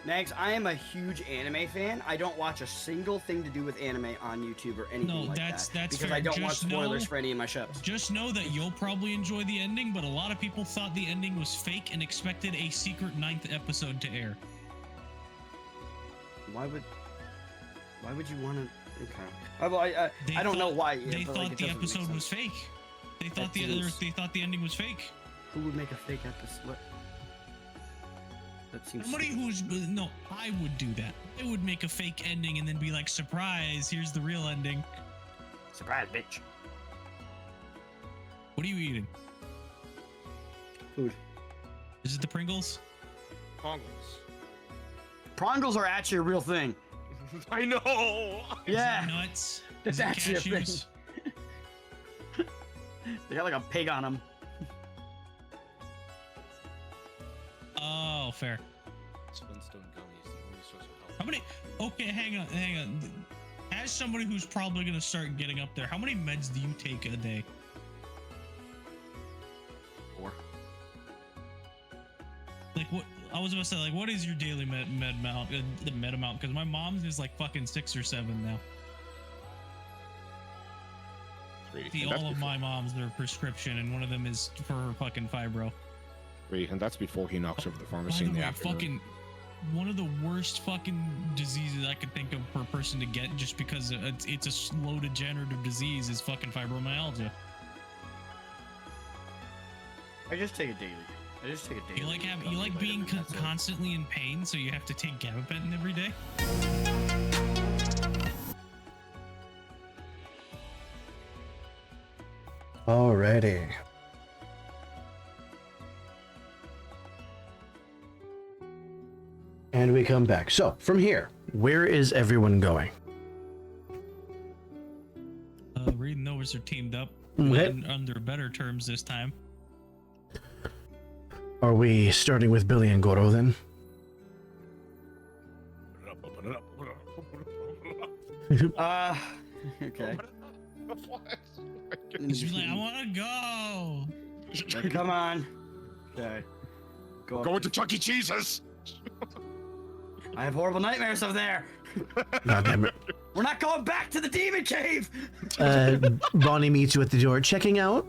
Nags, I am a huge anime fan. I don't watch a single thing to do with anime on YouTube or anything
No,
like
that's
that. Because
fair.
I don't want
Just
spoilers
know-
for any of my shows.
Just know that you'll probably enjoy the ending, but a lot of people thought the ending was fake and expected a secret 9th episode to air.
Why would you want to? Okay.
They
I don't know
thought-
why.
They
but, like,
thought
it
the
doesn't make
episode was
sense.
fake. They
That
thought the ending was fake.
Who would make a fake episode? That seems
Somebody
stupid.
who's no, I would do that. I would make a fake ending and then be like, surprise, here's the real ending.
Surprise, bitch.
What are you eating?
Food.
Is it the Pringles?
Pongles.
Prongles are actually a real thing.
I know.
Is
Yeah.
it nuts?
It's
Is it
actually a thing.
cashews?
They got like a pig on them.
Oh, fair.
Flintstone gummies, the only source of health.
How many? Okay, hang on. As somebody who's probably gonna start getting up there, how many meds do you take a day?
4.
Like what? I was about to say, like, what is your daily med amount? The med amount? Because my mom's is like fucking 6 or 7 now.
3.
See,
And that's
all of
before-
my moms, their prescription, and one of them is for her fucking fibro.
3, and that's before he knocks over the pharmacy
By
in
the
the
way,
afternoon.
fucking one of the worst fucking diseases I could think of per person to get, just because it's a slow degenerative disease, is fucking fibromyalgia.
I just take it daily. I just take it daily.
You like being
That's it.
constantly in pain, so you have to take gabapentin every day.
Alrighty. And we come back. So, from here, where is everyone going?
Reed and Novus are teamed up
Okay.
and under better terms this time.
Are we starting with Billy and Goro then?
Okay.
He's like, I want to go.
Come on. Okay. Go up
Going to Chuck E. Cheese's.
I have horrible nightmares up there.
God damn it.
We're not going back to the demon cave.
Bonnie meets you at the door, checking out.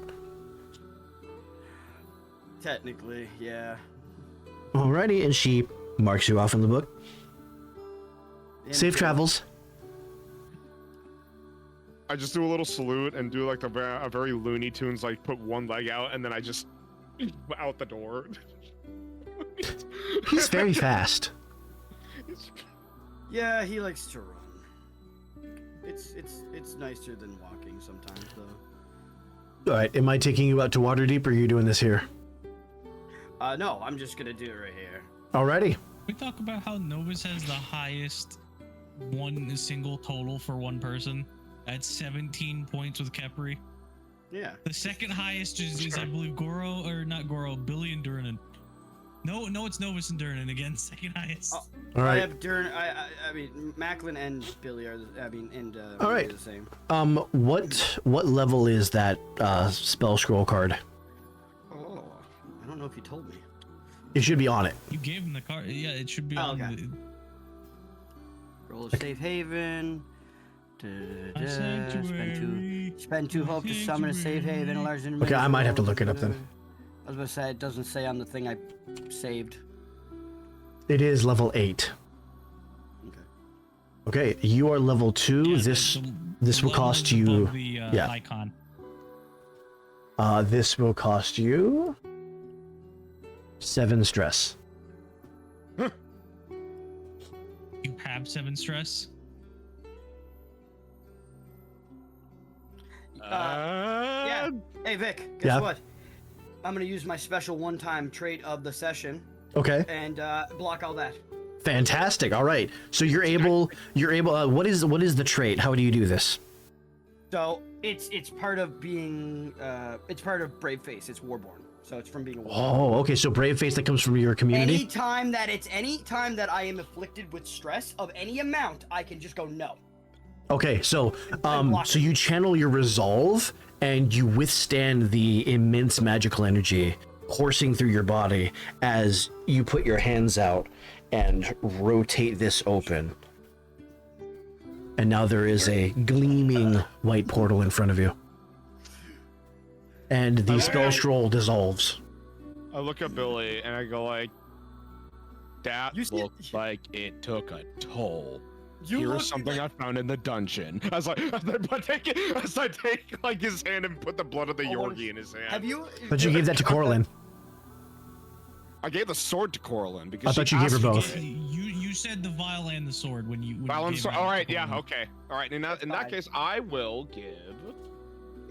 Technically, yeah.
Alrighty, and she marks you off in the book. Safe travels.
I just do a little salute and do like a very Looney Tunes, like put one leg out and then I just out the door.
He's very fast.
Yeah, he likes to run. It's nicer than walking sometimes, though.
Alright, am I taking you out to Waterdeep, or are you doing this here?
No, I'm just gonna do it right here.
Alrighty.
We talk about how Novus has the highest one single total for one person at 17 points with Kepri.
Yeah.
The second highest is I believe Goro, or not Goro, Billy and Durnan. No, it's Novus and Durnan again, second highest.
Oh.
All
I
right.
have I mean, Macklin and Billy are,
All
Billy
right.
are the same.
What level is that spell scroll card?
Oh, I don't know if you told me.
It should be on it.
You gave him the card. Yeah, it should be
Oh,
on
okay.
the.
Roll a safe haven.
A
Spend two hope to summon a safe haven. A large
Okay, I might have to look it up then.
I was gonna say it doesn't say on the thing I saved.
It is level 8.
Okay.
Okay, you are level 2.
Yeah,
This will
level
cost
is
you.
above the
yeah.
icon.
This will cost you 7 stress.
You have 7 stress.
Yeah. Hey Vic, guess
Yeah?
what? I'm gonna use my special one-time trait of the session
Okay.
and block all that.
Fantastic. All right. So you're able. What is the trait? How do you do this?
So it's part of being it's part of Brave Face. It's Warborn. So it's from being a warborn.
Oh, okay. So brave face that comes from your community.
Anytime that I am afflicted with stress of any amount, I can just go no.
Okay, so
block
so
it.
you channel your resolve and you withstand the immense magical energy coursing through your body as you put your hands out and rotate this open. And now there is a gleaming white portal in front of you. And the spell scroll dissolves.
I look at Billy and I go like, that
You see-
looks like it took a toll.
You
Here's
look-
something I found in the dungeon. As I take like his hand and put the blood of the
Hold on.
Yorgi in his hand.
Have you?
But you gave that to Corlin.
I gave the sword to Coraline because
I thought you gave her
asked-
both.
You said the vial and the sword when you.
Vial and
gave
sword.
it
All
to
right, yeah,
Coraline.
okay. All right, in that
fine.
case, I will give.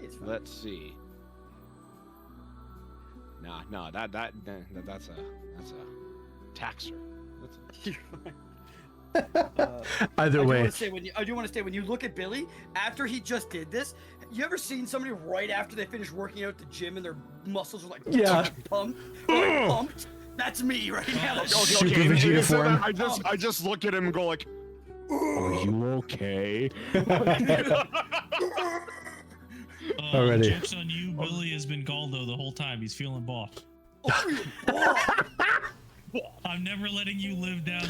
It's fine.
Let's see. Nah, that's a taxer. That's a,
You're fine.
Either
I
way,
do want to say when you look at Billy after he just did this. You ever seen somebody right after they finish working out at the gym and their muscles are like
Yeah.
pumped? Like, pumped? That's me right now.
Super
and
Vegeta
so then
form.
I just look at him and go like, "Are you okay?"
Already.
Joke's on you. Billy has been Galdo the whole time. He's feeling buff. I'm never letting you live down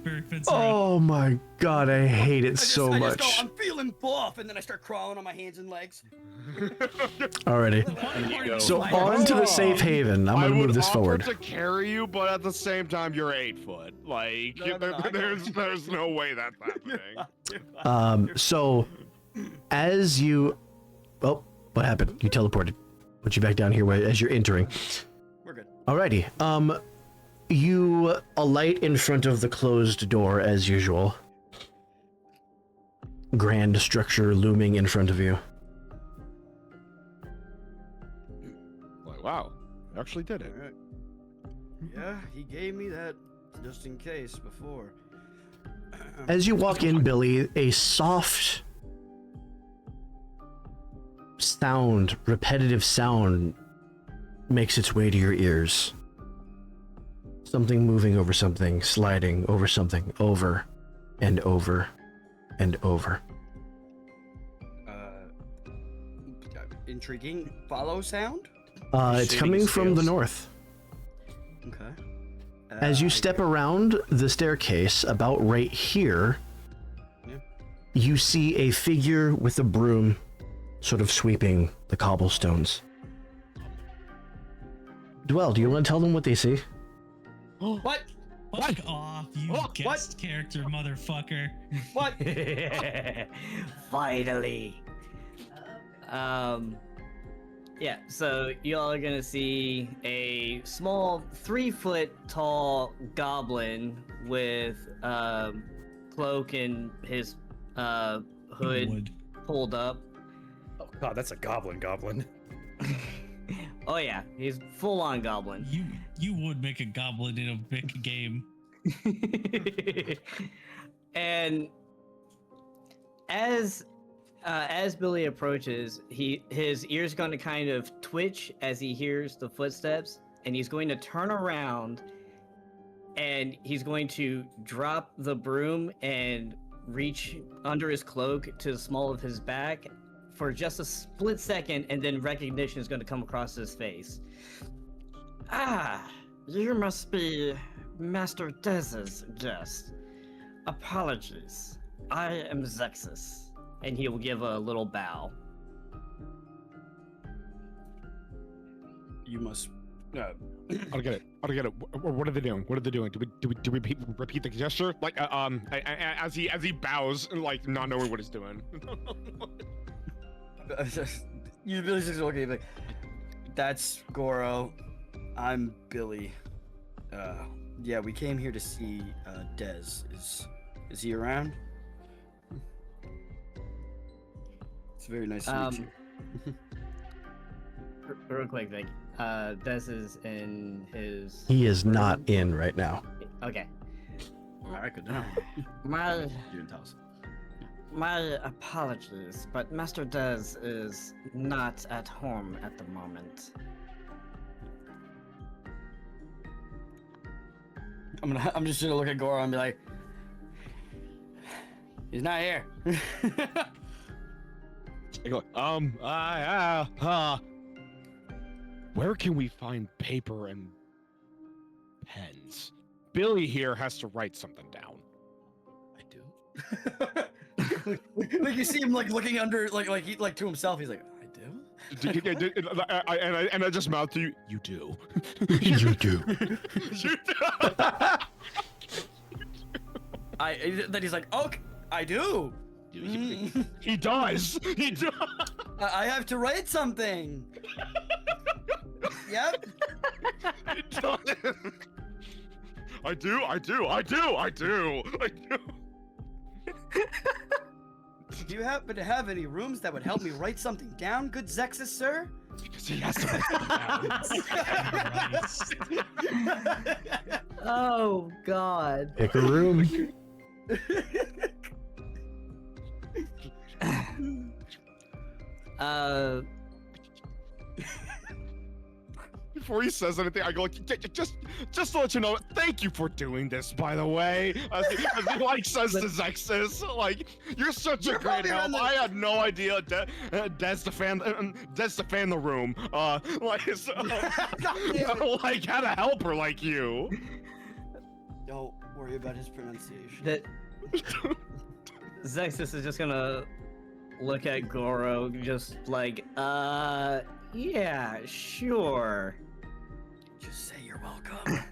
the fence.
oh my god, I hate it so
I
much.
just go, I'm feeling buff, and then I start crawling on my hands and legs.
Alrighty. So
Fine.
on to the safe haven. I'm
I
gonna
would
move this
offer
forward.
to carry you, but at the same time, you're 8 foot. Like,
No, I know.
there's no way that's happening.
So as you, oh, what happened? You teleported. Put you back down here as you're entering.
We're good.
Alrighty. You alight in front of the closed door as usual. Grand structure looming in front of you.
Like, wow, you actually did it.
All right. Yeah, he gave me that just in case before.
As you walk in, Billy, a soft sound, repetitive sound, makes its way to your ears. Something moving over something, sliding over something, over and over and over.
Intriguing follow sound.
It's
Shading
coming from the
scales.
north.
Okay.
As you step around the staircase, about right here,
Yeah.
you see a figure with a broom sort of sweeping the cobblestones. Dwell, do you want to tell them what they see?
What?
Fuck off, you
What?
guest character motherfucker.
What?
Finally. Yeah, so y'all are gonna see a small 3-foot tall goblin with cloak and his hood
Wood.
pulled up.
Oh god, that's a goblin.
Oh yeah, he's full on goblin.
You would make a goblin in a big game.
And as Billy approaches, his ear's going to kind of twitch as he hears the footsteps, and he's going to turn around, and he's going to drop the broom and reach under his cloak to the small of his back for just a split second, and then recognition is going to come across his face. Ah, you must be Master Dez's guest. Apologies. I am Zexus. And he will give a little bow.
You must.
I'll get it. What are they doing? What are they doing? Do we repeat the gesture? Like, as he bows, like not knowing what he's doing.
You really just look at him like, that's Goro. I'm Billy. Yeah, we came here to see Dez. Is he around? It's very nice to meet you.
Real quick, Vic. Dez is in his.
He is not in right now.
Okay.
Alright, good to know.
My
You didn't tell us.
apologies, but Master Dez is not at home at the moment.
I'm just gonna look at Goro and be like, he's not here.
I go, where can we find paper and pens? Billy here has to write something down.
I do. Like you see him like looking under, like he like to himself. He's like, I do.
And I just mouth to you. You do.
You do.
You do.
Then he's like, okay, I do.
He does. He does.
I have to write something. Yep.
He does. I do.
Do you happen to have any rooms that would help me write something down, good Zexus, sir?
Because he has to write it down.
Oh God.
Pick a room.
Before he says anything, I go like, just to let you know, thank you for doing this, by the way. As he like says to Zexus, like, you're such a great help. I had no idea Des to fan the room. Like, so, like, had a helper like you.
Don't worry about his pronunciation.
That Zexus is just gonna look at Goro, just like, yeah, sure.
Just say you're welcome.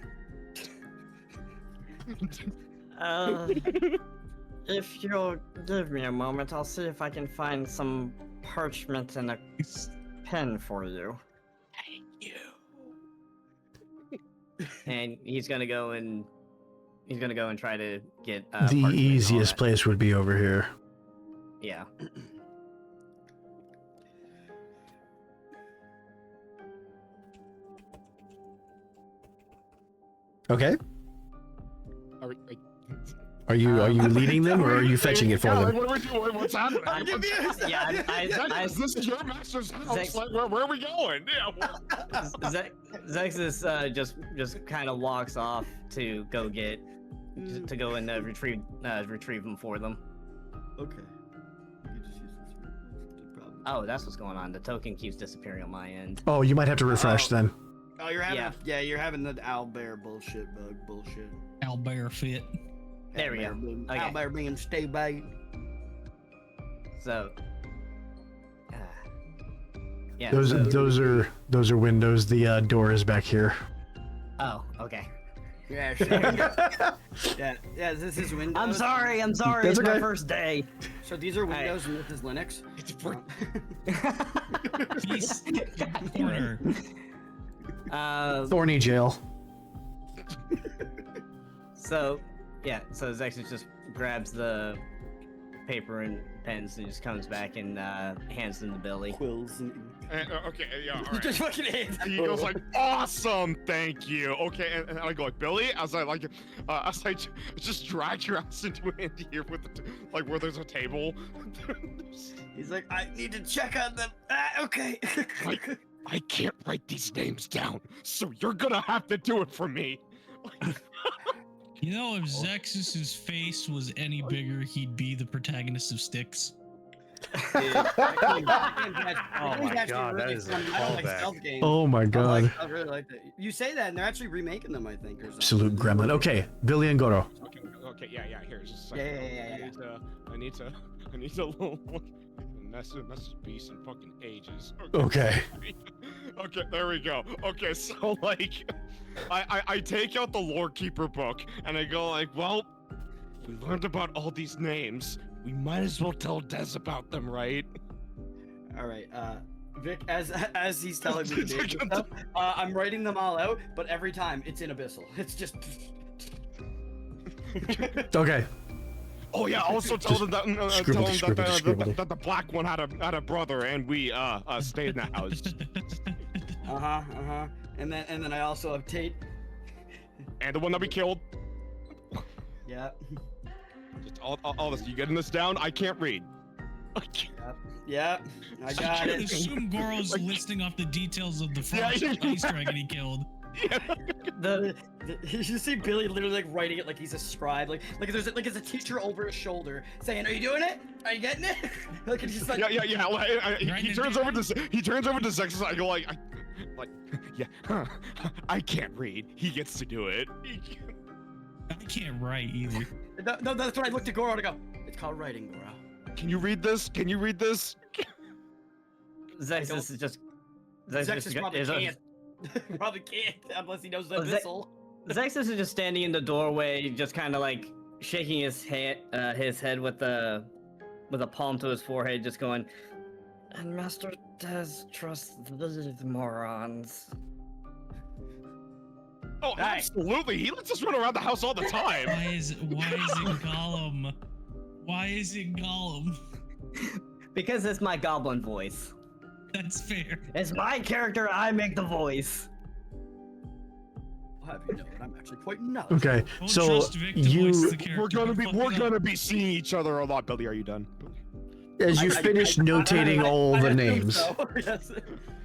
If you'll give me a moment, I'll see if I can find some parchment and a pen for you.
Thank you.
And he's gonna go and try to get
The
parchment and all
easiest
that.
place would be over here.
Yeah.
Okay.
Are we,
Are you leading them or are you fetching it for
yeah,
them?
what are we doing? What's happening? This is your master's house. Like, where are we going? Yeah.
Zexus just kind of walks off to go get to go and retrieve them for them.
Okay. You just use this for no problem.
Oh, that's what's going on. The token keeps disappearing on my end.
Oh, you might have to refresh
Oh.
then.
Oh, you're having
Yeah.
you're having the owlbear bullshit bug bullshit.
Owlbear fit.
There we go. Okay.
Owlbear being stay bait.
So, yeah.
Those
so-
those are windows. The door is back here.
Oh, okay.
Yeah, sure. yeah. This is Windows.
I'm sorry.
That's
It's my
okay.
first day.
So these are Windows and this is Linux.
He's corner.
Thorny jail.
So, yeah. So Zexus just grabs the paper and pens and just comes back and hands them to Billy.
Quills and
Okay, yeah, all
he
right.
just fucking hands.
He goes like, awesome, thank you. Okay, and I go like, Billy, as I just drag your ass into here with like where there's a table.
He's like, I need to check on them. Okay.
Like, I can't write these names down, so you're gonna have to do it for me.
You know, if Zexus's face was any bigger, he'd be the protagonist of Styx.
Oh
my God, that is a
I don't like
callback.
stealth games.
Oh my god.
I really like that. You say that, and they're actually remaking them, I think, or something.
Absolute gremlin. Okay, Billy and Goro.
Okay, yeah, here, just a
Yeah,
second.
yeah.
I need to message beast in fucking ages.
Okay.
Okay, there we go. Okay, so like, I take out the lore keeper book and I go like, well, we learned about all these names. We might as well tell Des about them, right?
All right, Vic, as he's telling me to do stuff, I'm writing them all out, but every time it's in Abyssal. It's just.
Okay.
Oh yeah. Also tell them that
scribbledy.
that the black one had a brother, and we stayed in the house.
And then I also update.
And the one that we killed.
Yeah.
Just all this. You getting this down? I can't read. I can't.
Yeah. I got
I
it.
assume Goro's listing off the details of the frost
Yeah.
ice dragon he killed.
You see Billy literally like writing it like he's a scribe, like there's like it's a teacher over his shoulder saying, "Are you doing it? Are you getting it?" Like it's just like
Yeah. Like, he turns over to Zexus. I go like, yeah. Huh. I can't read. He gets to do it.
I can't write either.
No, that's when I looked at Goro and I go, "It's called writing, Goro."
Can you read this? Can you read this?
Zexus is just.
Zexus probably can't. Probably can't unless he knows the
Well,
Abyssal.
Zexus is just standing in the doorway, just kind of like shaking his head with a palm to his forehead, just going. And Master does trust these morons.
Oh, absolutely. He lets us run around the house all the time.
Why is it Gollum? Why is it Gollum?
Because it's my goblin voice.
That's fair.
It's my character. I make the voice.
I'll have you know that I'm actually quite knowledgeable.
Okay,
Don't
so
trust Vic to voice the
you,
character.
We're gonna be seeing each other a lot. Billy, are you done?
as you finish notating all the
assume
names,
so. Yes.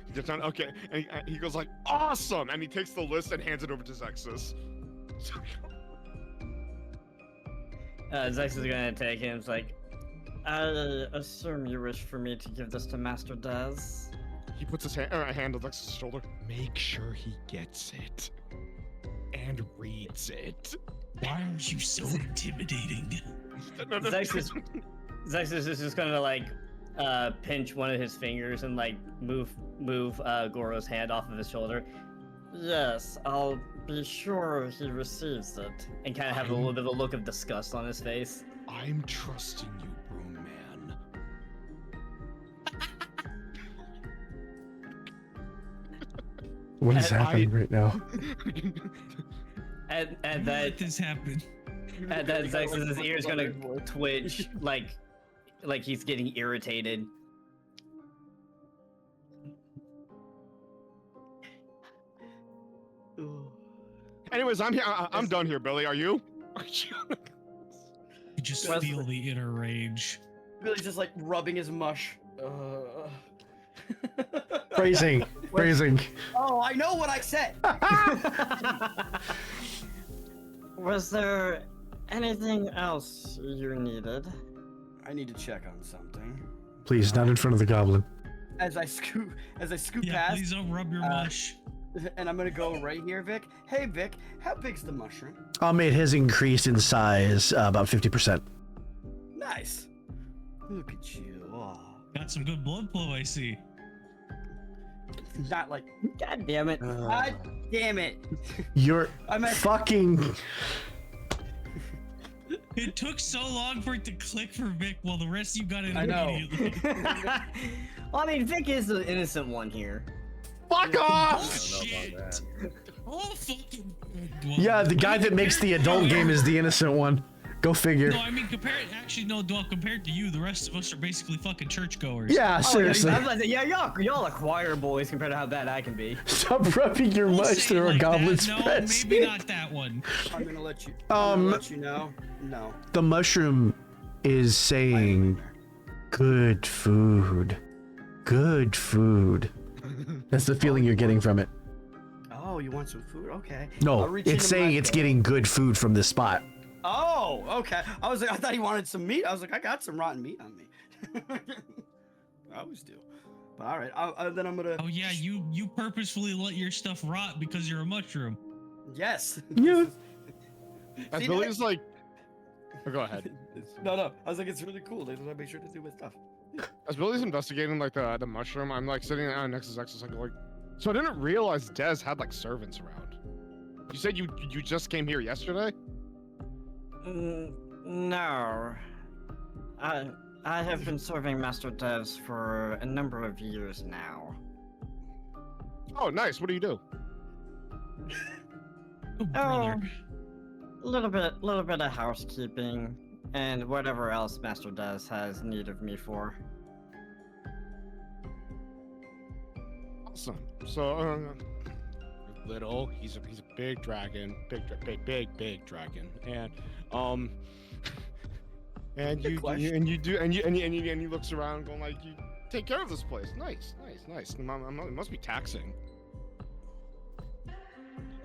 He gets on, okay, and he goes like, awesome, and he takes the list and hands it over to Zexus.
Zex is gonna take him. It's like, I assume you wish for me to give this to Master Dez.
He puts his hand on Zexus' shoulder.
Make sure he gets it and reads it.
Why aren't you so intimidating?
Zex is just gonna like pinch one of his fingers and like move Goro's hand off of his shoulder. Yes, I'll be sure he receives it, and kind of have a little bit of a look of disgust on his face.
I'm trusting you, Broom Man.
what is happening right now?
And
Let
that
this happen.
and then Zex's ears gonna twitch like he's getting irritated.
Anyways, I'm here. I'm done here, Billy. Are you?
You just
Wes-
feel the inner rage.
Billy's just like rubbing his mush.
Phrasing.
Oh, I know what I said.
Was there anything else you needed?
I need to check on something.
Please, not in front of the goblin.
As I scoot
Yeah,
past,
please don't rub your mush.
and I'm gonna go right here, Vic. Hey, Vic, how big's the mushroom?
It has increased in size about 50%.
Nice. Look at you. Oh.
Got some good blood flow, I see.
Not like.
God damn it!
God damn it.
You're
I'm at.
fucking.
It took so long for it to click for Vic while the rest of you got it
I know.
immediately.
Well, I mean, Vic is the innocent one here.
Fuck off!
Bullshit! Oh, fucking. Well,
Yeah, the guy that makes the adult game is the innocent one. Go figure.
No, I mean, compared to you, the rest of us are basically fucking churchgoers.
Yeah, seriously.
I was like, yeah, y'all are choir boys compared to how bad I can be.
Stop rubbing your
Don't
mush
say it
through a
like
goblin's
that. No,
breast.
maybe not that one.
I'm gonna let you. I'm gonna let you know. No.
The mushroom is saying, "Good food, good food." That's the feeling you're getting from it.
Oh, you want some food? Okay.
No,
I'll reach
it's
into my
saying it's
bag.
getting good food from this spot.
Oh, okay. I was like, I thought he wanted some meat. I was like, I got some rotten meat on me. I always do. But all right, then I'm gonna.
Oh yeah, you purposefully let your stuff rot because you're a mushroom.
Yes.
Yeah.
As
See,
Billy's like, oh, go ahead.
No. I was like, it's really cool. They just make sure to do my stuff.
As Billy's investigating like the mushroom, I'm like sitting down next to Zexus, like going, so I didn't realize Dez had like servants around. You said you just came here yesterday?
No. I have been serving Master Devs for a number of years now.
Oh, nice. What do you do?
Oh, brother.
Little bit of housekeeping and whatever else Master Devs has need of me for.
Awesome. So, little. He's a big dragon, big dragon, and and he looks around, going like, you take care of this place. Nice. It must be taxing.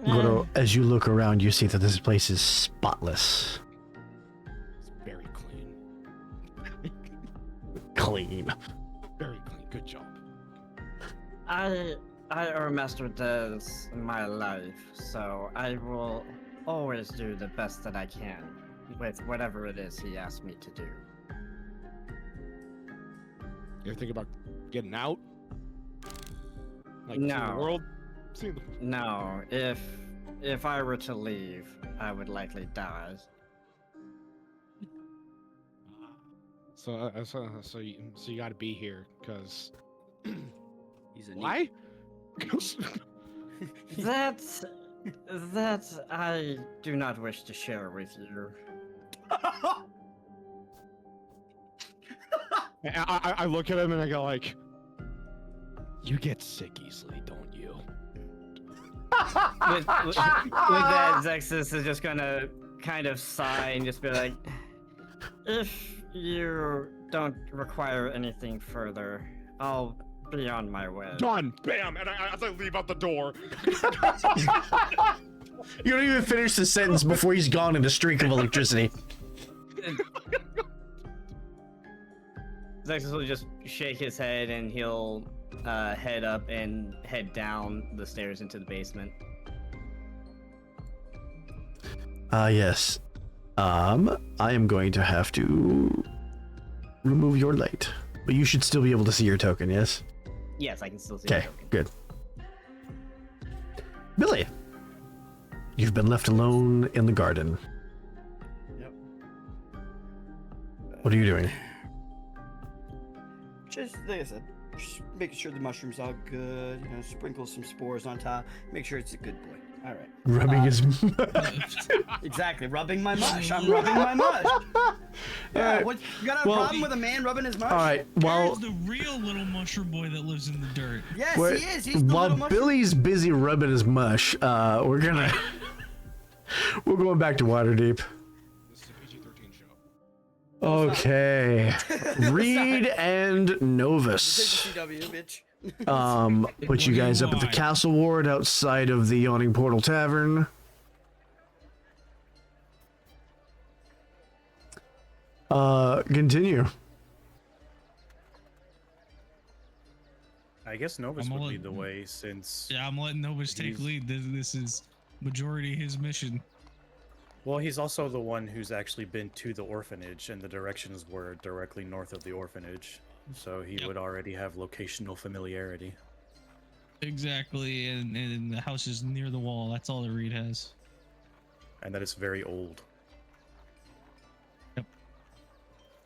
Goro, as you look around, you see that this place is spotless.
It's very clean.
Clean.
Very clean. Good job.
I owe Master Devs my life, so I will always do the best that I can with whatever it is he asks me to do.
You ever think about getting out? Like seeing the
No.
world? Seeing the...
No, if I were to leave, I would likely die.
So you got to be here, cause
He's a
why?
That I do not wish to share with you.
I look at him and I go like,
You get sick easily, don't you?
With that, Zexus is just gonna kind of sigh and just be like, if you don't require anything further, I'll be on my way.
done, bam, and as I leave out the door.
You don't even finish the sentence before he's gone in a streak of electricity.
Zexus will just shake his head and he'll head up and head down the stairs into the basement.
Yes. I am going to have to remove your light. But you should still be able to see your token, yes?
Yes, I can still see the
Okay,
token.
good. Billy, you've been left alone in the garden.
Yep.
What are you doing?
Just like I said, just making sure the mushrooms are good. You know, sprinkle some spores on top. Make sure it's a good boy. All right.
Rubbing his...
Exactly. Rubbing my mush. I'm rubbing my mush. Yeah.
Alright,
What? You got a
well-
problem with a man rubbing his mush?
Alright, well...
There's the real little mushroom boy that lives in the dirt.
Yes,
We're-
he is. He's the
while
little mushroom.
Billy's busy rubbing his mush, we're gonna... we're going back to Waterdeep.
This is a PG-13 show.
Okay. Reed and
Take
Novus.
the CW, bitch.
Put you guys up at the
Why?
castle ward outside of the Yawning Portal Tavern. Continue.
I guess Novus
I'm
would
gonna
lead the
let-
way since.
Yeah, I'm letting Novus take
He's-
lead. This is majority his mission.
Well, he's also the one who's actually been to the orphanage, and the directions were directly north of the orphanage. So he
Yep.
would already have locational familiarity.
Exactly, and the house is near the wall. That's all that Reed has.
And that it's very old.
Yep.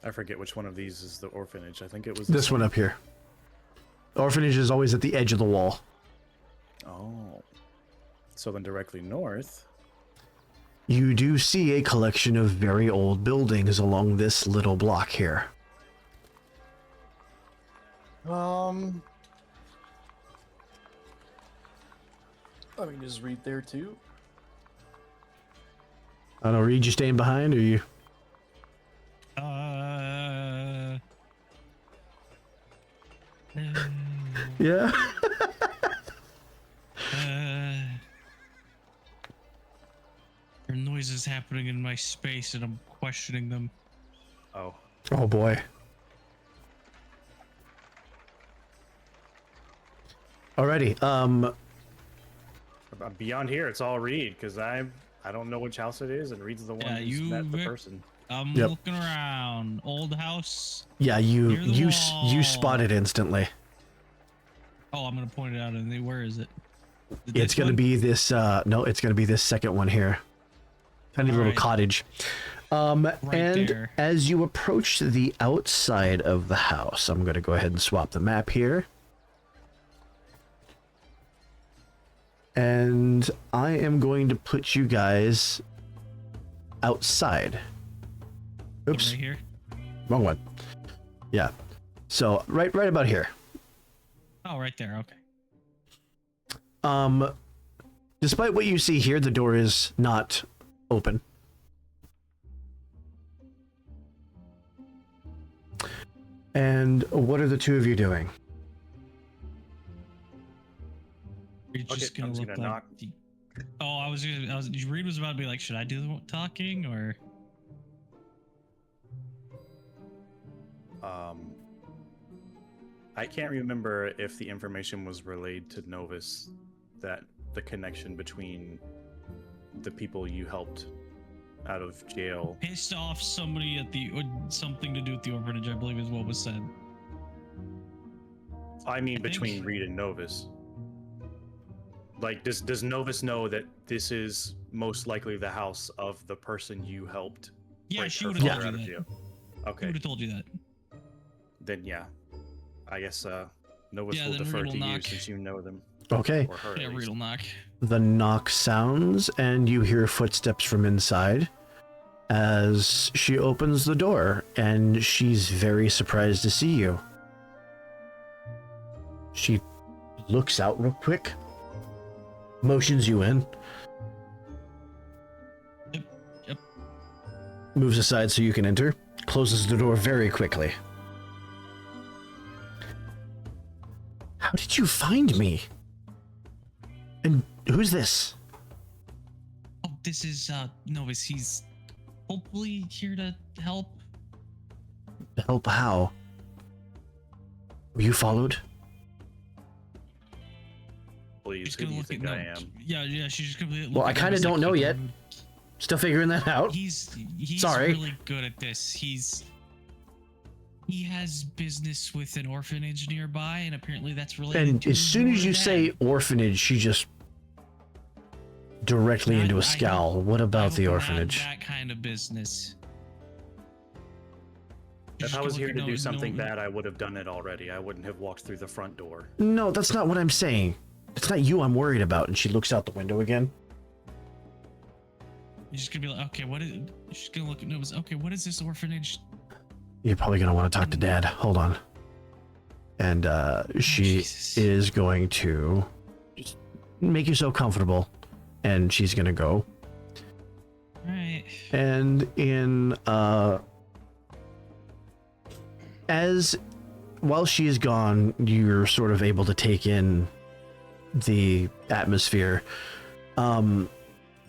I forget which one of these is the orphanage. I think it was
This one up here. The orphanage is always at the edge of the wall.
Oh. So then directly north.
You do see a collection of very old buildings along this little block here.
I mean, just read there too.
I don't know, Reed, you staying behind, or you? Yeah.
There are noises happening in my space, and I'm questioning them.
Oh.
Oh boy. Alrighty.
Beyond here, it's all Reed, because I don't know which house it is, and Reed's the one
Yeah,
who's
you
met the
Vic-
person.
I'm
Yep.
looking around. Old house.
Yeah,
Near the
you
wall.
spotted instantly.
Oh, I'm gonna point it out. And where is it?
It's gonna be this. No, it's gonna be this second one here. Tiny little
Alright.
cottage. And
there.
as you approach the outside of the house, I'm gonna go ahead and swap the map here. And I am going to put you guys outside. Oops,
Right here.
wrong one. Yeah. So right about here.
Oh, right there. Okay.
Despite what you see here, the door is not open. And what are the two of you doing?
You're
Okay,
just
I'm
gonna
just
look
gonna
like.
knock.
Oh, Reed was about to be like, should I do the talking or?
I can't remember if the information was relayed to Novus that the connection between the people you helped out of jail.
Pissed off somebody at the or something to do with the orphanage, I believe is what was said.
I mean,
I think
between
so.
Reed and Novus. Like, does Novus know that this is most likely the house of the person you helped?
Yeah,
break
she
her
would have
father
told
out
you
of
that.
jail?
She
Okay,
would have told you that.
then yeah. I guess Novus
Yeah,
will
then
defer
Reed will
to you
knock.
since you know them.
Okay.
Or her.
Yeah,
at
Reed
least.
will knock.
The knock sounds, and you hear footsteps from inside as she opens the door, and she's very surprised to see you. She looks out real quick, motions you in,
Yep.
moves aside so you can enter, closes the door very quickly. How did you find me? And who's this?
Oh, this is Novus. He's hopefully here to help.
Help how? Were you followed?
Please,
She's
who
gonna
do you
look at
think I am?
Yeah. She's just gonna look
Well, I
at
kind of
Novus
don't
like
know
he
yet.
can-
Still figuring that out.
He's
Sorry.
really good at this. He has business with an orphanage nearby, and apparently that's related
And
to
as soon as you
your
say
dad.
orphanage, she just directly into a
I
scowl.
hope-
What
I
about
hope
the
not
orphanage?
That kind of business.
If I was here to do something bad, I would have done it already. I wouldn't have walked through the front door.
No, that's not what I'm saying. It's not you I'm worried about. And she looks out the window again.
You're just gonna be like, okay, what is? She's gonna look at Novus. Okay, what is this orphanage?
You're probably going to want to talk to Dad. Hold on. And she
Jesus.
is going to just make yourself comfortable. And she's going to go.
All right.
And in while she is gone, you're sort of able to take in the atmosphere.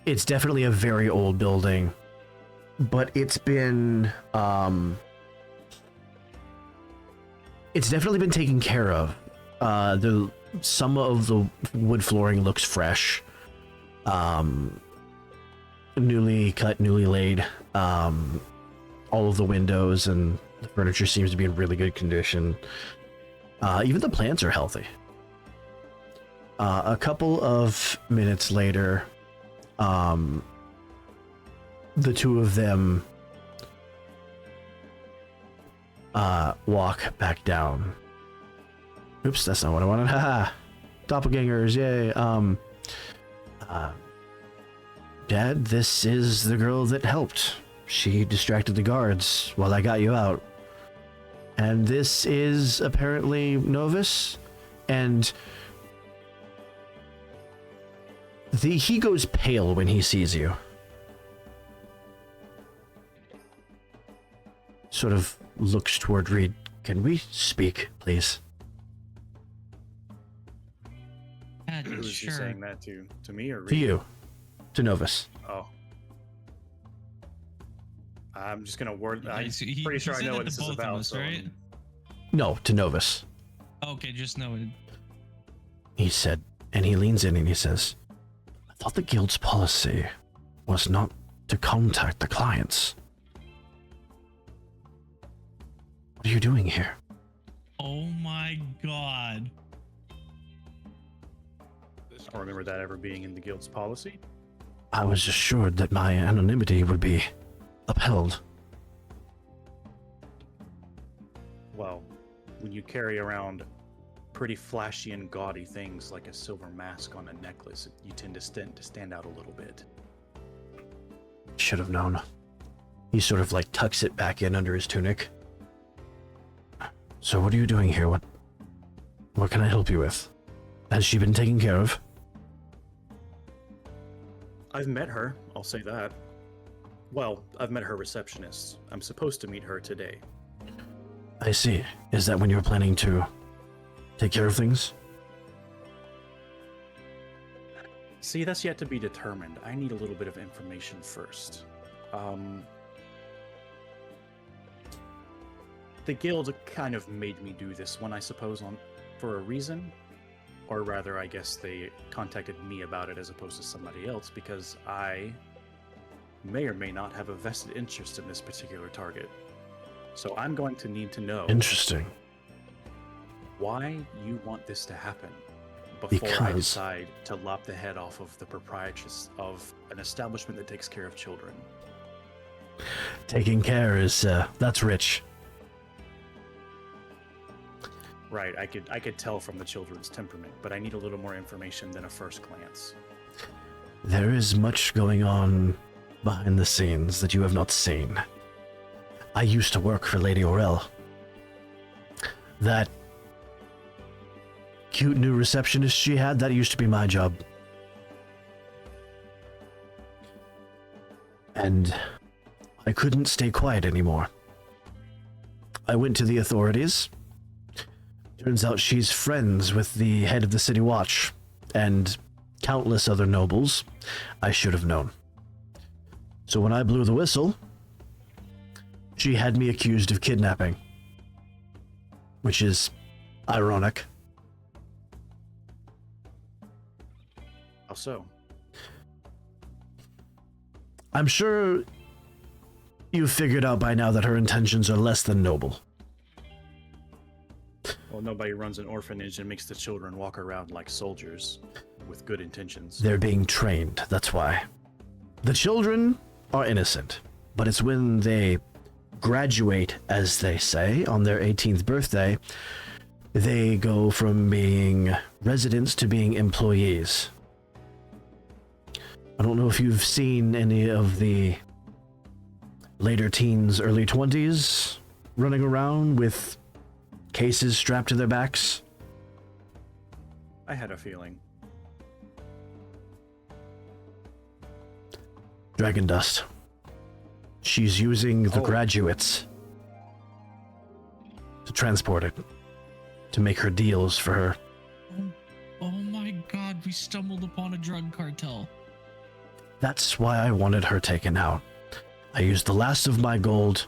It's definitely a very old building, but it's definitely been taken care of. Some of the wood flooring looks fresh, newly cut, newly laid. All of the windows and the furniture seems to be in really good condition. Even the plants are healthy. A couple of minutes later, the two of them walk back down. Oops, that's not what I wanted. Haha. Doppelgangers, yay. Dad, this is the girl that helped. She distracted the guards while I got you out. And this is apparently Novus. And he goes pale when he sees you. Sort of looks toward Reed. Can we speak, please?
Who's he
Sure.
saying that to? To me or
To
Reed?
you. To Novus.
Oh. I'm just gonna word.
Yeah,
I'm
he
pretty sure I
said
know
that
what
to
this is
both of
about.
us,
So
right?
No, to Novus.
Okay, just know it.
He said, and he leans in and he says, I thought the guild's policy was not to contact the clients. What are you doing here?
Oh my god.
I don't remember that ever being in the guild's policy.
I was assured that my anonymity would be upheld.
Well, when you carry around pretty flashy and gaudy things like a silver mask on a necklace, you tend to stand out a little bit.
Should have known. He sort of like tucks it back in under his tunic. So what are you doing here? What can I help you with? Has she been taken care of?
I've met her, I'll say that. Well, I've met her receptionist. I'm supposed to meet her today.
I see. Is that when you're planning to take care of things?
See, that's yet to be determined. I need a little bit of information first. The guild kind of made me do this one, I suppose, for a reason. Or rather, I guess they contacted me about it as opposed to somebody else, because I may or may not have a vested interest in this particular target. So I'm going to need to know
Interesting.
why you want this to happen before I
Because-
decide to lop the head off of the proprietress of an establishment that takes care of children.
Taking care is, that's rich.
Right, I could tell from the children's temperament, but I need a little more information than a first glance.
There is much going on behind the scenes that you have not seen. I used to work for Lady Aurel. That cute new receptionist she had, that used to be my job. And I couldn't stay quiet anymore. I went to the authorities. Turns out she's friends with the head of the City Watch and countless other nobles I should have known. So when I blew the whistle, she had me accused of kidnapping, which is ironic.
How so?
I'm sure you've figured out by now that her intentions are less than noble.
Well, nobody runs an orphanage and makes the children walk around like soldiers with good intentions.
They're being trained, that's why. The children are innocent, but it's when they graduate, as they say, on their 18th birthday, they go from being residents to being employees. I don't know if you've seen any of the later teens, early 20s running around with cases strapped to their backs.
I had a feeling.
Dragon dust. She's using the
Oh.
graduates to transport it, to make her deals for her.
Oh my god, we stumbled upon a drug cartel.
That's why I wanted her taken out. I used the last of my gold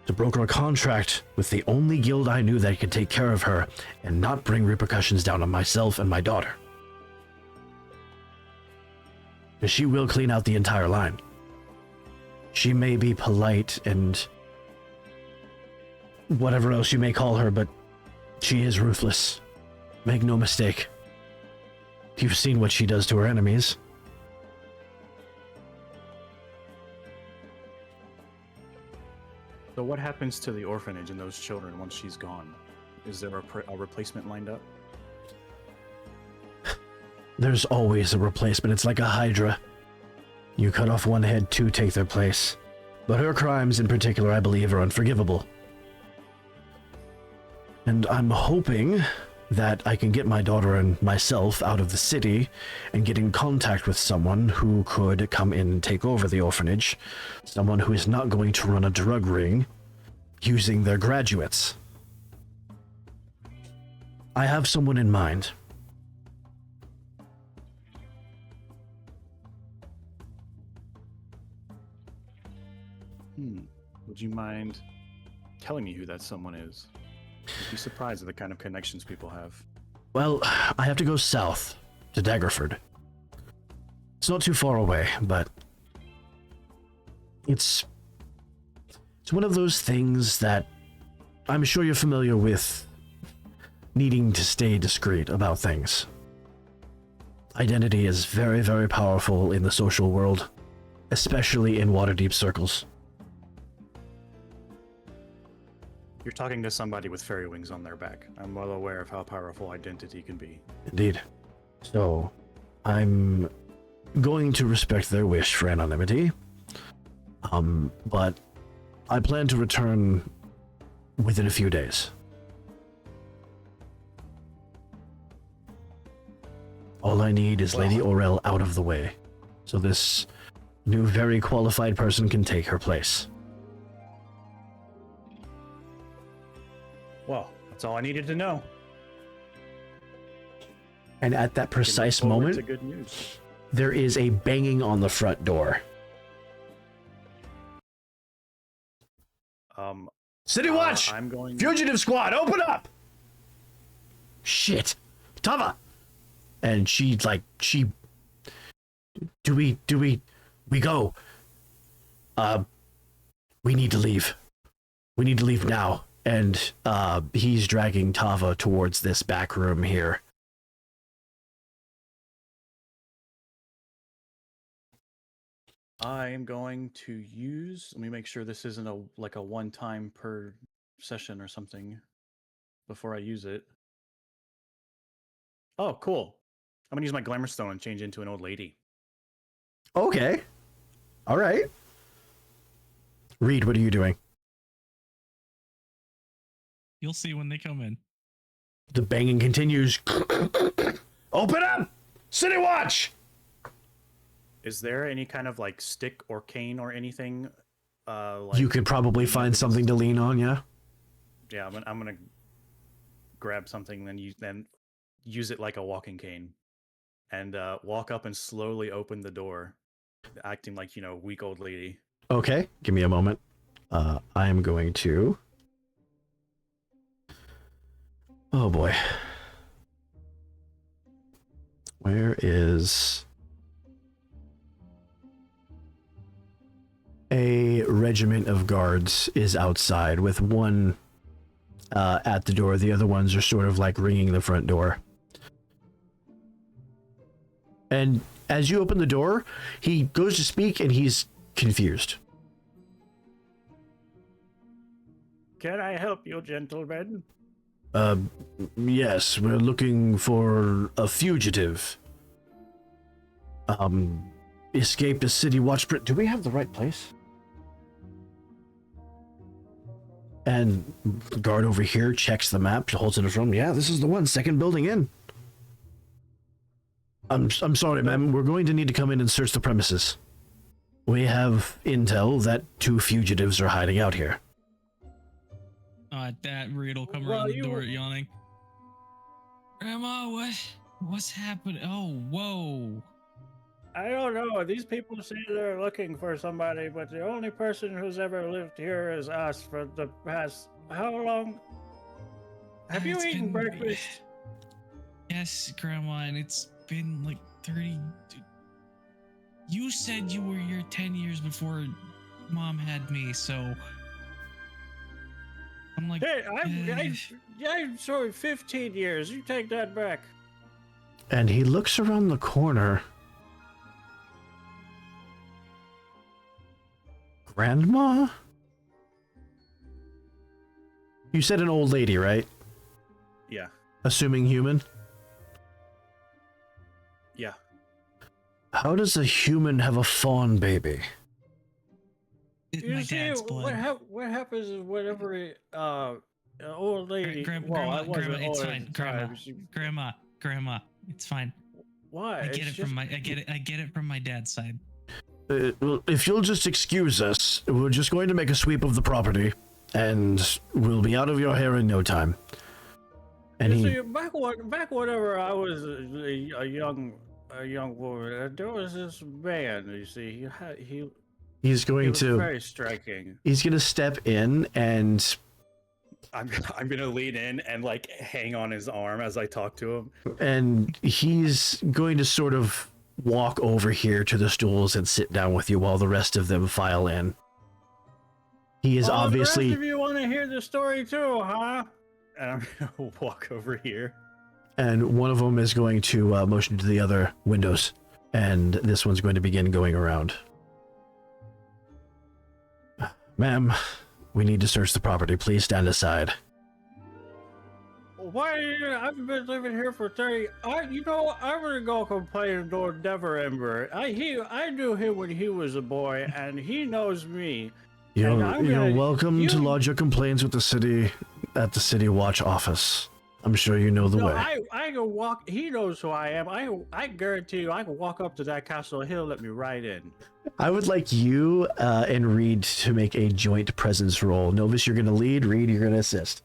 to broker a contract with the only guild I knew that could take care of her and not bring repercussions down on myself and my daughter. But she will clean out the entire line. She may be polite and whatever else you may call her, but she is ruthless. Make no mistake. You've seen what she does to her enemies.
So what happens to the orphanage and those children once she's gone? Is there a replacement lined up?
There's always a replacement. It's like a hydra. You cut off one head, two take their place. But her crimes in particular, I believe, are unforgivable. And I'm hoping that I can get my daughter and myself out of the city and get in contact with someone who could come in and take over the orphanage. Someone who is not going to run a drug ring using their graduates. I have someone in mind.
Would you mind telling me who that someone is? You'd be surprised at the kind of connections people have.
Well, I have to go south to Daggerford. It's not too far away, but it's one of those things that I'm sure you're familiar with, needing to stay discreet about things. Identity is very, very powerful in the social world, especially in Waterdeep circles.
You're talking to somebody with fairy wings on their back. I'm well aware of how powerful identity can be.
Indeed. So, I'm going to respect their wish for anonymity. But I plan to return within a few days. All I need is Lady Aurel out of the way, so this new, very qualified person can take her place.
Well, that's all I needed to know.
And at that precise
Looking forward
moment,
to good news.
there is a banging on the front door. City Watch!
I'm going.
Fugitive Squad, open up! Shit. Tava! And we go. We need to leave. We need to leave now. And he's dragging Tava towards this back room here.
I'm going to use. Let me make sure this isn't a one time per session or something before I use it. Oh, cool. I'm gonna use my glamour stone and change into an old lady.
Okay. All right. Reed, what are you doing?
You'll see when they come in.
The banging continues. Open up! City Watch!
Is there any kind of like stick or cane or anything? Like,
You could probably find something to lean on, yeah?
Yeah, I'm gonna grab something, then use it like a walking cane, and walk up and slowly open the door, acting like, you know, weak old lady.
Okay, give me a moment. I am going to... Oh boy. Where is... A regiment of guards is outside with one at the door. The other ones are sort of like ringing the front door. And as you open the door, he goes to speak and he's confused.
Can I help you, gentlemen?
Yes, we're looking for a fugitive. Escaped a city watch. Do we have the right place? And the guard over here checks the map, holds it in front. Yeah, this is the one, second building in. I'm sorry, ma'am. We're going to need to come in and search the premises. We have intel that 2 fugitives are hiding out here.
At that, Reed will come around the door, yawning. Grandma, what's happening? Oh, whoa.
I don't know. These people say they're looking for somebody, but the only person who's ever lived here is us for the past... How long? Have you eaten breakfast?
Yes, Grandma, and it's been like 30... You said you were here 10 years before Mom had me, so... I'm like...
Hey, I'm sorry, 15 years. You take that back.
And he looks around the corner. Grandma? You said an old lady, right?
Yeah.
Assuming human?
Yeah.
How does a human have a fawn baby?
My dad's blood.
What happens is whenever an old lady...
Grandma, it's fine. Grandma, it's fine.
Why?
I get it from my dad's side.
Well, if you'll just excuse us, we're just going to make a sweep of the property, and we'll be out of your hair in no time. And
see, back whenever I was a young boy, there was this man. You see,
he's going
was
to
very striking.
He's going to step in, and
I'm gonna lean in and like hang on his arm as I talk to him.
And he's going to sort of walk over here to the stools and sit down with you while the rest of them file in. He is obviously...
The rest of you want to hear the story too, huh? And I'm gonna walk over here.
And one of them is going to motion to the other windows. And this one's going to begin going around. Ma'am, we need to search the property. Please stand aside.
Why? I've been living here for 30. I'm gonna go complain to Lord Never Ember. I knew him when he was a boy, and he knows me.
You're welcome to lodge your complaints with the city at the City Watch office. I'm sure you know the way.
I can walk. He knows who I am. I guarantee you, I can walk up to that castle. He'll let me right in.
I would like you and Reed to make a joint presence roll. Novus, you're going to lead. Reed, you're going to assist.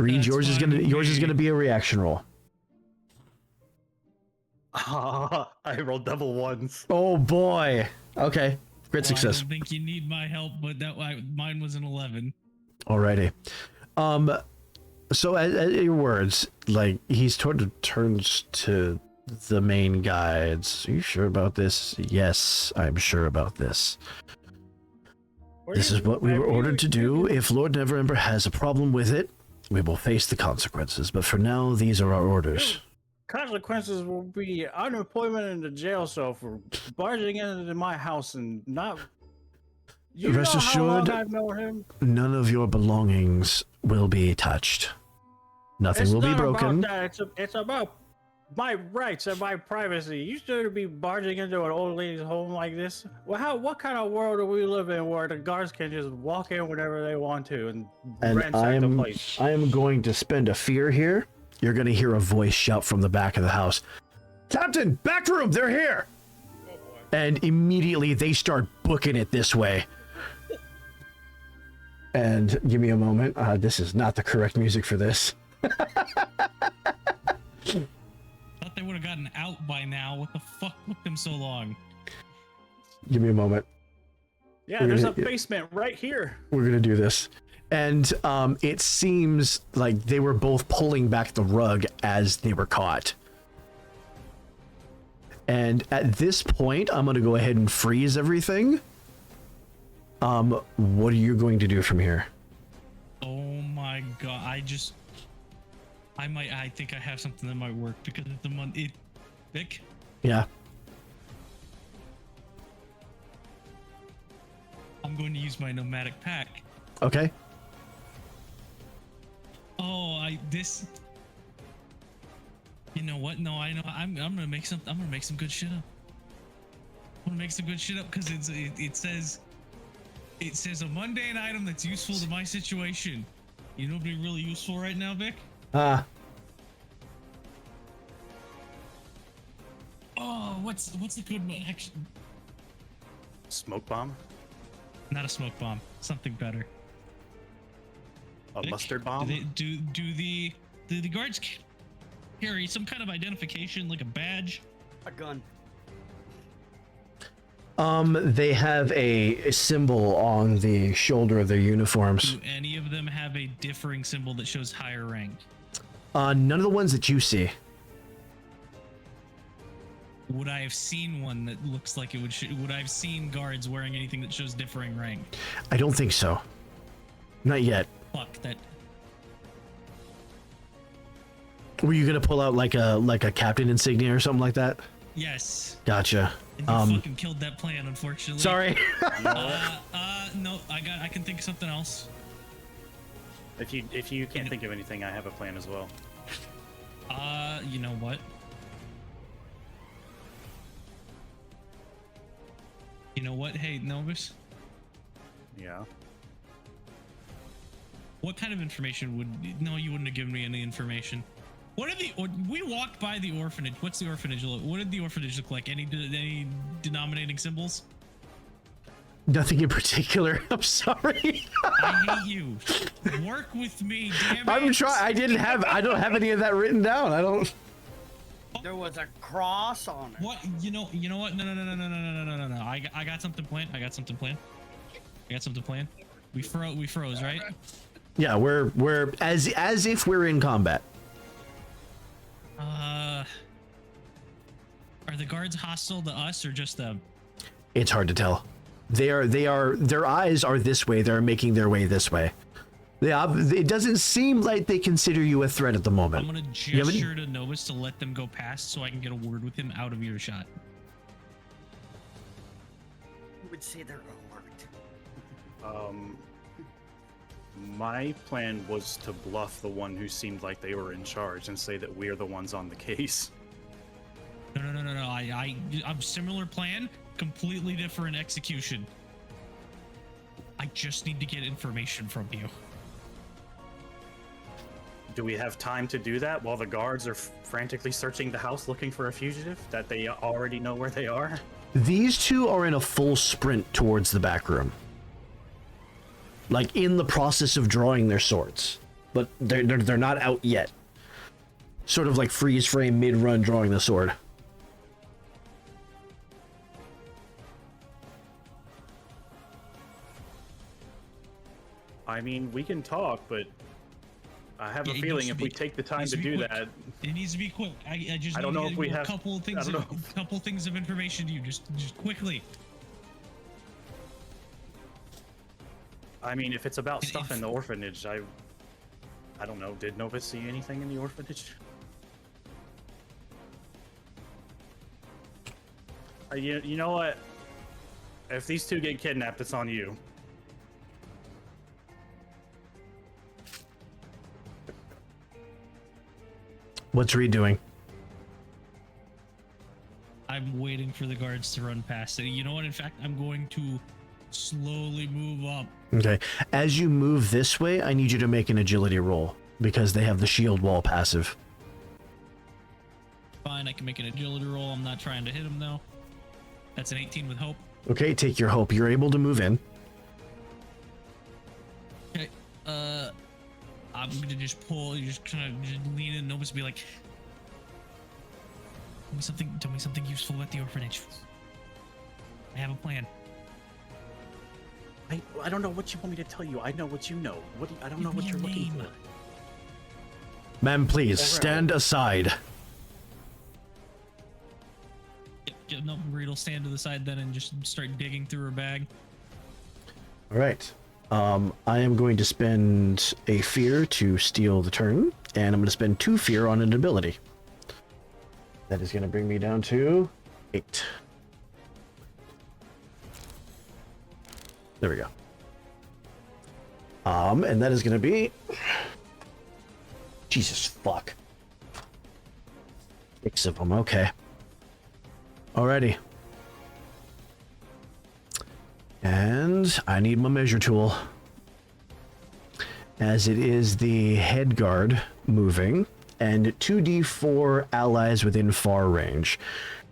Reed, yours is gonna be a reaction roll.
I rolled double ones.
Oh boy. Okay. Great success.
I don't think you need my help, but mine was an 11.
Alrighty. So at your words, like he sort of turns to the main guides. Are you sure about this? Yes, I'm sure about this. This is what we were ordered to do. If Lord Neverember has a problem with it, we will face the consequences, but for now, these are our orders.
Consequences will be unemployment in the jail cell for barging into my house and not...
Rest assured,
I've known him?
None of your belongings will be touched. Nothing will be broken.
It's about my rights and my privacy. You shouldn't be barging into an old lady's home like this. Well, what kind of world do we live in where the guards can just walk in whenever they want to and ransack the place?
I am going to spend a fear here. You're going to hear a voice shout from the back of the house. Captain, back room, they're here.
Oh boy.
And immediately they start booking it this way. And give me a moment. This is not the correct music for this.
Thought they would have gotten out by now. What the fuck took them so long?
Give me a moment.
Yeah, there's a basement right here.
We're going to do this. And it seems like they were both pulling back the rug as they were caught. And at this point, I'm going to go ahead and freeze everything. What are you going to do from here?
Oh my god, I think I have something that might work because it's the month. Vic?
Yeah.
I'm going to use my nomadic pack.
Okay.
Oh, you know what? No, I know. I'm gonna make some good shit up. I'm gonna make some good shit up because it says a mundane item that's useful to my situation. You know what'd be really useful right now, Vic? Oh, what's a good one? Actually,
Smoke bomb?
not a smoke bomb. Something better.
A
Vic,
mustard bomb?
Do the guards carry some kind of identification, like a badge?
A gun.
They have a symbol on the shoulder of their uniforms.
Do any of them have a differing symbol that shows higher rank?
None of the ones that you see.
Would I have seen one that looks like it would I have seen guards wearing anything that shows differing rank?
I don't think so. Not yet.
Fuck that.
Were you gonna pull out like a captain insignia or something like that?
Yes.
Gotcha.
And you fucking killed that plan, unfortunately.
Sorry.
No, I can think of something else.
If you can't think of anything, I have a plan as well.
You know what? You know what? Hey, Novus,
Yeah.
what kind of information no, you wouldn't have given me any information. We walked by the orphanage. What's the orphanage look? What did the orphanage look like? Any denominating symbols?
Nothing in particular. I'm sorry.
I hate you. Work with me, damn it.
I'm trying. I don't have any of that written down. I don't.
There was a cross on it.
What? You know what? No. I got something planned. We froze, right?
Yeah, we're as if we're in combat.
Are the guards hostile to us or just them?
It's hard to tell. Their eyes are this way. They're making their way this way. It doesn't seem like they consider you a threat at the moment.
I'm gonna gesture to Novus to let them go past so I can get a word with him out of earshot.
I would say they're alert.
My plan was to bluff the one who seemed like they were in charge and say that we're the ones on the case.
No. I'm similar plan, completely different execution. I just need to get information from you.
Do we have time to do that while the guards are frantically searching the house looking for a fugitive that they already know where they are?
These two are in a full sprint towards the back room. Like in the process of drawing their swords. But they're not out yet. Sort of like freeze frame mid-run drawing the sword.
I mean, we can talk, but I have a feeling if we take the time to do that,
it needs to be quick. I just
I don't
need
know
to
if we
get
have.
a couple of things of information to you, just quickly.
I mean, if it's about stuff in the orphanage, I don't know. Did Novus see anything in the orphanage? You know what? If these two get kidnapped, it's on you.
What's Reed doing?
I'm waiting for the guards to run past it. You know what? In fact, I'm going to slowly move up.
Okay. As you move this way, I need you to make an agility roll because they have the shield wall passive.
Fine, I can make an agility roll. I'm not trying to hit him though. That's an 18 with hope.
Okay, take your hope. You're able to move in.
Okay. I'm gonna just pull. You just kind of just lean in and almost be like, Tell me something useful at the orphanage. I have a plan.
I don't know what you want me to tell you. I know what you know. I don't know what you're looking for.
Ma'am, please stand aside.
Yep, no, Reed will stand to the side then and just start digging through her bag.
All right. I am going to spend a fear to steal the turn, and I'm going to spend 2 fear on an ability. That is going to bring me down to 8. There we go. And that is going to be... Jesus fuck. 6 of them, okay. Alrighty. And I need my measure tool. As it is the head guard moving, and 2d4 allies within far range,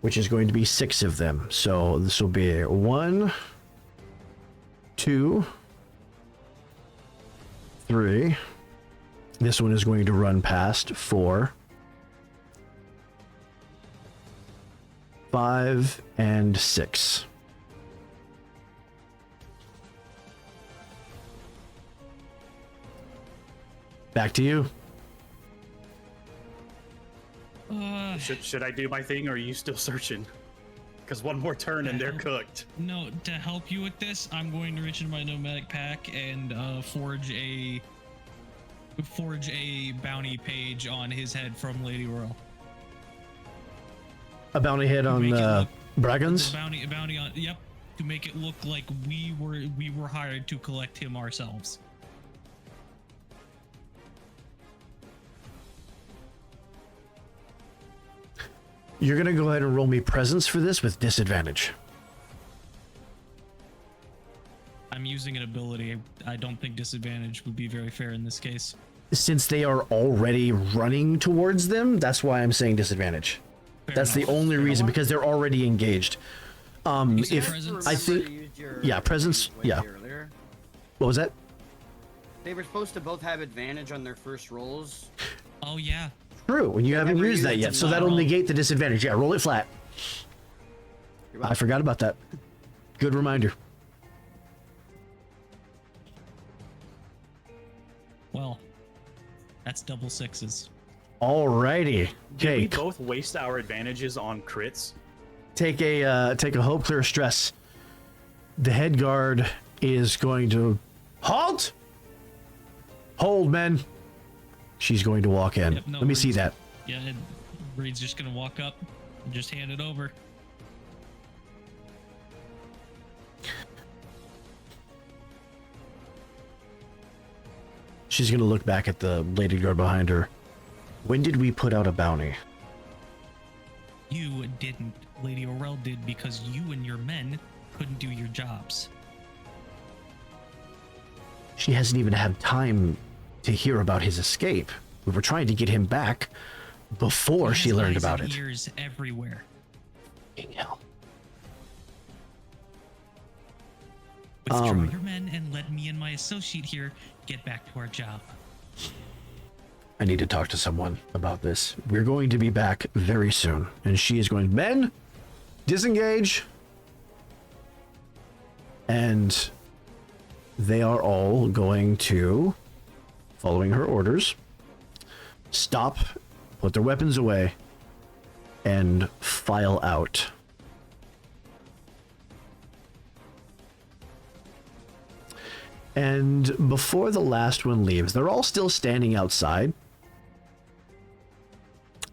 which is going to be 6 of them. So this will be 1, 2, 3. This one is going to run past 4, 5, and 6. Back to you.
Should I do my thing, or are you still searching? Because one more turn and they're cooked.
No, to help you with this, I'm going to reach into my nomadic pack and forge a bounty page on his head from Lady Royal.
A bounty head on Bragons?
A bounty on, yep, to make it look like we were hired to collect him ourselves.
You're gonna go ahead and roll me presence for this with disadvantage.
I'm using an ability. I don't think disadvantage would be very fair in this case.
Since they are already running towards them, that's why I'm saying disadvantage. That's
enough.
the only reason, because they're already engaged. If
presence?
I think, yeah, presence, yeah.
Earlier.
What was that?
They were supposed to both have advantage on their first rolls.
Oh yeah.
True, and you haven't
never
used that
used
yet,
it.
so that'll negate the disadvantage. Yeah, roll it flat. I forgot about that. Good reminder.
Well, that's double 6s.
Alrighty.
Did we
Okay,
both waste our advantages on crits?
take a hope, clear, stress. The head guard is going to halt. Hold, men. She's going to walk in.
Yep, no
Let me see
worries.
that.
Yeah, and Reed's just gonna walk up and just hand it over.
She's going to look back at the lady guard behind her. When did we put out a bounty?
You didn't. Lady Orel did because you and your men couldn't do your jobs.
She hasn't even had time to hear about his escape. We were trying to get him back before she
He has
learned
eyes
about
and
it.
Ears everywhere.
Fucking hell.
Withdraw your men and let me and my associate here get back to our job.
I need to talk to someone about this. We're going to be back very soon. And she is going, men, disengage. And they are all going to, following her orders, stop, put their weapons away, and file out. And before the last one leaves, they're all still standing outside.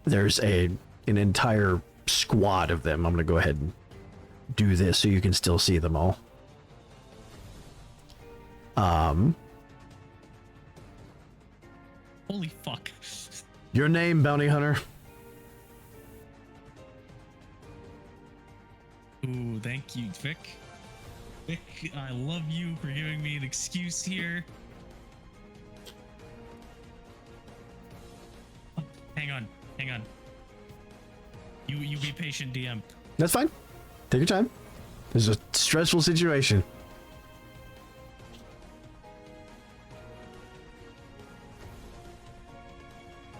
There's an entire squad of them. I'm going to go ahead and do this so you can still see them all.
Holy fuck.
Your name, bounty hunter?
Ooh, thank you, Vic. Vic, I love you for giving me an excuse here. Oh, hang on. You be patient, DM.
That's fine. Take your time. This is a stressful situation.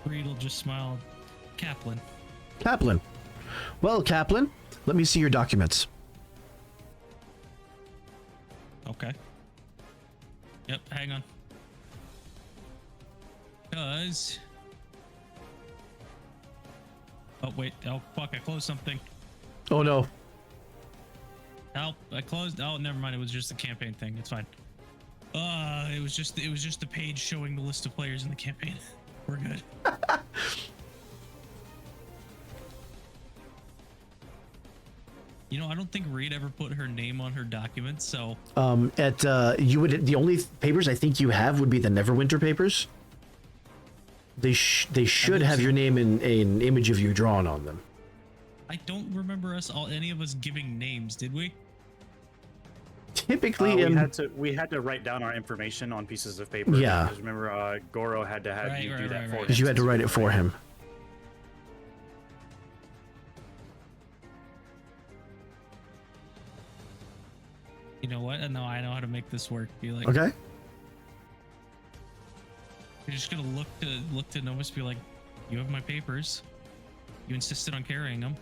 Reed will just smile. Kaplan.
Kaplan. Well, Kaplan, let me see your documents.
Okay. Yep, hang on. Cause... Oh, wait. Oh, fuck, I closed something.
Oh no.
Oh, I closed... Oh, never mind. It was just the campaign thing. It's fine. It was just the page showing the list of players in the campaign. We're good. You know, I don't think Reed ever put her name on her documents, so...
The only papers I think you have would be the Neverwinter papers. They should have your name and an image of you drawn on them.
I don't remember any of us giving names, did we?
Typically,
we had to write down our information on pieces of paper.
Yeah.
Because remember, Goro had to have you do that for him.
because you had to write it for him.
You know what? No, I know how to make this work. Be like,
Okay.
you're just gonna look to Novus, be like, you have my papers. You insisted on carrying them.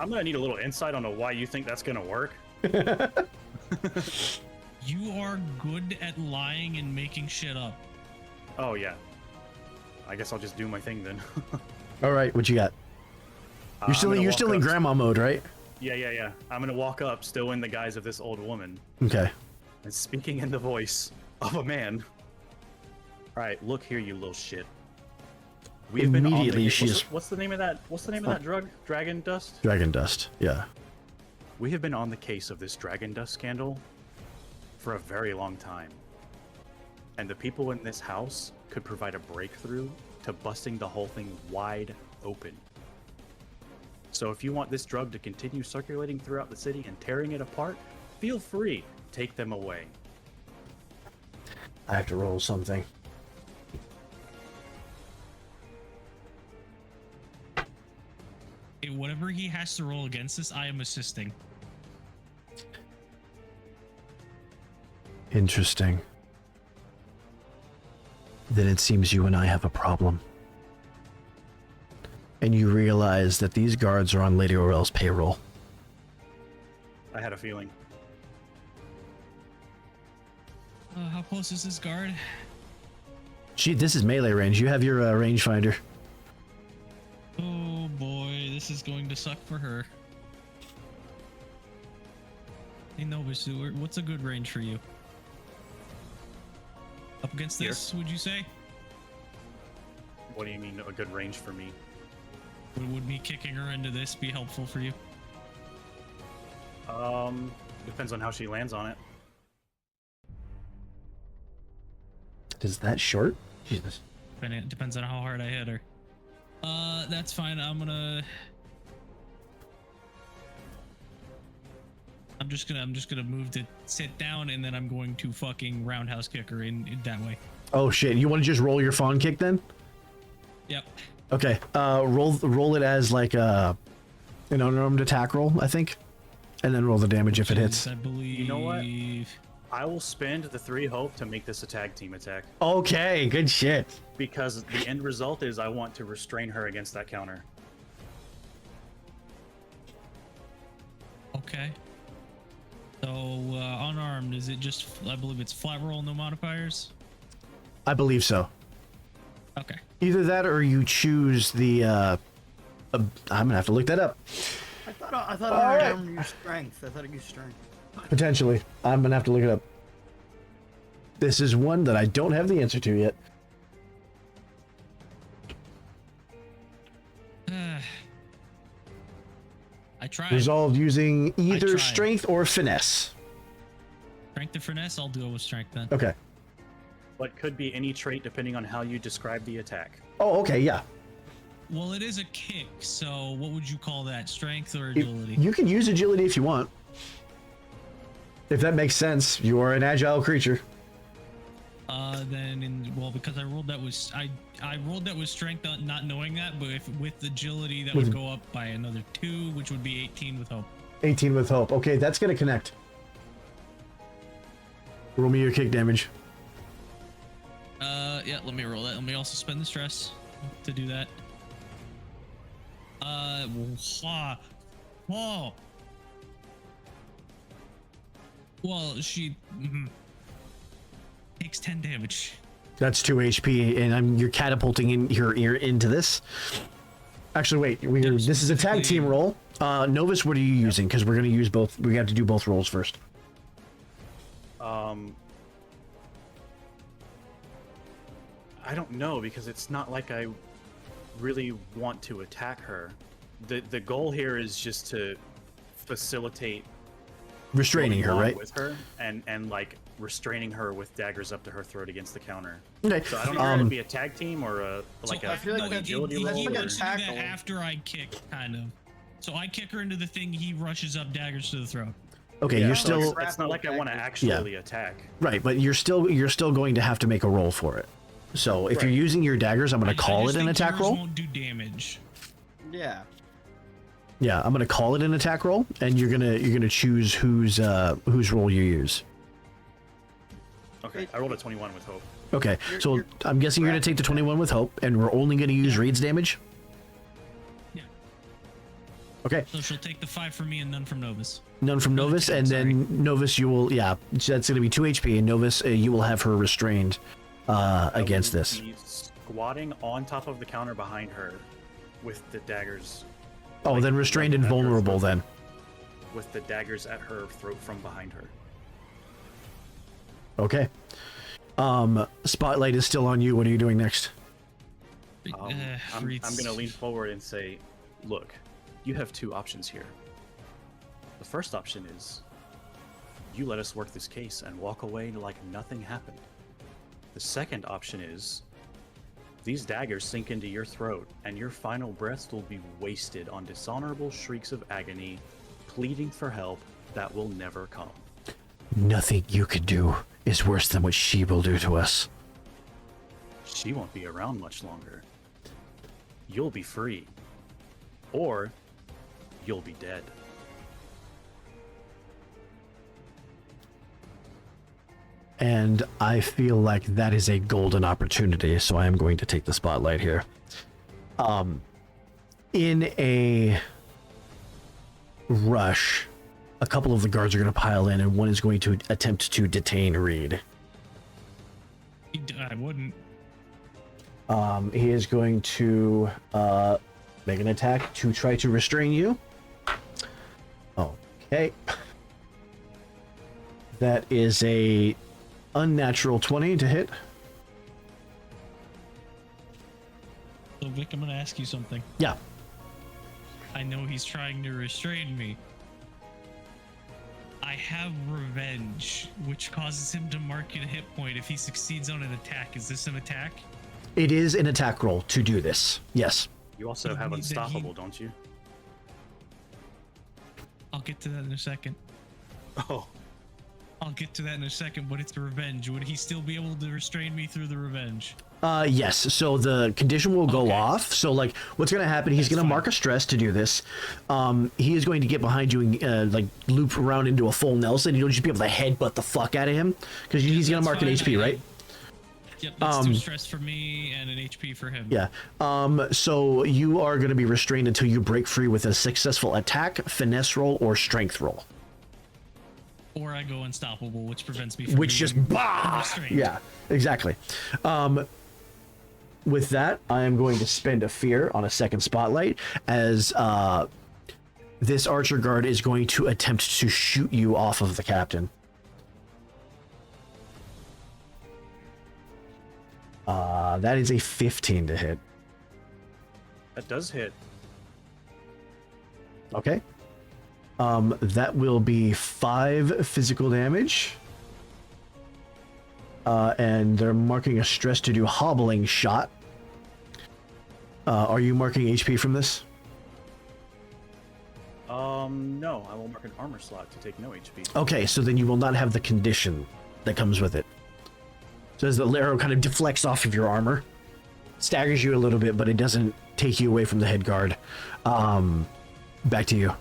I'm gonna need a little insight on why you think that's gonna work.
You are good at lying and making shit up.
Oh yeah. I guess I'll just do my thing then.
All right, what you got? You're still in grandma mode, right?
Yeah. I'm gonna walk up, still in the guise of this old woman,
Okay.
and speaking in the voice of a man. All right, look here, you little shit. We've been on
Immediately,
the,
she's
what's the name of that? What's the name of that drug? Dragon dust.
dragon dust. Yeah.
We have been on the case of this dragon dust scandal for a very long time, and the people in this house could provide a breakthrough to busting the whole thing wide open. So if you want this drug to continue circulating throughout the city and tearing it apart, feel free. Take them away.
I have to roll something.
Hey, whatever he has to roll against this, I am assisting.
Interesting. Then it seems you and I have a problem. And you realize that these guards are on Lady Orel's payroll.
I had a feeling.
How close is this guard?
This is melee range. You have your rangefinder.
Oh boy, this is going to suck for her. Hey Novus, what's a good range for you? Up against this, would you say?
What do you mean a good range for me?
Would me kicking her into this be helpful for you?
Depends on how she lands on it.
Is that short? Jesus.
It depends on how hard I hit her. That's fine. I'm just gonna move to sit down, and then I'm going to fucking roundhouse kick her in that way.
Oh shit! You want to just roll your fawn kick then?
Yep.
Okay. Roll it as like an unarmed attack roll, I think, and then roll the damage if it hits.
I believe.
You know what? I will spend the 3 hope to make this a tag team attack.
Okay. Good shit.
Because the end result is I want to restrain her against that counter.
Okay. So unarmed, is it just? I believe it's flat roll, no modifiers.
I believe so.
Okay.
Either that or you choose the. I'm gonna have to look that up.
I thought unarmed used strength. I thought it used strength.
Potentially. I'm gonna have to look it up. This is one that I don't have the answer to yet.
I tried.
Resolved using either
tried.
strength or finesse.
Strength or finesse? I'll do it with strength then.
Okay.
but could be any trait depending on how you describe the attack.
Oh, okay, yeah.
Well, it is a kick, so what would you call that? Strength or agility?
You can use agility if you want. If that makes sense. You are an agile creature.
Because I rolled that was I rolled that with strength, not knowing that, but if with agility that would go up by another 2, which would be 18 with hope.
18 with hope. Okay, that's gonna connect. Roll me your kick damage.
Yeah, let me roll that. Let me also spend the stress to do that. Whoa. Well, she takes 10 damage.
That's 2 HP, and you're catapulting in your ear into this. Actually, wait. This is a tag team roll. Novus, what are you using? Because we're gonna use both. We have to do both rolls first.
I don't know, because it's not like I really want to attack her. The goal here is just to facilitate
Restraining her,
going on
right?
with her and like restraining her with daggers up to her throat against the counter.
Okay.
So I don't know if it'd be a tag team or
I feel like that's
agility roll.
He
like a
wants to do that
tackle.
after I kick, kind of. So I kick her into the thing. He rushes up, daggers to the throat.
Okay,
Yeah,
you're
so
still
it's not like I want to actually attack.
right, but you're still going to have to make a roll for it. So if you're
Right.
using your daggers, I'm going
I
to call
just
it an
think
attack
yours
roll.
Won't do damage.
Yeah.
Yeah, I'm going to call it an attack roll, and you're gonna choose whose roll you use.
Okay, I rolled a 21 with hope.
Okay, so I'm guessing you're going to take the 21 with hope, and we're only going to use Reed's damage.
Yeah.
Okay,
So she'll take the 5 from me and none from Novus.
none from Novus,
10,
and then Novus, you will so that's going to be 2 HP, and Novus, you will have her restrained against
I will
this.
be squatting on top of the counter behind her with the daggers.
Oh,
like,
then restrained
right
and
at her
vulnerable
throat,
then.
with the daggers at her throat from behind her.
Okay. Spotlight is still on you. What are you doing next?
I'm going to lean forward and say, look, you have 2 options here. The first option is you let us work this case and walk away like nothing happened. The second option is these daggers sink into your throat and your final breaths will be wasted on dishonorable shrieks of agony, pleading for help that will never come.
Nothing you could do is worse than what she will do to us.
She won't be around much longer. You'll be free. Or you'll be dead.
And I feel like that is a golden opportunity, so I am going to take the spotlight here. In a rush, a couple of the guards are going to pile in, and one is going to attempt to detain Reed.
I wouldn't.
He is going to make an attack to try to restrain you. Okay. That is a unnatural 20 to hit.
So Vic, I'm gonna ask you something.
Yeah.
I know he's trying to restrain me. I have revenge, which causes him to mark a hit point if he succeeds on an attack. Is this an attack?
It is an attack roll to do this. Yes.
You also
Then
have
he-
unstoppable, don't you?
I'll get to that in a second.
Oh,
I'll get to that in a second, but it's a revenge. Would he still be able to restrain me through the revenge?
Yes. So the condition will go
Okay.
off. So like, what's going to happen? He's
That's
going to
fine.
mark a stress to do this. He is going to get behind you and like loop around into a full Nelson. You'll just be able to headbutt the fuck out of him because he's going to mark an
That's
HP,
fine.
right?
Yep, that's 2 stress for me and an HP for him.
Yeah. So you are going to be restrained until you break free with a successful attack, finesse roll, or strength roll.
Or I go unstoppable, which prevents me from
Which just
being
bah!
restrained.
Yeah, exactly. With that, I am going to spend a fear on a second spotlight as this archer guard is going to attempt to shoot you off of the captain. That is a 15 to hit.
that does hit.
Okay. That will be 5 physical damage. and they're marking a stress to do hobbling shot. Are you marking HP from this?
No, I will mark an armor slot to take no HP.
Okay, so then you will not have the condition that comes with it. So as the arrow kind of deflects off of your armor, staggers you a little bit, but it doesn't take you away from the head guard. Back to you.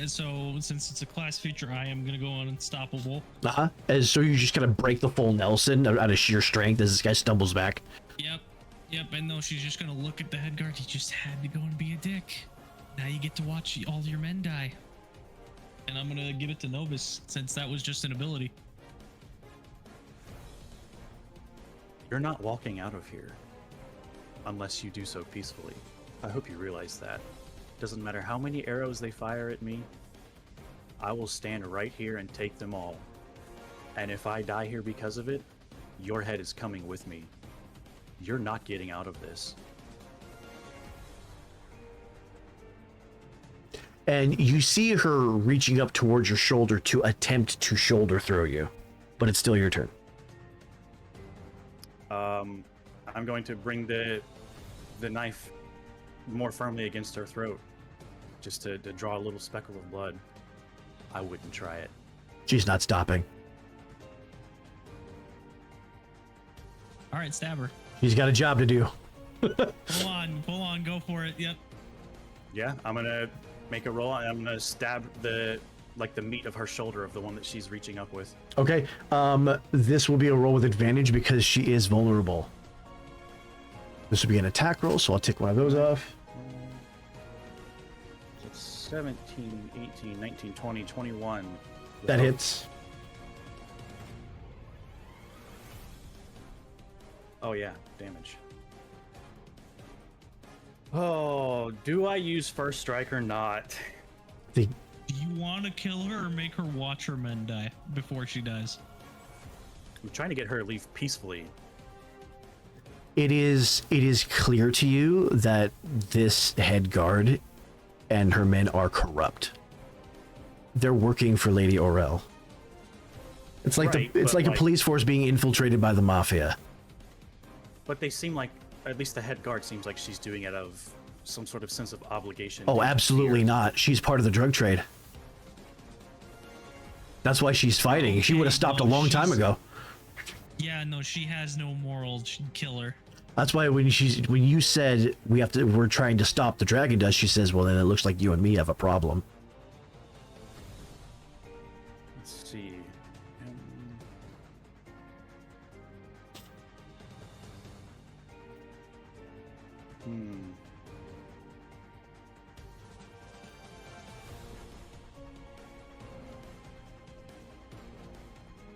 So since it's a class feature, I am gonna go on unstoppable.
As so you just kind of break the full Nelson out of sheer strength as this guy stumbles back.
Yep, and no, she's just gonna look at the head guard. He just had to go and be a dick. Now you get to watch all your men die. And I'm gonna give it to Novus, since that was just an ability.
You're not walking out of here unless you do so peacefully. I hope you realize that. Doesn't matter how many arrows they fire at me, I will stand right here and take them all. And if I die here because of it, your head is coming with me. You're not getting out of this.
And you see her reaching up towards your shoulder to attempt to shoulder throw you, but it's still your turn.
I'm going to bring the knife more firmly against her throat, just to draw a little speckle of blood. I wouldn't try it.
She's not stopping.
All right, stab her.
She's got a job to do.
Pull on, go for it. Yep.
Yeah, I'm gonna make a roll. I'm gonna stab the meat of her shoulder of the one that she's reaching up with.
Okay. This will be a roll with advantage because she is vulnerable. This will be an attack roll, so I'll take one of those off.
It's 17, 18, 19, 20, 21.
That hits.
Oh yeah, damage. Oh, do I use first strike or not?
The
Do you want to kill her or make her watch her men die before she dies?
I'm trying to get her to leave peacefully.
It is clear to you that this head guard and her men are corrupt. They're working for Lady Aurel. It's like
Right,
it's
but
like a police force being infiltrated by the mafia.
But they seem like, at least the head guard seems like she's doing it out of some sort of sense of obligation.
Oh,
to
absolutely
fear.
not. She's part of the drug trade. That's why she's fighting. She would have stopped a long time ago.
Yeah, no, she has no morals. She'd kill her.
That's why when you said we're trying to stop the dragon dust, she says, well, then it looks like you and me have a problem.
Let's see.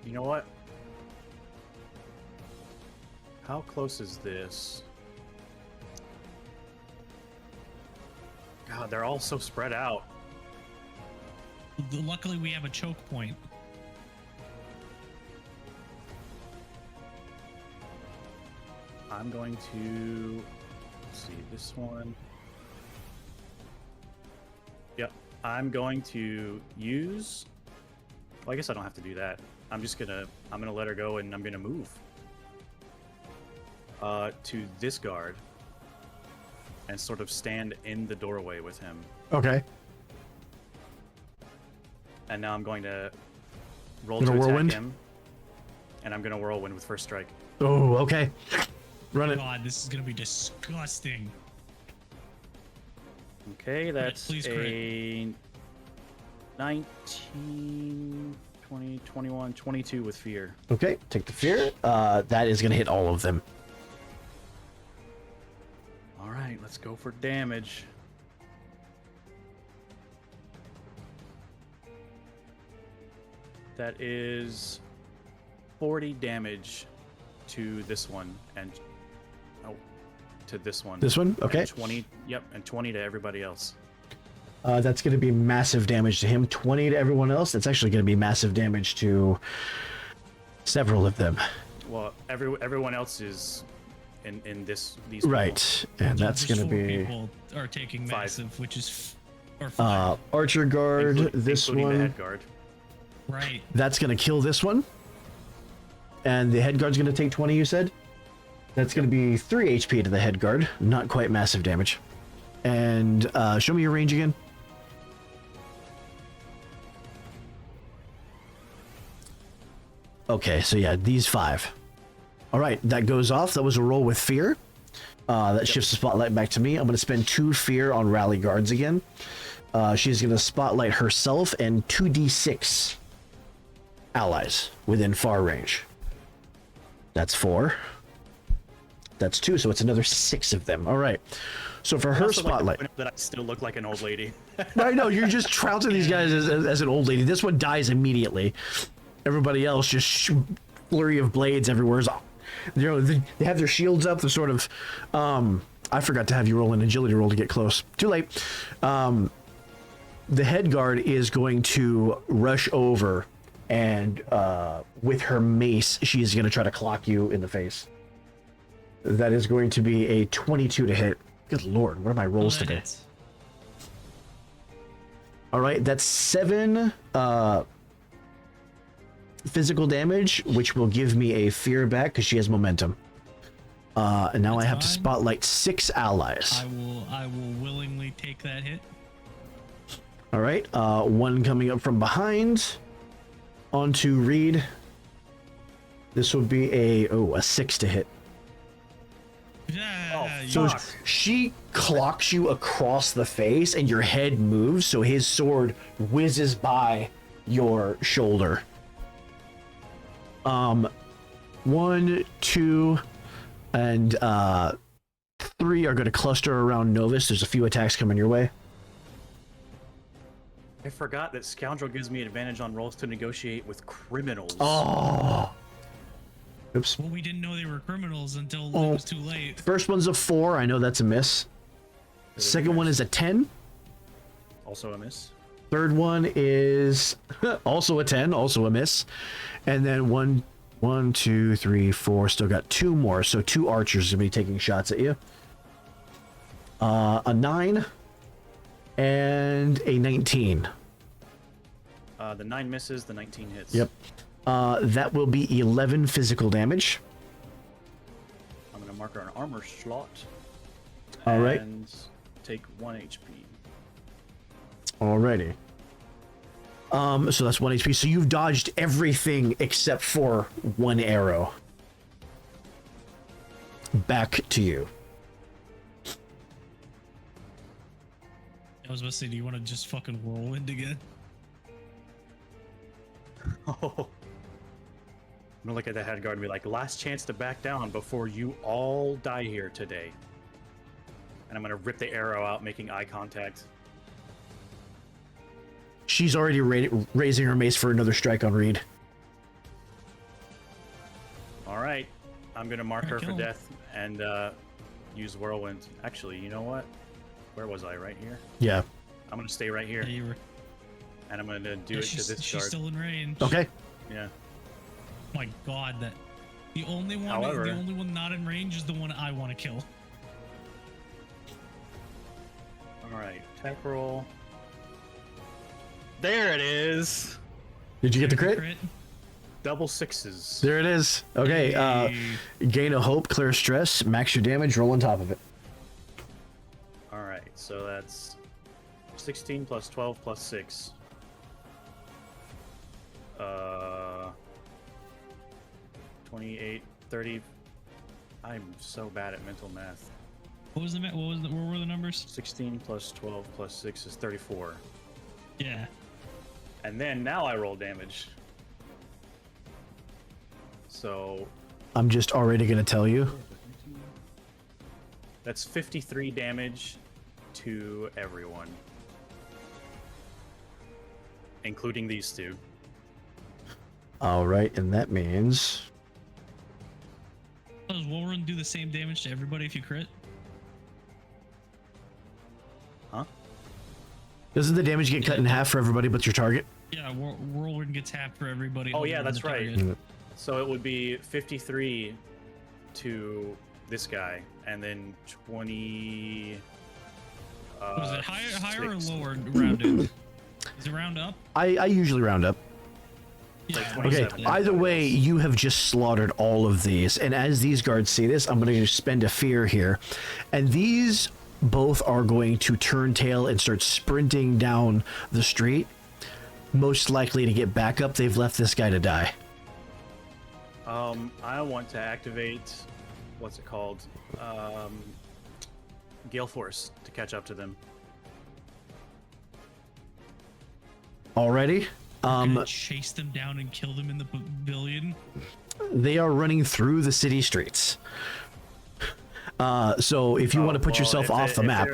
You know what? How close is this? God, they're all so spread out.
Luckily, we have a choke point.
I'm going to... Let's see, this one. Yep, I'm going to use... Well, I guess I don't have to do that. I'm gonna let her go and I'm gonna move. To this guard. And sort of stand in the doorway with him.
Okay.
And now I'm going to roll
Gonna
to attack
whirlwind?
him. And I'm gonna whirlwind with first strike.
Oh, okay. Run it.
God, this is gonna be disgusting.
Okay, that's
please
a 19, 20, 21, 22 with fear.
Okay, take the fear. That is going to hit all of them.
All right, let's go for damage. That is 40 damage to this one and to this one.
This one? Okay.
And 20, yep, and 20 to everybody else.
That's going to be massive damage to him. 20 to everyone else. That's actually going to be massive damage to several of them.
Well, everyone else is in these people.
Right, and that's
Just
going to
four
be
people are taking
5.
massive, which is or 5.
Archer guard. This
including the
one.
head guard.
Right.
That's going to kill this one. And the head guard's going to take 20, you said? That's going to be 3 HP to the head guard. Not quite massive damage. And show me your range again. Okay, so yeah, these 5. All right, that goes off. That was a roll with fear. That shifts the spotlight back to me. I'm going to spend 2 fear on rally guards again. She's going to spotlight herself and 2d6 allies within far range. That's 4. That's 2, so it's another 6 of them. All right. So for her spotlight,
that I still look like an old lady.
I know you're just trouncing these guys as an old lady. This one dies immediately. Everybody else just flurry of blades everywhere. They have their shields up. They're sort of. I forgot to have you roll an agility roll to get close. Too late. The head guard is going to rush over, and with her mace, she is going to try to clock you in the face. That is going to be a 22 to hit. Good lord, what are my rolls today? All right, that's 7 physical damage, which will give me a fear back because she has momentum. And now I have to spotlight 6 allies.
I will willingly take that hit.
All right, 1 coming up from behind onto Reed. This would be a 6 to hit.
Yeah,
So she clocks you across the face and your head moves, so his sword whizzes by your shoulder. 1, 2, and 3 are going to cluster around Novus. There's a few attacks coming your way.
I forgot that Scoundrel gives me advantage on rolls to negotiate with criminals.
Oh. Oops.
Well, we didn't know they were criminals until it was too late.
First one's a 4. I know that's a miss. Second one is a 10.
Also a miss.
Third one is also a 10, also a miss. And then 1, 2, 3, 4. Still got 2 more. So 2 archers are going to be taking shots at you. A 9 and a 19.
The 9 misses, the 19 hits.
Yep. That will be 11 physical damage.
I'm going to mark her an armor slot.
All right.
And take 1 HP.
Alrighty. So that's 1 HP. So you've dodged everything except for 1 arrow. Back to you.
I was about to say, do you want to just fucking whirlwind again?
Oh. I'm gonna look at the head guard and be like, last chance to back down before you all die here today. And I'm gonna rip the arrow out, making eye contact.
She's already raising her mace for another strike on Reed.
Alright. I'm gonna mark her for
Kill him.
death and use whirlwind. Actually, you know what? Where was I? Right here?
Yeah.
I'm gonna stay right here.
Yeah, you were.
And I'm gonna do it to
she's
this
she's
guard.
still in range.
Okay.
Yeah.
My God, that the only one not in range is the one I want to kill.
Alright, attack roll. There it is!
Did you get the crit?
Double 6s.
There it is. Okay. Gain a hope, clear stress, max your damage, roll on top of it.
Alright, so that's 16 plus 12 plus 6. 28, 30. I'm so bad at mental math.
What were the numbers?
16 plus 12 plus 6 is 34.
Yeah.
And then now I roll damage. So
I'm just already going to tell you.
that's 53 damage to everyone. Including these 2.
All right, and that means...
Does Wolverine do the same damage to everybody if you crit?
Huh?
Doesn't the damage get cut in half for everybody but your target?
Yeah, Whirlwind gets half for everybody.
Oh
other
yeah,
than
that's
the
right.
target.
So it would be 53 to this guy, and then 20.
Was it higher or lower rounded? Is it round up?
I usually round up.
Yeah,
Okay,
27.
either way, you have just slaughtered all of these. And as these guards see this, I'm going to spend a fear here. And these both are going to turn tail and start sprinting down the street. Most likely to get back up. They've left this guy to die.
I want to activate, what's it called? Gale Force to catch up to them.
Already?
Gonna chase them down and kill them in the pavilion.
They are running through the city streets. So if you want to put
Well,
yourself off the map.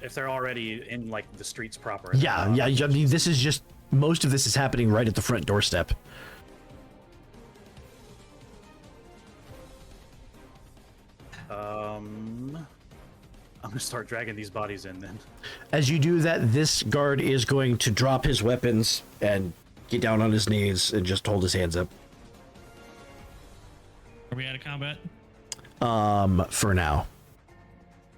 If they're already in like the streets proper.
Yeah. I mean, this is just, most of this is happening right at the front doorstep.
I'm gonna start dragging these bodies in then.
As you do that, this guard is going to drop his weapons and get down on his knees and just hold his hands up.
Are we out of combat?
For now.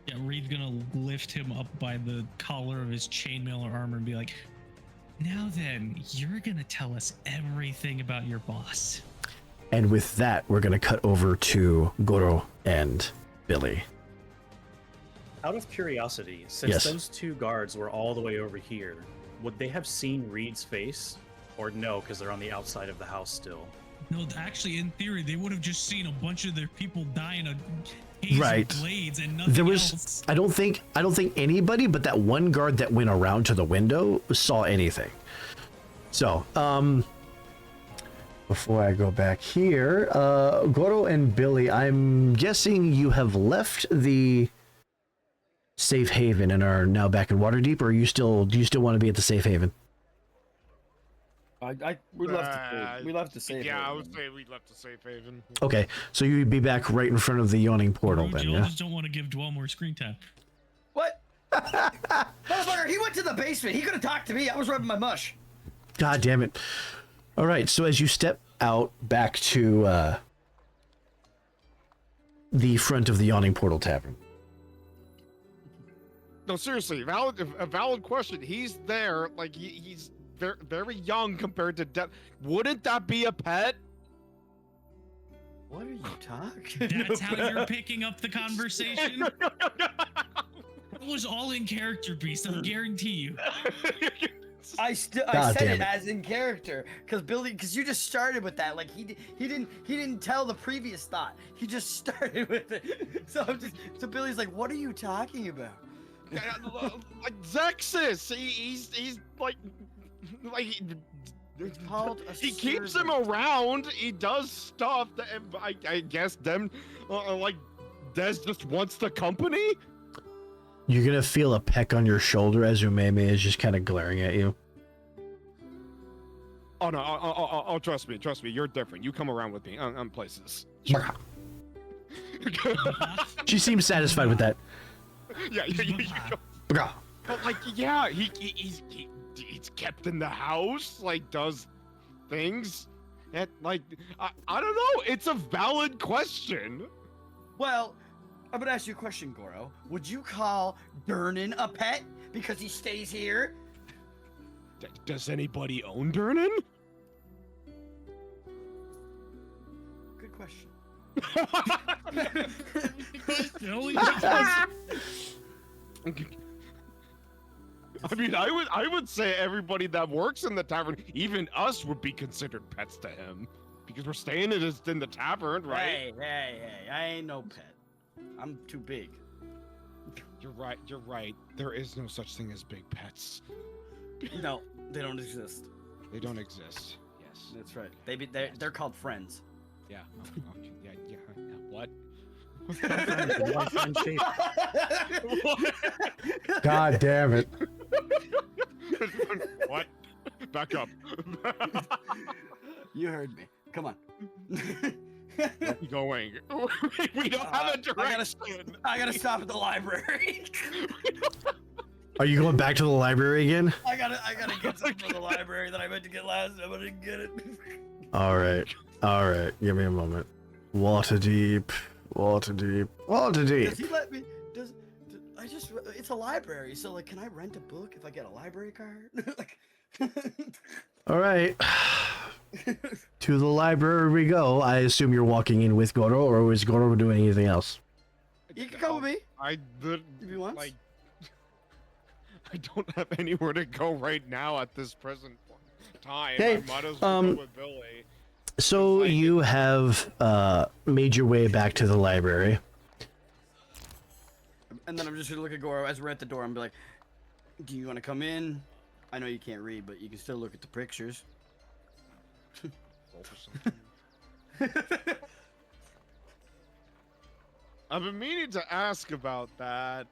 Yeah, Reed's gonna lift him up by the collar of his chainmail armor and be like, "Now then, you're gonna tell us everything about your boss."
And with that, we're going to cut over to Goro and Billy.
Out of curiosity, since
Yes.
those two guards were all the way over here, would they have seen Reed's face? Or no, because they're on the outside of the house still?
No, actually, in theory, they would have just seen a bunch of their people die in a haze
Right.
of blades and nothing
There was,
else.
I don't think anybody, but that one guard that went around to the window saw anything. So, before I go back here, Goro and Billy, I'm guessing you have left the safe haven and are now back in Waterdeep, or do you still want to be at the safe haven?
We left the safe.
Yeah, I
haven.
would say we left the safe haven.
Okay, so you'd be back right in front of the Yawning Portal then,
Joe
yeah?
just don't want to give Dwell more screen time.
What? Motherfucker, he went to the basement. He could have talked to me. I was rubbing my mush.
God damn it. All right, so as you step out back to the front of the Yawning Portal Tavern.
No, seriously, a valid question. He's there, like he's very, very young compared to Death. Wouldn't that be a pet?
What are you talking
That's how you're picking up the conversation. It was all in character, Beast. I guarantee you.
I
God
said
damn
it
it.
as in character because you just started with that. Like he didn't tell the previous thought. He just started with it. So Billy's like, what are you talking about?
Like Zexus, he's like
It's called a
he keeps him
servant.
around. He does stuff that I guess them like Des just wants the company.
You're gonna feel a peck on your shoulder as Umeme is just kind of glaring at you.
Oh no! Oh, trust me, you're different. You come around with me on places.
She seems satisfied with that.
Yeah. But like, yeah, he's kept in the house, like does things, and like I don't know. It's a valid question.
Well, I'm gonna ask you a question, Goro. Would you call Durnan a pet because he stays here?
Does anybody own Durnan?
Good question.
I mean, I would say everybody that works in the tavern, even us, would be considered pets to him because we're staying in the tavern, right?
Hey, I ain't no pet. I'm too big.
You're right. There is no such thing as big pets.
No, they don't exist.
They don't exist. Yes.
That's right. They're called friends.
Yeah. Okay. Yeah. What?
God damn it.
What? Back up.
You heard me. Come on.
Going. We don't have a direction.
I gotta stop at the library.
Are you going back to the library again?
I gotta get something from the library that I meant to get last time. I didn't get it.
All right. Give me a moment. Waterdeep.
Does he let me? It's a library, so like, can I rent a book if I get a library card? Like,
All right. To the library we go. I assume you're walking in with Goro, or is Goro doing anything else?
You can come with me
I
if you want.
like. I don't have anywhere to go right now at this present time.
Okay,
I might as well
um,
go with Billy.
So
Like-
you have made your way back to the library.
And then I'm just gonna look at Goro as we're at the door and be like, "Do you want to come in? I know you can't read, but you can still look at the pictures."
Roll for something. I've been meaning to ask about that.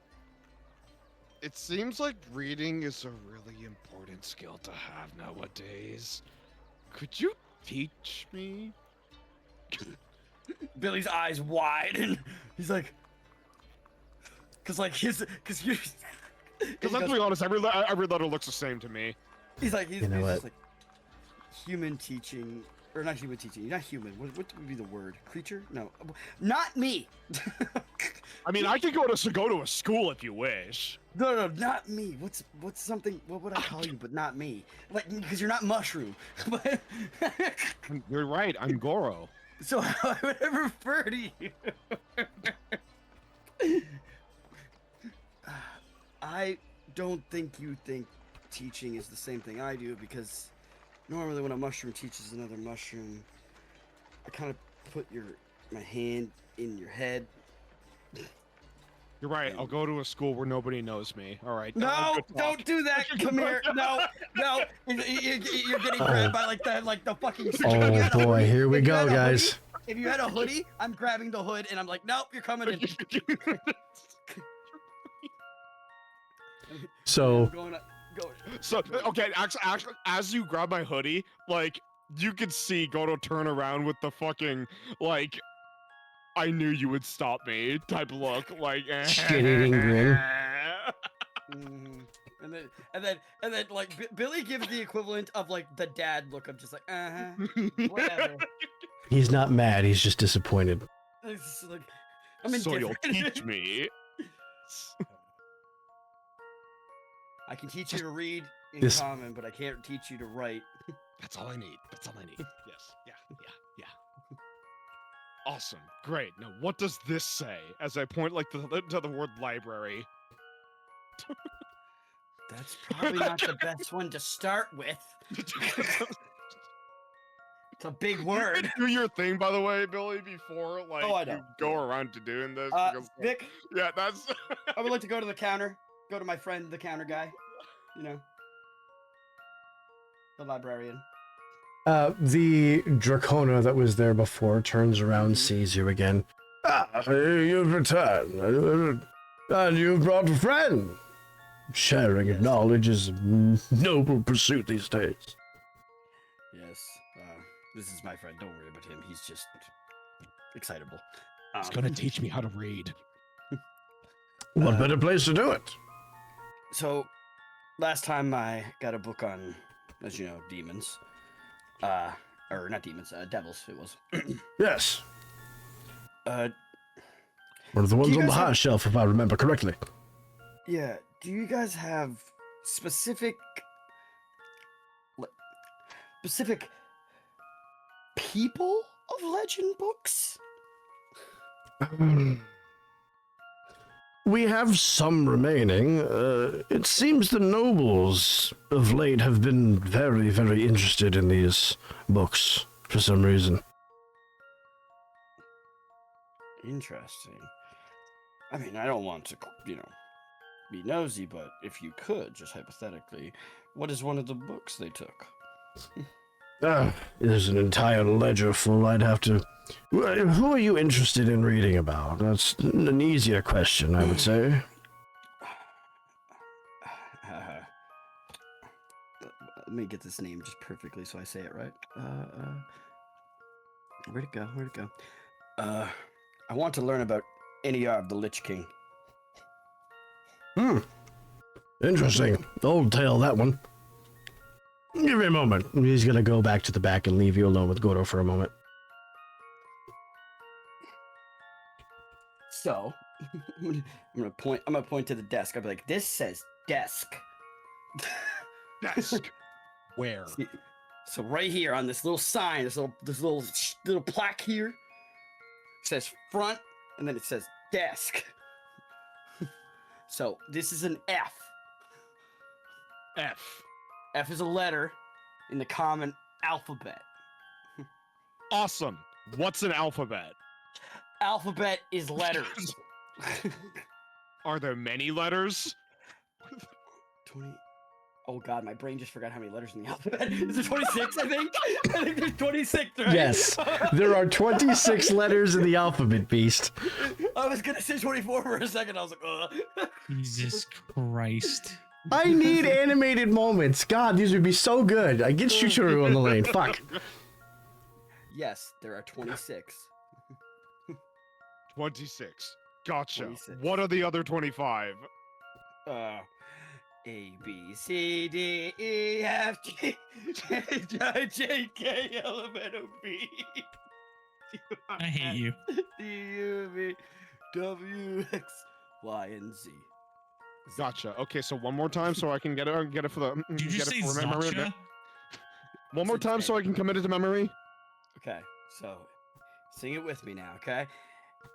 It seems like reading is a really important skill to have nowadays. Could you teach me?
Billy's eyes wide, and he's like, "Cause you."
Because let's be honest, every letter looks the same to me.
He's like,
You know
he's
what?
just like, human teaching, or not human teaching, not human. What would be the word? Creature? No, not me.
I mean, I could go to a school if you wish.
No, not me. What's something? What would I call you? But not me. Like, because you're not mushroom. But
You're right. I'm Goro.
so I would ever refer to you. I don't think you think teaching is the same thing I do, because normally when a mushroom teaches another mushroom, I kind of put my hand in your head.
You're right. I'll go to a school where nobody knows me. All right.
No,
good talk.
don't do that. Come here. No. You're getting grabbed by like the fucking. If you
Oh
had a
boy,
hoodie-
here we
if you
go,
had a hoodie-
guys.
If you had a hoodie, I'm grabbing the hood and I'm like, nope, you're coming in.
So
Going.
So okay, actually, as you grab my hoodie, like you could see Goto turn around with the fucking like, I knew you would stop me type look, like
Shit-eating grin.
Mhm. And then like Billy gives the equivalent of like the dad look of just like whatever.
he's not mad, he's just disappointed.
It's just like I'm
So you'll
indifferent.
teach me.
I can teach you to read in
This-
common, but I can't teach you to write.
That's all I need. That's all I need. Yes. Yeah. Awesome. Great. Now, what does this say? As I point like to the word library.
That's probably not the best one to start with. It's a big word.
Do your thing, by the way, Billy, before like
I
you
know.
go around to doing this. Because,
Vic,
yeah, that's.
I would like to go to the counter. Go to my friend, the counter guy. You know, the librarian.
The Dracona that was there before turns around, sees you again. You've returned. And you've brought a friend. Sharing of
Yes.
knowledge is a noble pursuit these days.
Yes, this is my friend. Don't worry about him. He's just excitable.
He's gonna teach me how to read.
What better place to do it?
So, last time I got a book on, as you know, demons. Or not demons, devils. It was.
Yes,
Uh,
one of the ones
you
on the
guys
high
have-
shelf, if I remember correctly.
yeah. Do you guys have specific people of legend books?
We have some remaining. It seems the nobles of late have been very, very interested in these books for some reason.
Interesting. I mean, I don't want to, be nosy, but if you could, just hypothetically, what is one of the books they took?
There's an entire ledger full. I'd have to. Who are you interested in reading about? That's an easier question, I would say.
Let me get this name just perfectly so I say it right. Where'd it go? I want to learn about Eniar of the Lich King.
Interesting. Old tale, that one. Give me a moment. He's gonna go back to the back and leave you alone with Goro for a moment.
So, I'm gonna point to the desk. I'll be like, this says desk.
Desk. Where?
See, So right here on this little sign, this little plaque here, it says front, and then it says desk. So this is an F.
F.
F is a letter in the common alphabet.
Awesome. What's an alphabet?
Alphabet is letters.
Are there many letters?
20. Oh god, my brain just forgot how many letters in the alphabet. Is it 26, I think? I think there's 26, right?
Yes, there are 26 letters in the alphabet, Beast.
I was gonna say 24 for a second. I was like, ugh.
Jesus Christ.
I need animated moments. God, these would be so good. I get Chuchuru on the lane. Fuck.
Yes, there are 26.
26. Gotcha.
26.
What are the other 25?
A, B, C, D, E, F, G, H, I, J, K, L, M, N, O, P.
I hate you.
D, U, V, W, X, Y, and Z.
Gotcha. Okay, so one more time so I can get it for the.
Did you
get
just say
it for memory.
Zacha?
One more time so I can commit it to memory.
Okay, so sing it with me now, okay?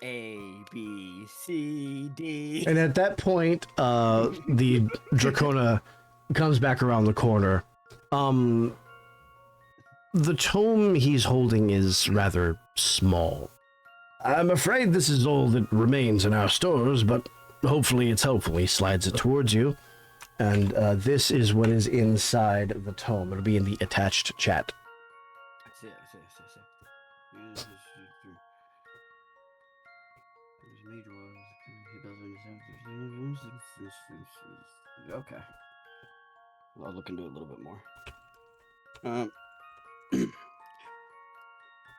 A, B, C, D.
And at that point, the Dracona comes back around the corner. The tome he's holding is rather small. I'm afraid this is all that remains in our stores, but hopefully it's helpful. He slides it towards you, and this is what is inside the tome. It'll be in the attached chat.
Okay. I'll look into it a little bit more.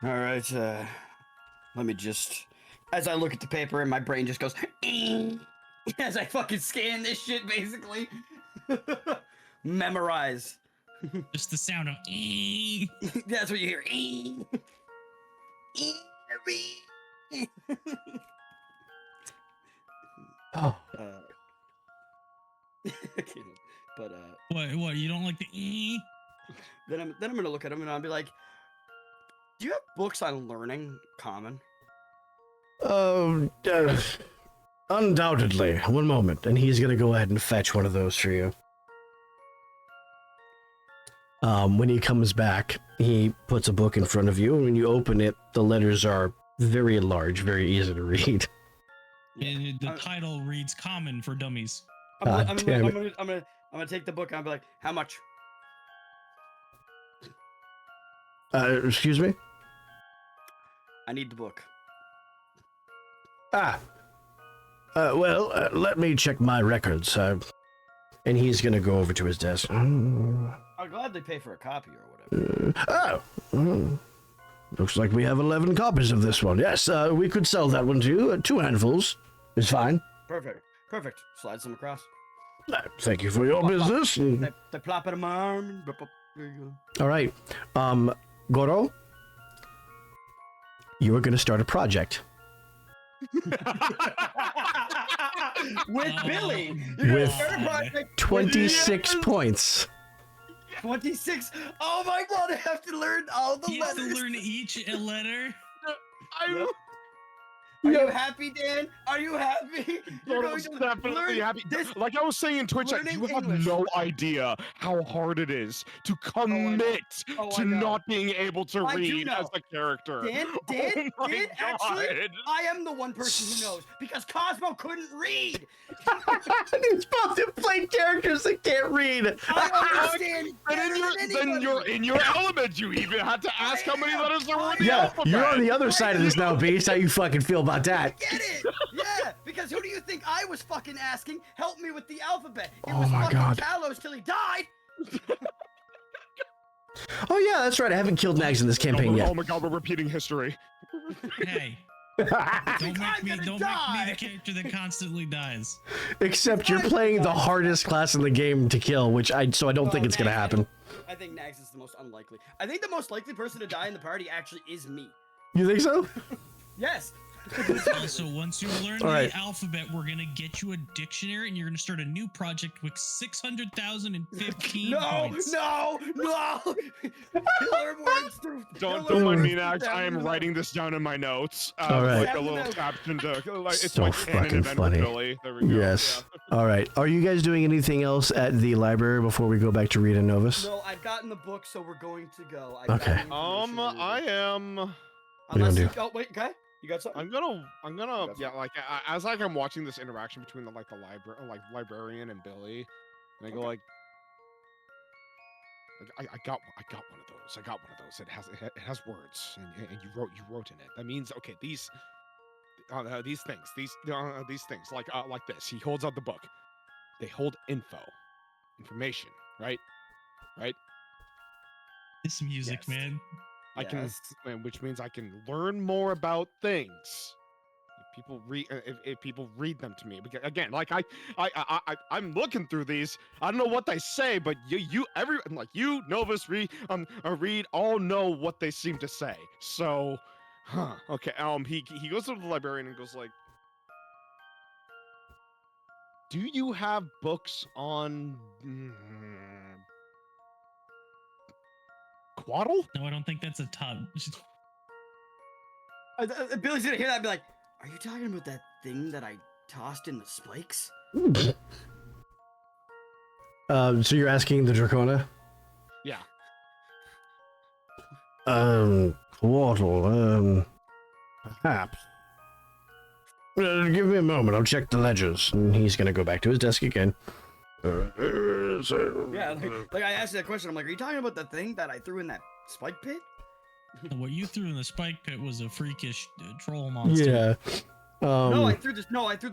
All right. Let me just. As I look at the paper, and my brain just goes as I fucking scan this shit, basically. Memorize.
Just the sound of ee.
That's what you hear.
Oh.
But
What? You don't like the ee?
then I'm gonna look at him and I'll be like, "Do you have books on learning common?"
Undoubtedly. One moment, and he's gonna go ahead and fetch one of those for you. When he comes back, he puts a book in front of you, and when you open it, the letters are very large, very easy to read.
And the title reads "Common for Dummies."
I'm gonna take the book and I'll be like, "How much?"
Excuse me?
I need the book.
Well, let me check my records. And he's gonna go over to his desk.
I'll gladly pay for a copy or whatever.
Looks like we have 11 copies of this one. Yes, we could sell that one to you. 2 handfuls is fine.
Perfect. Slide some across.
Thank you for your business.
They plop it in my arm. There you go.
All right. Goro, you are going to start a project.
With Billy.
With
Start a project
26 points.
26. Oh my god, I have to learn all the
You have
letters.
to learn each a letter.
Are you happy, Dan? Are you happy? You're going to
Definitely
learn
happy.
this.
Like I was saying in Twitch,
learning
you have
English.
no idea how hard it is to commit
Oh, I
to
know.
not being able to
I do
read
know.
as a character.
Dan,
Oh my
actually,
God.
I am the one person who knows because Cosmo couldn't read.
He's supposed to play characters that can't read.
I understand better than
Then
anybody.
you're in your element. You even had to ask how many letters there were in the
Yeah,
alphabet.
you're on the other side of this now, Beast. How you fucking feel about that?
Get it? Yeah, because who do you think I was fucking asking? Help me with the alphabet. It
Oh
was
my
fucking
God.
Talos till he died.
Oh yeah, that's right. I haven't killed Nags in this campaign
Oh
yet.
my god, we're repeating history.
Hey,
I'm
don't make me
die.
the character that constantly dies.
Except you're playing the hardest class in the game to kill, so I don't think it's gonna
Nags,
happen.
I think Nags is the most unlikely. I think the most likely person to die in the party actually is me.
You think so?
Yes.
Also, once you learn
All right.
the alphabet, we're gonna get you a dictionary, and you're gonna start a new project with 600,015 points.
No! Killer words through.
Don't mind me, Nax. I am writing this down in my notes.
All right.
Like a little caption to like it's
So
my canon
fucking
event
funny.
with Billy. There we go.
Yes. All right. Are you guys doing anything else at the library before we go back to Rita Novus?
No, I've gotten the book, so we're going to go.
Okay.
I am.
you
Unless
gonna
you,
do?
oh wait, okay. You got something?
I'm gonna, yeah, like as like I'm watching this interaction between the librarian and Billy, and I go like I got one of those. I got one of those. It has words, and you wrote in it. That means okay, these things like this. He holds out the book. They hold information, right?
This music,
Yes.
man.
I can,
Yes.
which means I can learn more about things. If people read them to me, because again, like I'm looking through these. I don't know what they say, but you Novus read all know what they seem to say. So, okay. He goes to the librarian and goes like, "Do you have books on Quaddle?"
No, I don't think that's a top.
Billy's gonna hear that and be like, "Are you talking about that thing that I tossed in the spikes?"
So you're asking the Dracona?
Yeah.
Quartal, perhaps. Give me a moment, I'll check the ledgers. And he's gonna go back to his desk again.
Yeah, like I asked you that question. I'm like, "Are you talking about the thing that I threw in that spike pit?"
What you threw in the spike pit was a freakish troll monster.
Yeah.
No, I threw the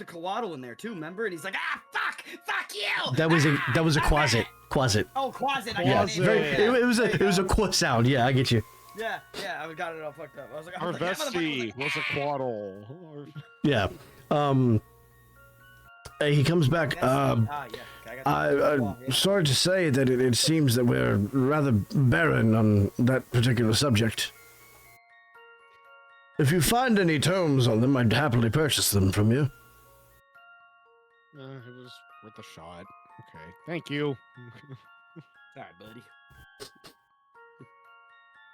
Kawaddle in there too. Remember? And he's like, fuck you!"
That was a quasit. Quasit.
Oh, Quasit. I
Yeah.
got it.
It was a quit sound. Yeah, I get you.
Yeah, I got it all fucked up. I was like,
Harvesti was a Quaddle.
Yeah. He comes back. I'm sorry to say that it seems that we're rather barren on that particular subject. If you find any tomes on them, I'd happily purchase them from you.
It was worth a shot. Okay, thank you.
Sorry, buddy.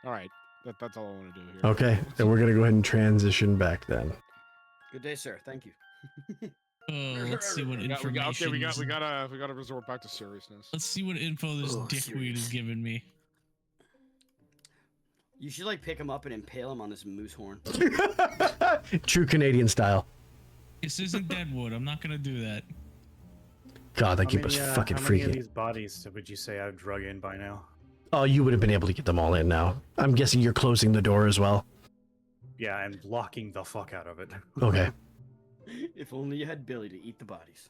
All right, that's all I want to do here.
Okay, then we're gonna go ahead and transition back then.
Good day, sir. Thank you.
Let's see what information.
We gotta resort back to seriousness.
Let's see what info this dickweed has given me.
You should like pick him up and impale him on this moose horn.
True Canadian style.
This isn't Deadwood. I'm not gonna do that.
God, they keep us fucking
how many of
freaking.
these bodies would you say I've drug in by now?
Oh, you would have been able to get them all in now. I'm guessing you're closing the door as well.
Yeah, and locking the fuck out of it.
Okay.
If only you had Billy to eat the bodies.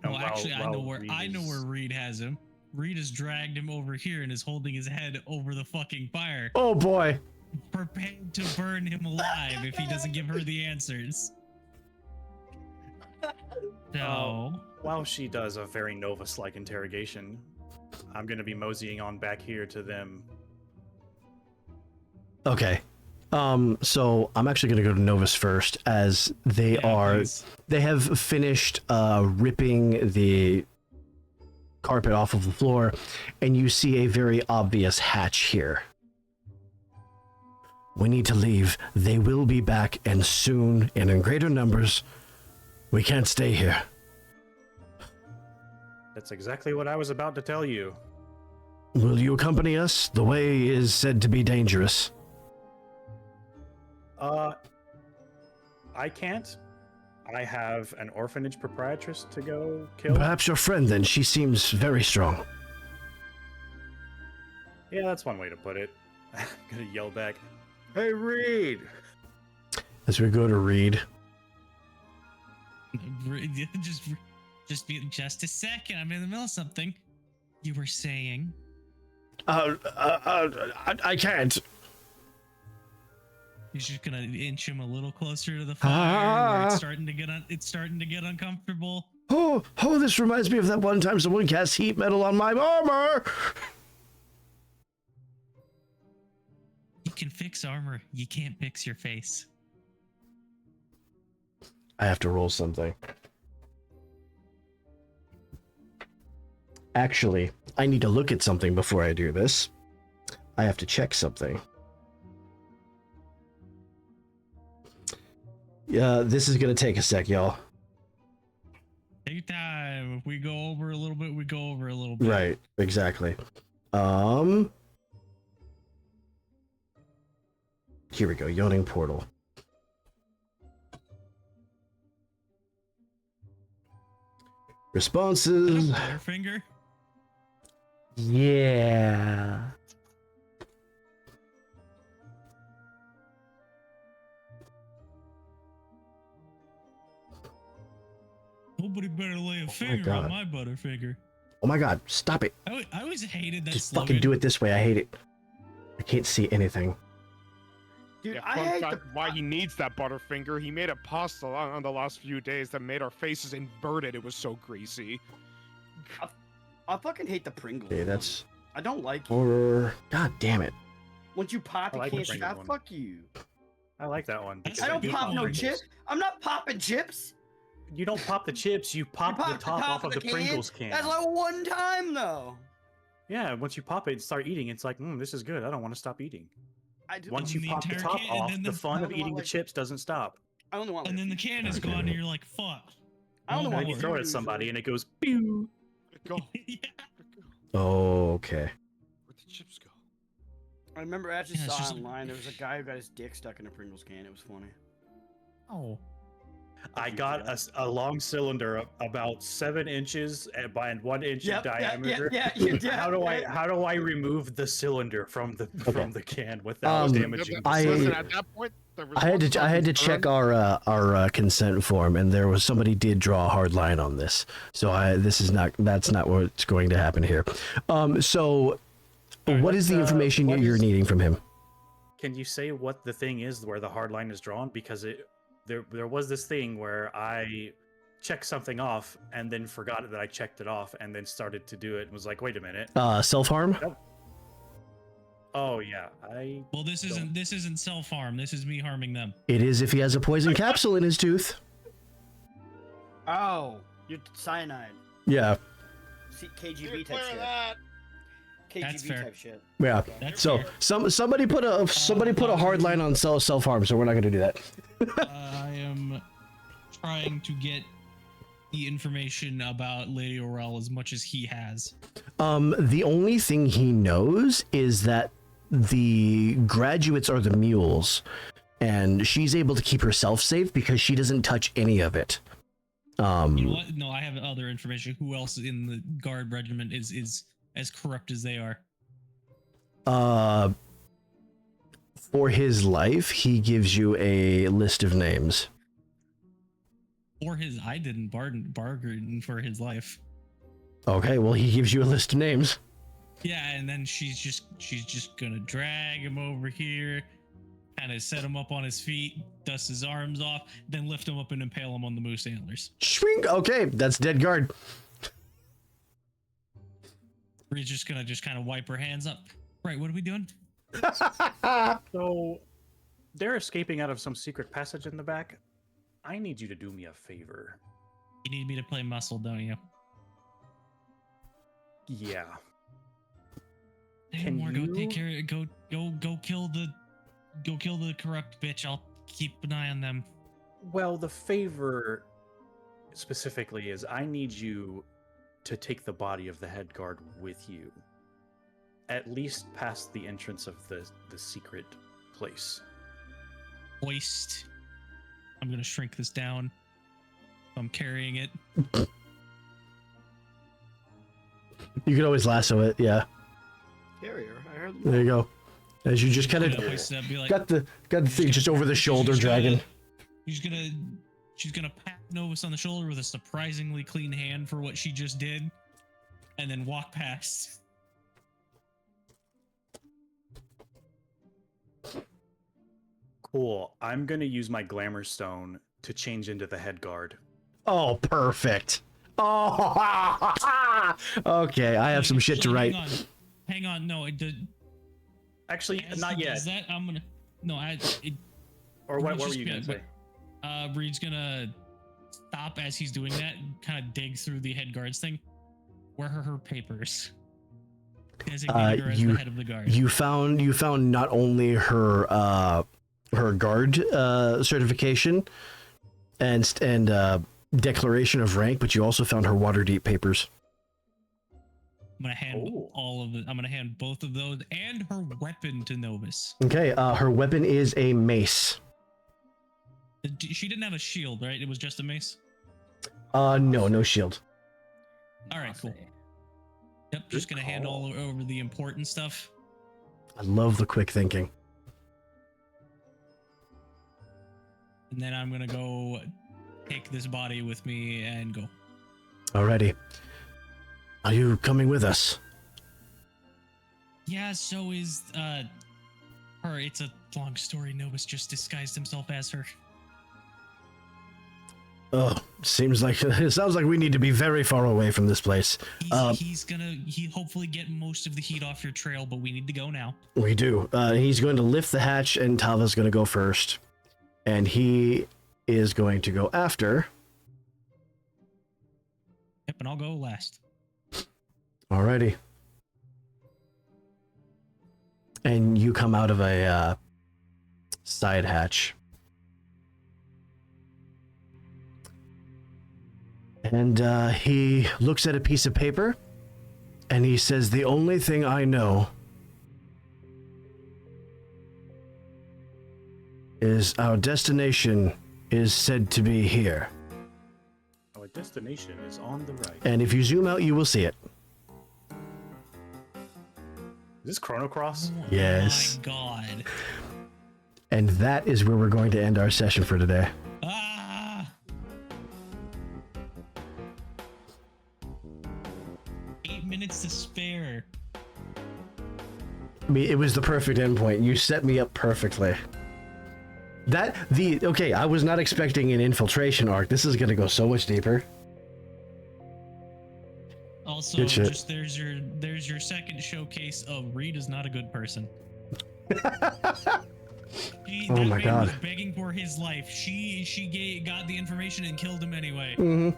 Well, actually, I know where
Reed
Reed has him. Reed has dragged him over here and is holding his head over the fucking fire,
Oh boy.
prepared to burn him alive if he doesn't give her the answers. So,
While she does a very Novus-like interrogation, I'm gonna be moseying on back here to them.
Okay. So I'm actually gonna go to Novus first, as they
please.
they have finished ripping the carpet off of the floor, and you see a very obvious hatch here. We need to leave. They will be back, and soon, and in greater numbers. We can't stay here.
That's exactly what I was about to tell you.
Will you accompany us? The way is said to be dangerous.
I can't. I have an orphanage proprietress to go kill.
Perhaps your friend then. She seems very strong.
Yeah, that's one way to put it. I'm gonna yell back, "Hey, Reed!"
As we go to Reed.
just a second. I'm in the middle of something. You were saying?
I can't.
You're just gonna inch him a little closer to the fire. Where it's starting to get uncomfortable.
Oh, this reminds me of that one time someone cast heat metal on my armor.
can fix armor. You can't fix your face.
I have to roll something. Actually, I need to look at something before I do this. I have to check something. Yeah, this is gonna take a sec, y'all.
Take your time. If we go over a little bit, we go over a little bit.
Right, exactly. Here we go, Yawning Portal. Responses.
Butterfinger?
Yeah.
Nobody better lay a finger
God.
on my Butterfinger.
Oh my god, stop it.
I always hated that
Just
slogan.
fucking do it this way. I hate it. I can't see anything.
Dude,
Yeah,
I
fun
hate
fact why he needs that Butterfinger. He made a pasta on the last few days that made our faces inverted. It was so greasy.
I fucking hate the Pringles.
Okay, that's
I don't like it.
horror. God damn it.
Once you pop,
I
you
like the
can't
Pringles
shop.
one.
Fuck you.
I like that one.
That's
because
I don't
hate
pop
the
no
Pringles.
chips. I'm not popping chips.
You don't pop the chips. You pop, the top off of the Pringles can.
That's like one time though.
Yeah, once you pop it and start eating, it's like, this is good. I don't want to stop eating.
I do.
Once
And
you
the
pop the
entire
top
can- and
off,
then
the
the-
fun
I
of
only
eating
want,
the
like-
chips doesn't stop.
I only want.
And then the can is
Okay.
gone, and you're like, fuck.
I don't
Oh,
know
And
why
you throw it at somebody and it goes, pew.
Go.
Yeah.
Oh, okay.
Where'd the chips go?
I remember I actually
Yeah, it's
saw
just-
online there was a guy who got his dick stuck in a Pringles can. It was funny.
Oh.
I got a long cylinder about 7 inches by 1 inch in diameter. How do I remove the cylinder from the can without damaging?
Listen, at that point, the
I had to
response
check
time
our consent form, and there was somebody did draw a hard line on this. So that's not what's going to happen here. So
All right,
what is the
let's,
information
what
you're
is-
needing from him?
Can you say what the thing is where the hard line is drawn? Because there was this thing where I checked something off and then forgot that I checked it off and then started to do it and was like, wait a minute.
Self-harm?
Oh yeah,
Well, this isn't self-harm. This is me harming them.
It is if he has a poison capsule in his tooth.
Oh, you're cyanide.
Yeah.
KGB type shit.
That's
KGB
fair.
type shit.
Yeah.
That's
So
fair.
somebody put a hard line on self-harm, so we're not going to do that.
I am trying to get the information about Lady Orel as much as he has.
The only thing he knows is that the graduates are the mules, and she's able to keep herself safe because she doesn't touch any of it.
You know what? No, I have other information. Who else in the guard regiment is as corrupt as they are?
For his life, he gives you a list of names.
I didn't bargain for his life.
Okay, well, he gives you a list of names.
Yeah, and then she's just gonna drag him over here, kind of set him up on his feet, dust his arms off, then lift him up and impale him on the moose antlers.
Shrink. Okay, that's dead guard.
We're just gonna kind of wipe her hands up. Right, what are we doing?
So they're escaping out of some secret passage in the back. I need you to do me a favor.
You need me to play muscle, don't you?
Yeah.
Hey,
Can
more, go
you-
take care of it. Go kill the corrupt bitch. I'll keep an eye on them.
Well, the favor specifically is I need you to take the body of the head guard with you. At least past the entrance of the secret place.
Hoist. I'm gonna shrink this down. I'm carrying it.
You can always lasso it. Yeah,
Carrier. I heard.
there you go. As you just kind
Yeah,
of
hoist it up, be like,
got the thing just over the shoulder,
She's gonna-
dragging.
She's gonna pat Novus on the shoulder with a surprisingly clean hand for what she just did, and then walk past.
Cool. I'm gonna use my glamour stone to change into the head guard.
Oh, perfect. Oh, okay. I have some shit to write.
Hang on. No,
Actually,
As
not
he
yet.
does that, I'm gonna. No,
Or what were you
yeah,
gonna say?
Reed's gonna stop as he's doing that, kind of dig through the head guard's thing. Where are her papers? Designated her as the head of the guard.
You found not only her guard certification and declaration of rank, but you also found her Waterdeep papers.
I'm gonna hand all of it. I'm gonna hand both of those and her weapon to Novus.
Okay, her weapon is a mace.
She didn't have a shield, right? It was just a mace.
No shield.
All right, cool. Yep, just gonna hand all over the important stuff.
I love the quick thinking.
And then I'm gonna go take this body with me and go.
Alrighty. Are you coming with us?
Yeah, so is her. It's a long story. Novus just disguised himself as her.
Oh, it sounds like we need to be very far away from this place.
He's gonna hopefully get most of the heat off your trail, but we need to go now.
We do. He's going to lift the hatch, and Tava's going to go first. And he is going to go after.
Yep, and I'll go last.
Alrighty. And you come out of a side hatch. And he looks at a piece of paper, and he says, "The only thing I know is our destination is said to be here.
Our destination is on the right.
And if you zoom out, you will see it."
Is this Chrono Cross?
Oh
Yes.
my god.
And that is where we're going to end our session for today.
Ah! 8 minutes to spare.
I mean, it was the perfect endpoint. You set me up perfectly. Okay, I was not expecting an infiltration arc. This is going to go so much deeper.
Also,
Good shit.
just there's your second showcase of Reed is not a good person.
Oh my God.
Was begging for his life. She got the information and killed him anyway.
Mm-hmm.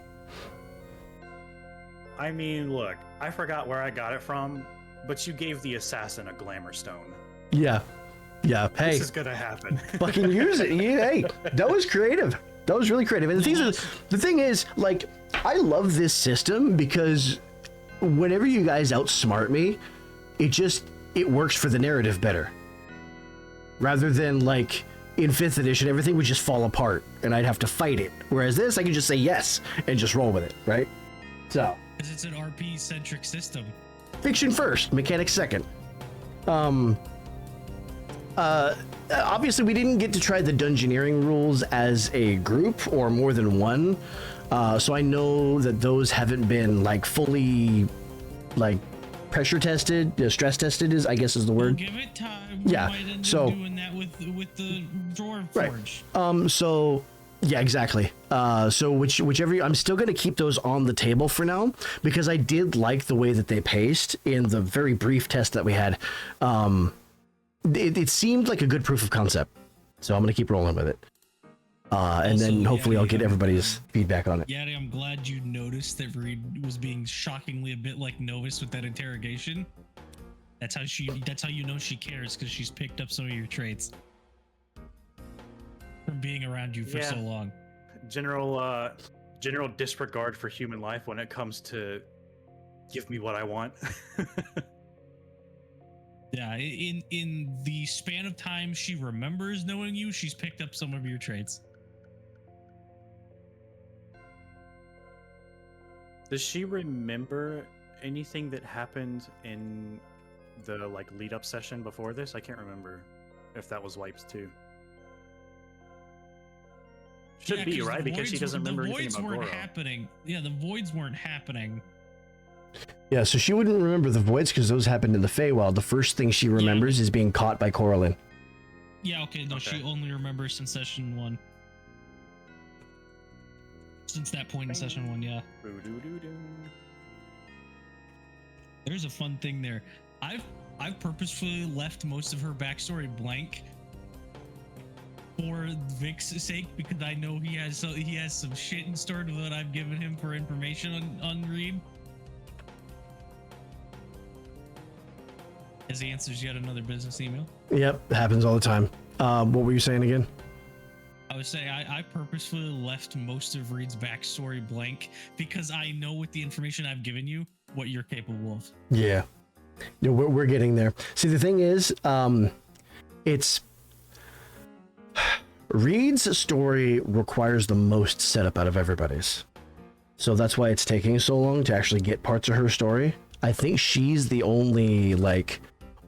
I mean, look, I forgot where I got it from, but you gave the assassin a glamour stone.
Yeah. Yeah. Hey,
This is gonna happen.
fucking use it. Yeah, hey, that was creative. That was really creative. And the thing is, like, I love this system because whenever you guys outsmart me, it works for the narrative better. Rather than, like, in 5th edition, everything would just fall apart and I'd have to fight it. Whereas this, I can just say yes and just roll with it, right? So,
Because it's an RP-centric system.
fiction first, mechanics second. Obviously, we didn't get to try the dungeoneering rules as a group or more than one. So I know that those haven't been, like, fully, like, pressure tested, stress tested is, I guess, is the
We'll
word.
give it time.
Yeah,
We might end up
so-
doing that with the drawer
Right.
forge.
So yeah, exactly. So whichever, I'm still going to keep those on the table for now because I did like the way that they paced in the very brief test that we had. It seemed like a good proof of concept. So I'm going to keep rolling with it. And
Also,
then hopefully
yeah,
I'll get
yeah.
everybody's feedback on it.
Yeah, I'm glad you noticed that Reed was being shockingly a bit like Novus with that interrogation. That's how you know she cares, because she's picked up some of your traits from being around you for
Yeah.
so long.
General disregard for human life when it comes to give me what I want.
Yeah, in the span of time she remembers knowing you, she's picked up some of your traits.
Does she remember anything that happened in the like lead up session before this? I can't remember if that was wipes too. Should
Yeah,
be
'cause
right
the
because she
voids
doesn't
were-
remember
the
anything
voids
about
weren't
Goro.
happening. Yeah, the voids weren't happening.
Yeah, so she wouldn't remember the voids because those happened in the Feywild. The first thing she remembers is being caught by Coralyn.
Yeah, okay, no,
Okay.
she only remembers since session 1. Since that point in session 1, yeah.
Boo-doo-doo-doo.
There's a fun thing there. I've I've purposefully left most of her backstory blank for Vic's sake because I know he has some shit in store that I've given him for information on Reed. As he answers yet another business email.
Yep, happens all the time. What were you saying again?
I would say I purposefully left most of Reed's backstory blank because I know with the information I've given you what you're capable of.
Yeah, we're getting there. See, the thing is, it's Reed's story requires the most setup out of everybody's, so that's why it's taking so long to actually get parts of her story. I think she's the only like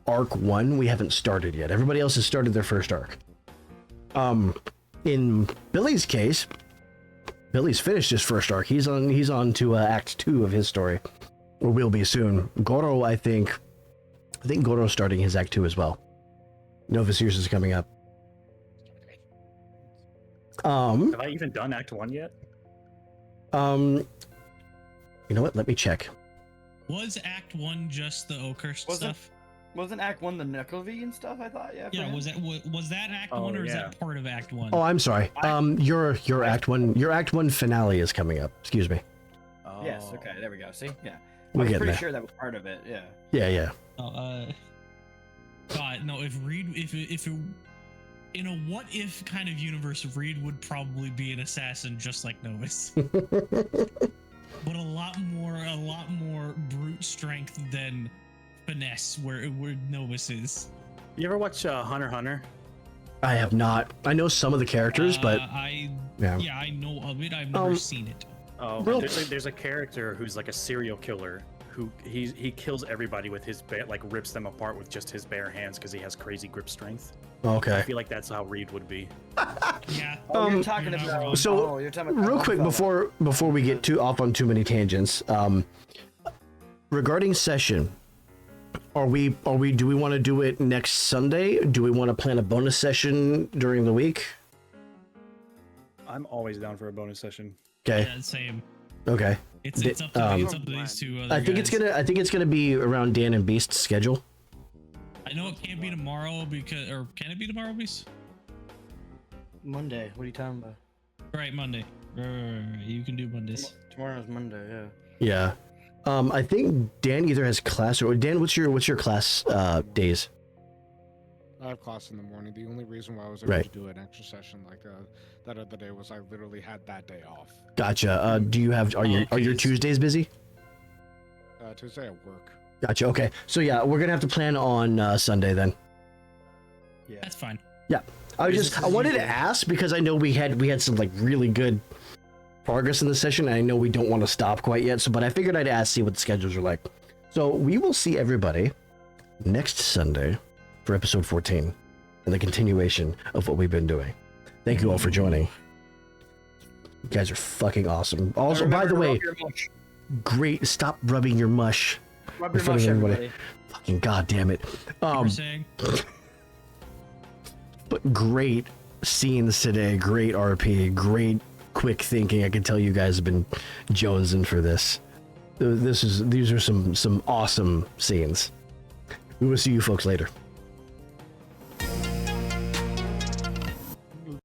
arc 1 we haven't started yet. Everybody else has started their first arc. In Billy's case, Billy's finished his first arc. He's on to act 2 of his story, or will be soon. Goro, I think Goro's starting his act 2 as well. Novasius is coming up.
Have I even done Act 1 yet?
You know what? Let me check.
Was Act 1 just the Oakhurst stuff?
Wasn't Act 1 the Necrovy and stuff? I thought, yeah.
Yeah, was that Act 1 or is that part of Act 1?
Oh, I'm sorry. Your Act 1 finale is coming up. Excuse me.
Oh. Yes. Okay. There we go. See. Yeah.
We're
I was
getting
pretty
there.
sure that was part of it. Yeah.
Yeah.
God, no. If Reed, if it, in a what if kind of universe, Reed would probably be an assassin just like Novus, but a lot more brute strength than finesse where Novus is.
You ever watch Hunter x Hunter?
I have not. I know some of the characters, but
I know of it. I've never seen it.
Oh, there's a character who's like a serial killer who he kills everybody with his like rips them apart with just his bare hands because he has crazy grip strength.
Okay.
I feel like that's how Reed would be.
Yeah.
You're talking about.
So
you're talking about
real quick before we get too off on too many tangents, regarding session, do we want to do it next Sunday? Do we want to plan a bonus session during the week?
I'm always down for a bonus session.
Okay.
Yeah, same.
Okay.
It's up to me. It's up to these two other
I think
guys.
it's gonna be around Dan and Beast's schedule.
I know it can't be tomorrow or can it be tomorrow, Beast?
Monday. What are you talking about?
Right, Monday. Right. You can do Mondays.
Tomorrow's Monday. Yeah.
Yeah. I think Dan either has class or Dan. What's your class days?
I have class in the morning. The only reason why I was able to do an extra session like that other day was I literally had that day off.
Gotcha. Do you have are your Tuesdays busy?
Tuesday at work.
Gotcha. Okay. So yeah, we're gonna have to plan on Sunday then.
Yeah.
That's fine.
Yeah. I wanted to ask because I know we had some like really good progress in the session. And I know we don't want to stop quite yet. But I figured I'd ask, see what the schedules are like. So we will see everybody next Sunday for episode 14 and the continuation of what we've been doing. Thank you all for joining. You guys are fucking awesome. Also, by the way, great. Stop rubbing your mush.
Rub
in
your
front
mush,
of everybody.
everybody.
Fucking goddamn it.
Saying.
But great scenes today. Great RP. Great quick thinking. I can tell you guys have been jonesing for this. These are some awesome scenes. We will see you folks later.